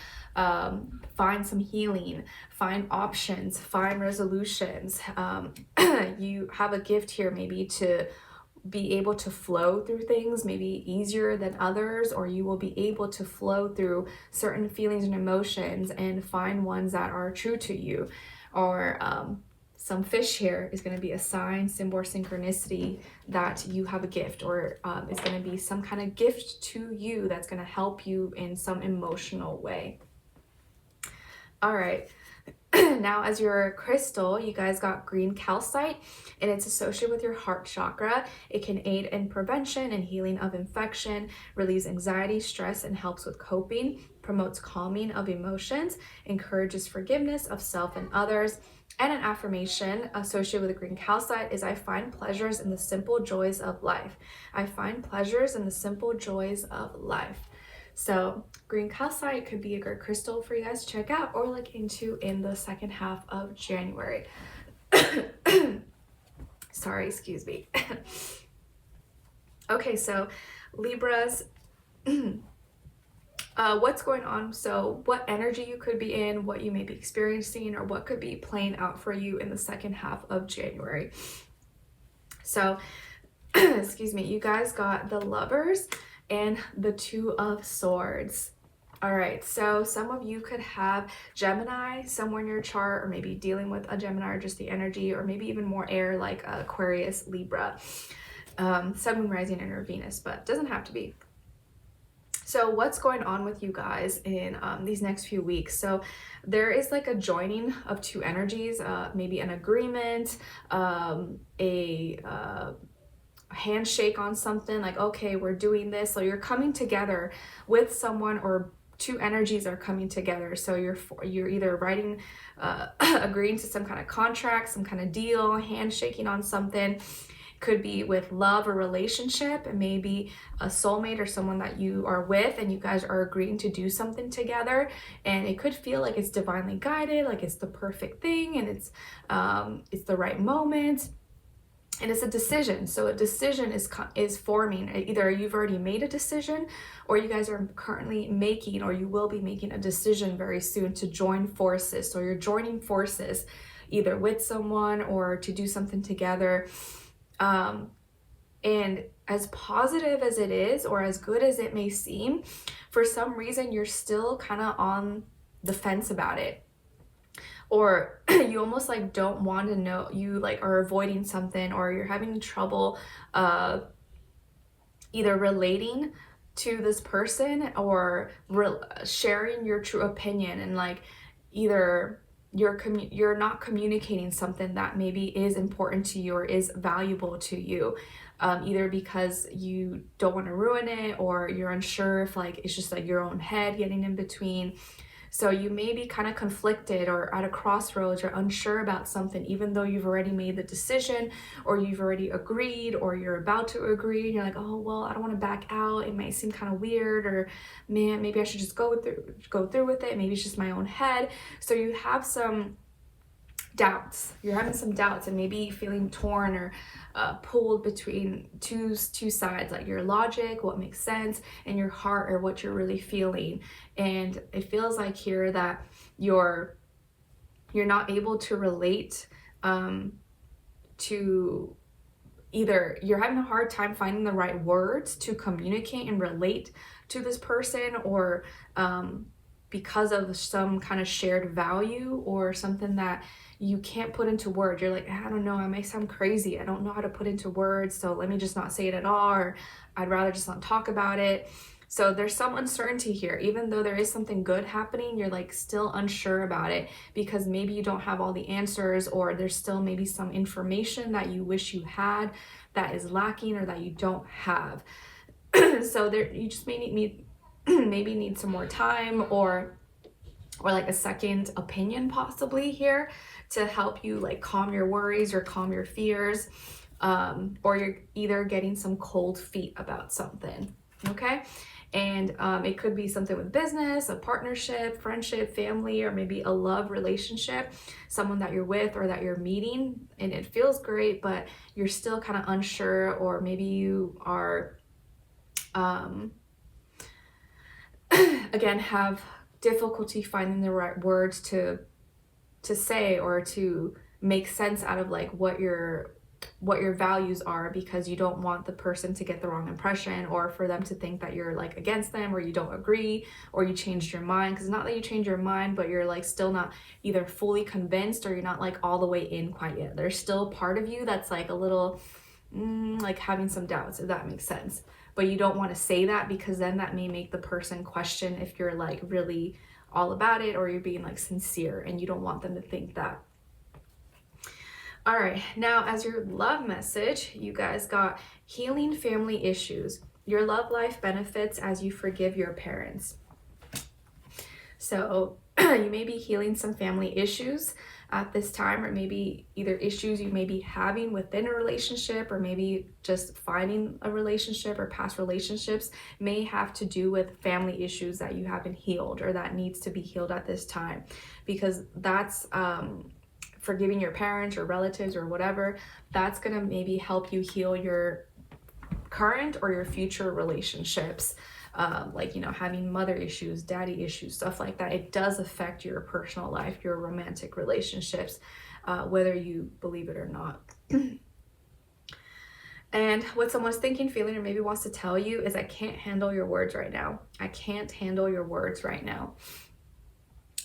find some healing, find options, find resolutions. You have a gift here, maybe to be able to flow through things maybe easier than others, or you will be able to flow through certain feelings and emotions and find ones that are true to you. Or some fish here is going to be a sign, symbol, or synchronicity that you have a gift, or is going to be some kind of gift to you that's going to help you in some emotional way. All right. Now, as your crystal, you guys got green calcite, and it's associated with your heart chakra. It can aid in prevention and healing of infection, relieves anxiety, stress, and helps with coping, promotes calming of emotions, encourages forgiveness of self and others. And an affirmation associated with the green calcite is, I find pleasures in the simple joys of life. I find pleasures in the simple joys of life. So green calcite could be a great crystal for you guys to check out or look into in the second half of January. Sorry, excuse me. Okay, so Libras, what's going on? So what energy you could be in, what you may be experiencing, or what could be playing out for you in the second half of January. So, excuse me, you guys got the Lovers and the Two of Swords. All right, so some of you could have Gemini somewhere in your chart, or maybe dealing with a Gemini, or just the energy, or maybe even more air like Aquarius, Libra, Sun, Moon, Rising, and Venus, but doesn't have to be. So what's going on with you guys in these next few weeks? So there is like a joining of two energies, maybe an agreement, a handshake on something, like, okay, we're doing this. So you're coming together with someone, or two energies are coming together. So you're either writing, agreeing to some kind of contract, some kind of deal, handshaking on something. Could be with love or relationship, and maybe a soulmate or someone that you are with, and you guys are agreeing to do something together, and it could feel like it's divinely guided, like it's the perfect thing, and it's the right moment. And it's a decision. So a decision is forming. Either you've already made a decision, or you guys are currently making, or you will be making a decision very soon to join forces. So you're joining forces either with someone or to do something together. And as positive as it is, or as good as it may seem, for some reason you're still kind of on the fence about it. Or you almost like don't want to know, you like are avoiding something, or you're having trouble either relating to this person, or sharing your true opinion, and like either you're not communicating something that maybe is important to you or is valuable to you, either because you don't want to ruin it, or you're unsure if like it's just like your own head getting in between. So you may be kind of conflicted or at a crossroads or unsure about something, even though you've already made the decision or you've already agreed or you're about to agree. And you're like, oh, well, I don't want to back out. It might seem kind of weird, or man, maybe I should just go through with it. Maybe it's just my own head. So you have some doubts. You're having some doubts and maybe feeling torn or pulled between two sides, like your logic, what makes sense, and your heart, or what you're really feeling. And it feels like here that you're not able to relate to either, you're having a hard time finding the right words to communicate and relate to this person, or because of some kind of shared value or something that you can't put into words. You're like, I don't know, I may sound crazy. I don't know how to put into words, so let me just not say it at all, or I'd rather just not talk about it. So there's some uncertainty here. Even though there is something good happening, you're like still unsure about it because maybe you don't have all the answers, or there's still maybe some information that you wish you had that is lacking or that you don't have. So there, you just may need maybe need some more time, or like a second opinion possibly here to help you like calm your worries or calm your fears, or you're either getting some cold feet about something. Okay. And it could be something with business, a partnership, friendship, family, or maybe a love relationship, someone that you're with or that you're meeting, and it feels great, but you're still kind of unsure, or maybe you are again have difficulty finding the right words to say or to make sense out of like what your values are, because you don't want the person to get the wrong impression, or for them to think that you're like against them, or you don't agree, or you changed your mind. Because not that you changed your mind, but you're like still not either fully convinced, or you're not like all the way in quite yet. There's still part of you that's like a little like having some doubts, if that makes sense. But you don't want to say that, because then that may make the person question if you're like really all about it, or you're being like sincere, and you don't want them to think that. All right, now as your love message, you guys got healing family issues. Your love life benefits as you forgive your parents. So you may be healing some family issues at this time, or maybe either issues you may be having within a relationship, or maybe just finding a relationship, or past relationships may have to do with family issues that you haven't healed, or that needs to be healed at this time, because that's forgiving your parents or relatives or whatever, that's gonna maybe help you heal your current or your future relationships. Like, you know, having mother issues, daddy issues, stuff like that. It does affect your personal life, your romantic relationships, whether you believe it or not. And what someone's thinking, feeling, or maybe wants to tell you is, I can't handle your words right now. I can't handle your words right now.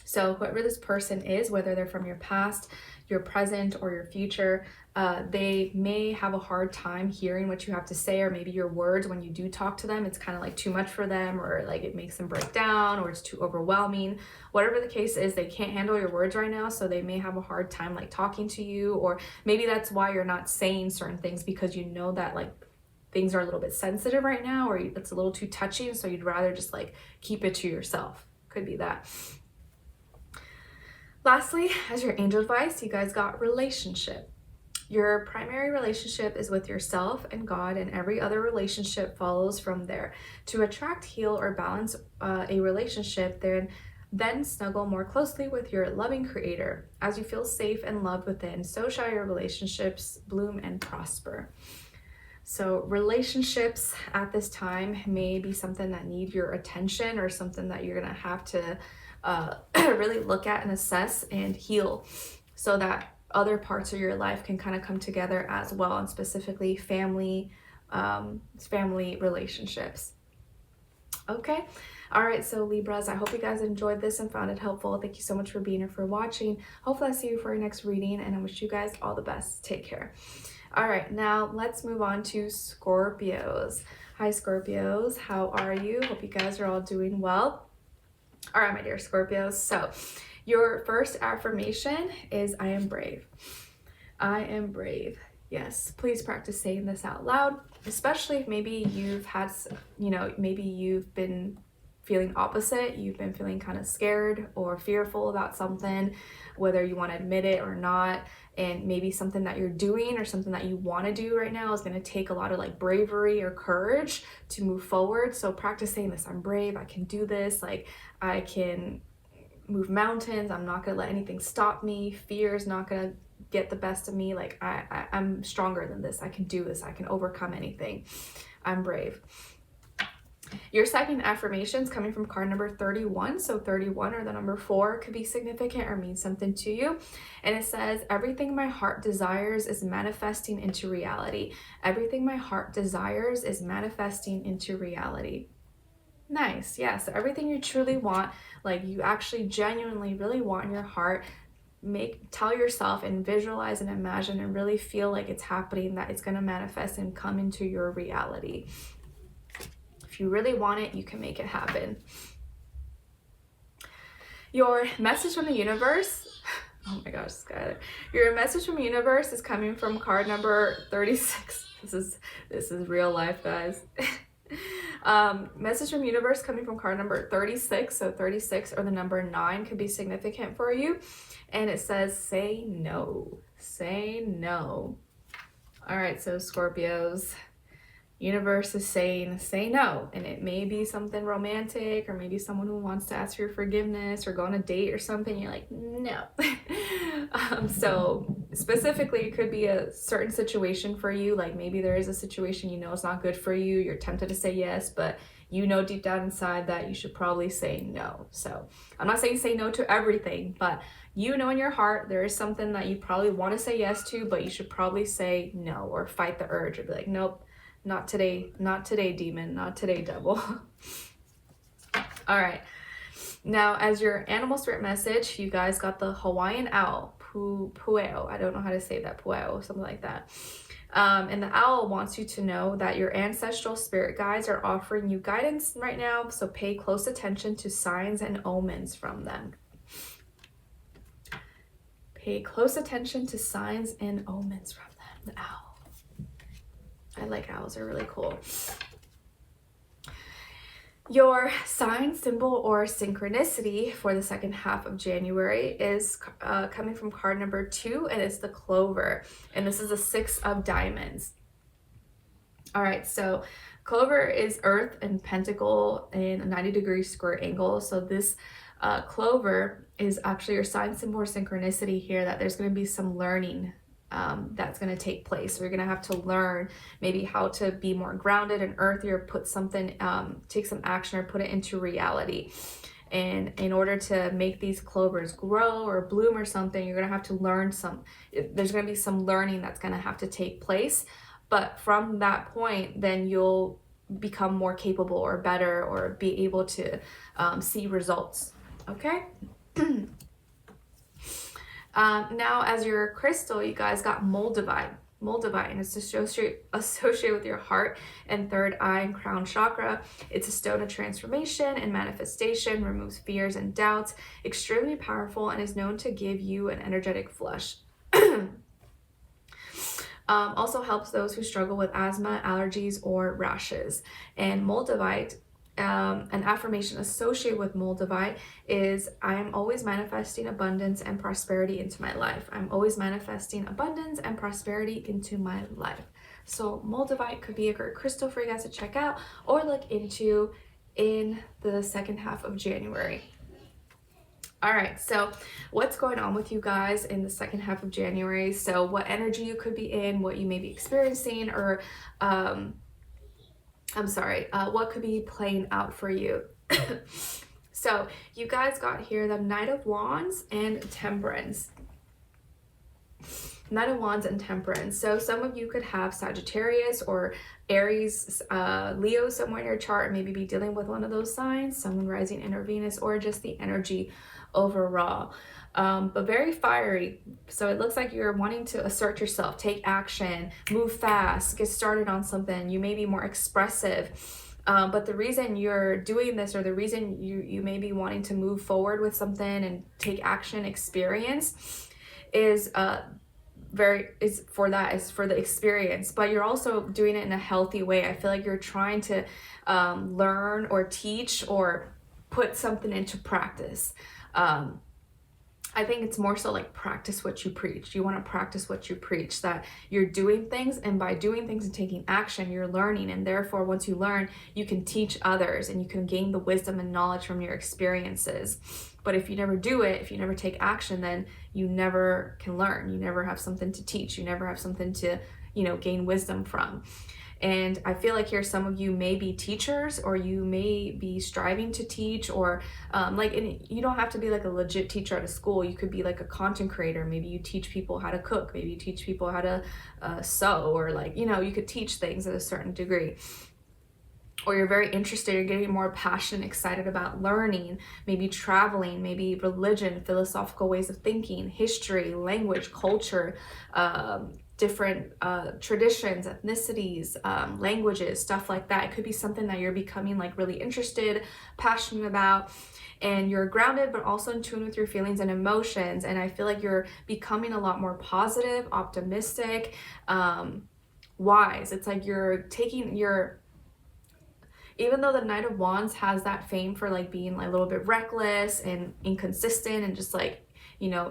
So whoever this person is, whether they're from your past, your present, or your future, they may have a hard time hearing what you have to say, or maybe your words, when you do talk to them, it's kind of like too much for them, or like it makes them break down, or it's too overwhelming. Whatever the case is, they can't handle your words right now, so they may have a hard time like talking to you, or maybe that's why you're not saying certain things, because you know that like things are a little bit sensitive right now, or it's a little too touchy, so you'd rather just like keep it to yourself. Could be that. Lastly, as your angel advice, you guys got relationship. Your primary relationship is with yourself and God, and every other relationship follows from there. To attract, heal, or balance a relationship, then snuggle more closely with your loving creator. As you feel safe and loved within, so shall your relationships bloom and prosper. So relationships at this time may be something that need your attention, or something that you're gonna have to really look at and assess and heal, so that other parts of your life can kind of come together as well, and specifically family relationships. Okay. All right, so Libras, I hope you guys enjoyed this and found it helpful. Thank you so much for being here, for watching. Hopefully I see you for your next reading, and I wish you guys all the best. Take care. All right, now let's move on to Scorpios. Hi Scorpios, how are you? Hope you guys are all doing well. All right, my dear Scorpios. So your first affirmation is, I am brave. I am brave. Yes, please practice saying this out loud, especially if maybe you've had, maybe you've been feeling opposite. You've been feeling kind of scared or fearful about something, whether you want to admit it or not. And maybe something that you're doing or something that you want to do right now is going to take a lot of like bravery or courage to move forward. So practice saying this: I'm brave, I can do this, like I can move mountains, I'm not going to let anything stop me, fear is not going to get the best of me, like I'm stronger than this, I can do this, I can overcome anything, I'm brave. Your second affirmation is coming from card number 31. So 31 or the number 4 could be significant or mean something to you. And it says, everything my heart desires is manifesting into reality. Everything my heart desires is manifesting into reality. Nice. Yeah. So everything you truly want, like you actually genuinely really want in your heart, tell yourself and visualize and imagine and really feel like it's happening, that it's going to manifest and come into your reality. If you really want it, you can make it happen. Your message from the universe, oh my gosh, Skylar. Your message from the universe is coming from card number 36. This is real life, guys. Message from the universe coming from card number 36. So 36 or the number 9 could be significant for you. And it says, say no. Say no. All right, so Scorpios. Universe is saying, say no. And it may be something romantic, or maybe someone who wants to ask for your forgiveness or go on a date or something. You're like, no. So specifically, it could be a certain situation for you. Like maybe there is a situation you know it's not good for you. You're tempted to say yes, but you know deep down inside that you should probably say no. So I'm not saying say no to everything, but you know in your heart there is something that you probably want to say yes to, but you should probably say no, or fight the urge, or be like, nope. Not today, demon, not today, devil. All right. Now, as your animal spirit message, you guys got the Hawaiian owl, pueo. I don't know how to say that, pueo, something like that. And the owl wants you to know that your ancestral spirit guides are offering you guidance right now, so pay close attention to signs and omens from them. Pay close attention to signs and omens from them, the owl. I like owls, they're really cool. Your sign, symbol, or synchronicity for the second half of January is coming from card number 2, and it's the clover. And this is a 6 of diamonds. All right, so clover is earth and pentacle in a 90-degree square angle. So this clover is actually your sign, symbol, or synchronicity here, that there's going to be some learning that's going to take place. So you're going to have to learn maybe how to be more grounded and earthier, put something, take some action or put it into reality. And in order to make these clovers grow or bloom or something, you're going to have to learn there's going to be some learning that's going to have to take place. But from that point, then you'll become more capable or better, or be able to see results. Okay? Now, as your crystal, you guys got moldavite. Moldavite, and it's associated with your heart and third eye and crown chakra. It's a stone of transformation and manifestation, removes fears and doubts, extremely powerful, and is known to give you an energetic flush. Also helps those who struggle with asthma, allergies, or rashes. And moldavite, an affirmation associated with moldavite is, I am always manifesting abundance and prosperity into my life. I'm always manifesting abundance and prosperity into my life. So moldavite could be a great crystal for you guys to check out or look into in the second half of January. All right, so what's going on with you guys in the second half of January? So what energy you could be in, what you may be experiencing, or what could be playing out for you. So you guys got here the Knight of Wands and Temperance. Knight of Wands and Temperance. So some of you could have Sagittarius or Aries, Leo somewhere in your chart, maybe be dealing with one of those signs, someone rising in Venus, or just the energy overall. But very fiery. So it looks like you're wanting to assert yourself, take action, move fast, get started on something. You may be more expressive. But the reason you're doing this, or the reason you may be wanting to move forward with something and take action, experience, is for the experience. But you're also doing it in a healthy way. I feel like you're trying to learn or teach or put something into practice. I think it's more so like practice what you preach. You want to practice what you preach, that you're doing things, and by doing things and taking action, you're learning. And therefore, once you learn, you can teach others and you can gain the wisdom and knowledge from your experiences. But if you never do it, if you never take action, then you never can learn. You never have something to teach. You never have something to, gain wisdom from. And I feel like here some of you may be teachers, or you may be striving to teach, or and you don't have to be like a legit teacher at a school. You could be like a content creator. Maybe you teach people how to cook. Maybe you teach people how to sew, or you could teach things at a certain degree. Or you're very interested, you're getting more passionate, excited about learning, maybe traveling, maybe religion, philosophical ways of thinking, history, language, culture, different traditions, ethnicities, languages, stuff like that. It could be something that you're becoming like really interested, passionate about, and you're grounded but also in tune with your feelings and emotions. And I feel like you're becoming a lot more positive, optimistic, wise. It's like you're taking your, even though the Knight of Wands has that fame for like being like a little bit reckless and inconsistent and just like,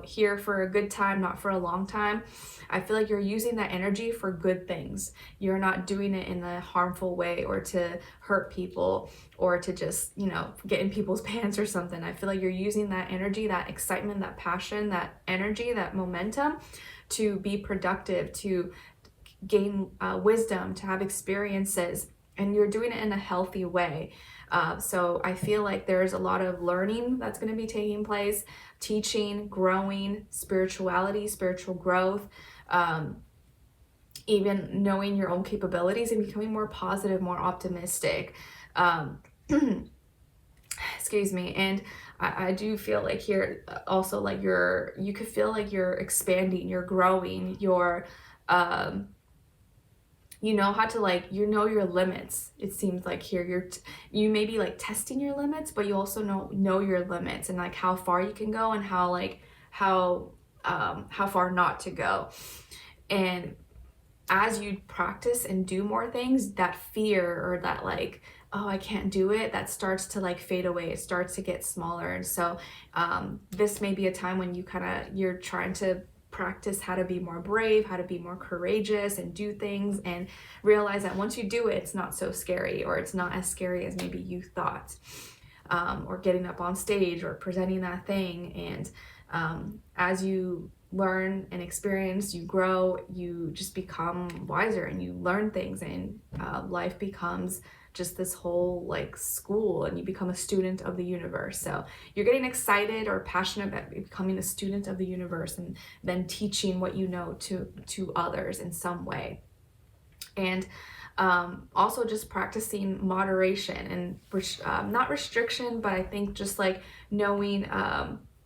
here for a good time, not for a long time, I feel like you're using that energy for good things. You're not doing it in a harmful way or to hurt people or to just, get in people's pants or something. I feel like you're using that energy, that excitement, that passion, that energy, that momentum to be productive, to gain wisdom, to have experiences, and you're doing it in a healthy way. So I feel like there's a lot of learning that's going to be taking place, teaching, growing, spirituality, spiritual growth, even knowing your own capabilities and becoming more positive, more optimistic. Excuse me. And I do feel like here also like you could feel like you're expanding, you're growing, you're you know how to like, your limits. It seems like here you may be like testing your limits, but you also know your limits and like how far you can go and how far not to go. And as you practice and do more things, that fear or that like, oh, I can't do it, that starts to like fade away. It starts to get smaller. And so this may be a time when you're trying to practice how to be more brave, how to be more courageous and do things, and realize that once you do it, it's not so scary, or it's not as scary as maybe you thought. Or getting up on stage or presenting that thing. And as you learn and experience, you grow, you just become wiser and you learn things, and life becomes just this whole like school, and you become a student of the universe. So you're getting excited or passionate about becoming a student of the universe, and then teaching what you know to others in some way. And also just practicing moderation and not restriction, but I think just like knowing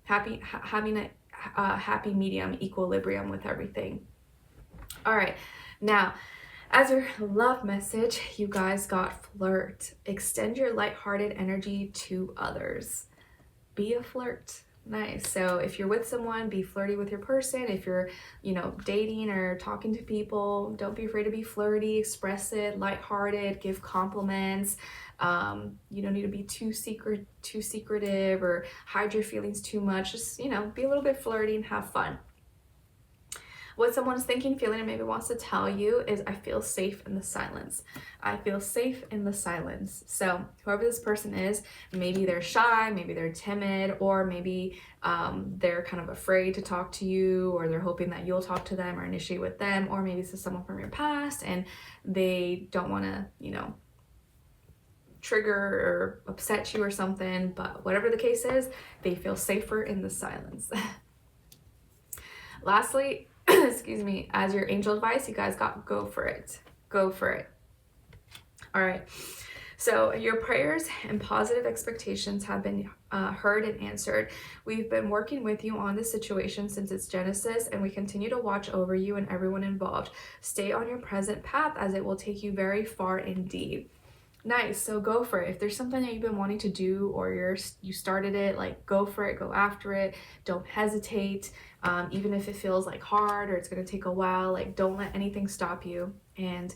having a happy medium, equilibrium with everything. All right, now as your love message, you guys got flirt. Extend your lighthearted energy to others. Be a flirt. Nice. So if you're with someone, be flirty with your person. If you're, dating or talking to people, don't be afraid to be flirty. Express it, lighthearted, give compliments. You don't need to be too secretive or hide your feelings too much. Just, be a little bit flirty and have fun. What someone's thinking, feeling, and maybe wants to tell you is, I feel safe in the silence. I feel safe in the silence. So whoever this person is, maybe they're shy, maybe they're timid, or maybe they're kind of afraid to talk to you, or they're hoping that you'll talk to them or initiate with them, or maybe this is someone from your past and they don't want to, trigger or upset you or something. But whatever the case is, they feel safer in the silence. Lastly, excuse me, as your angel advice, you guys go for it. Go for it. All right. So your prayers and positive expectations have been heard and answered. We've been working with you on this situation since its genesis, and we continue to watch over you and everyone involved. Stay on your present path, as it will take you very far indeed. Nice. So go for it. If there's something that you've been wanting to do, or you started it, like go for it, go after it. Don't hesitate. Even if it feels like hard or it's going to take a while, like don't let anything stop you. And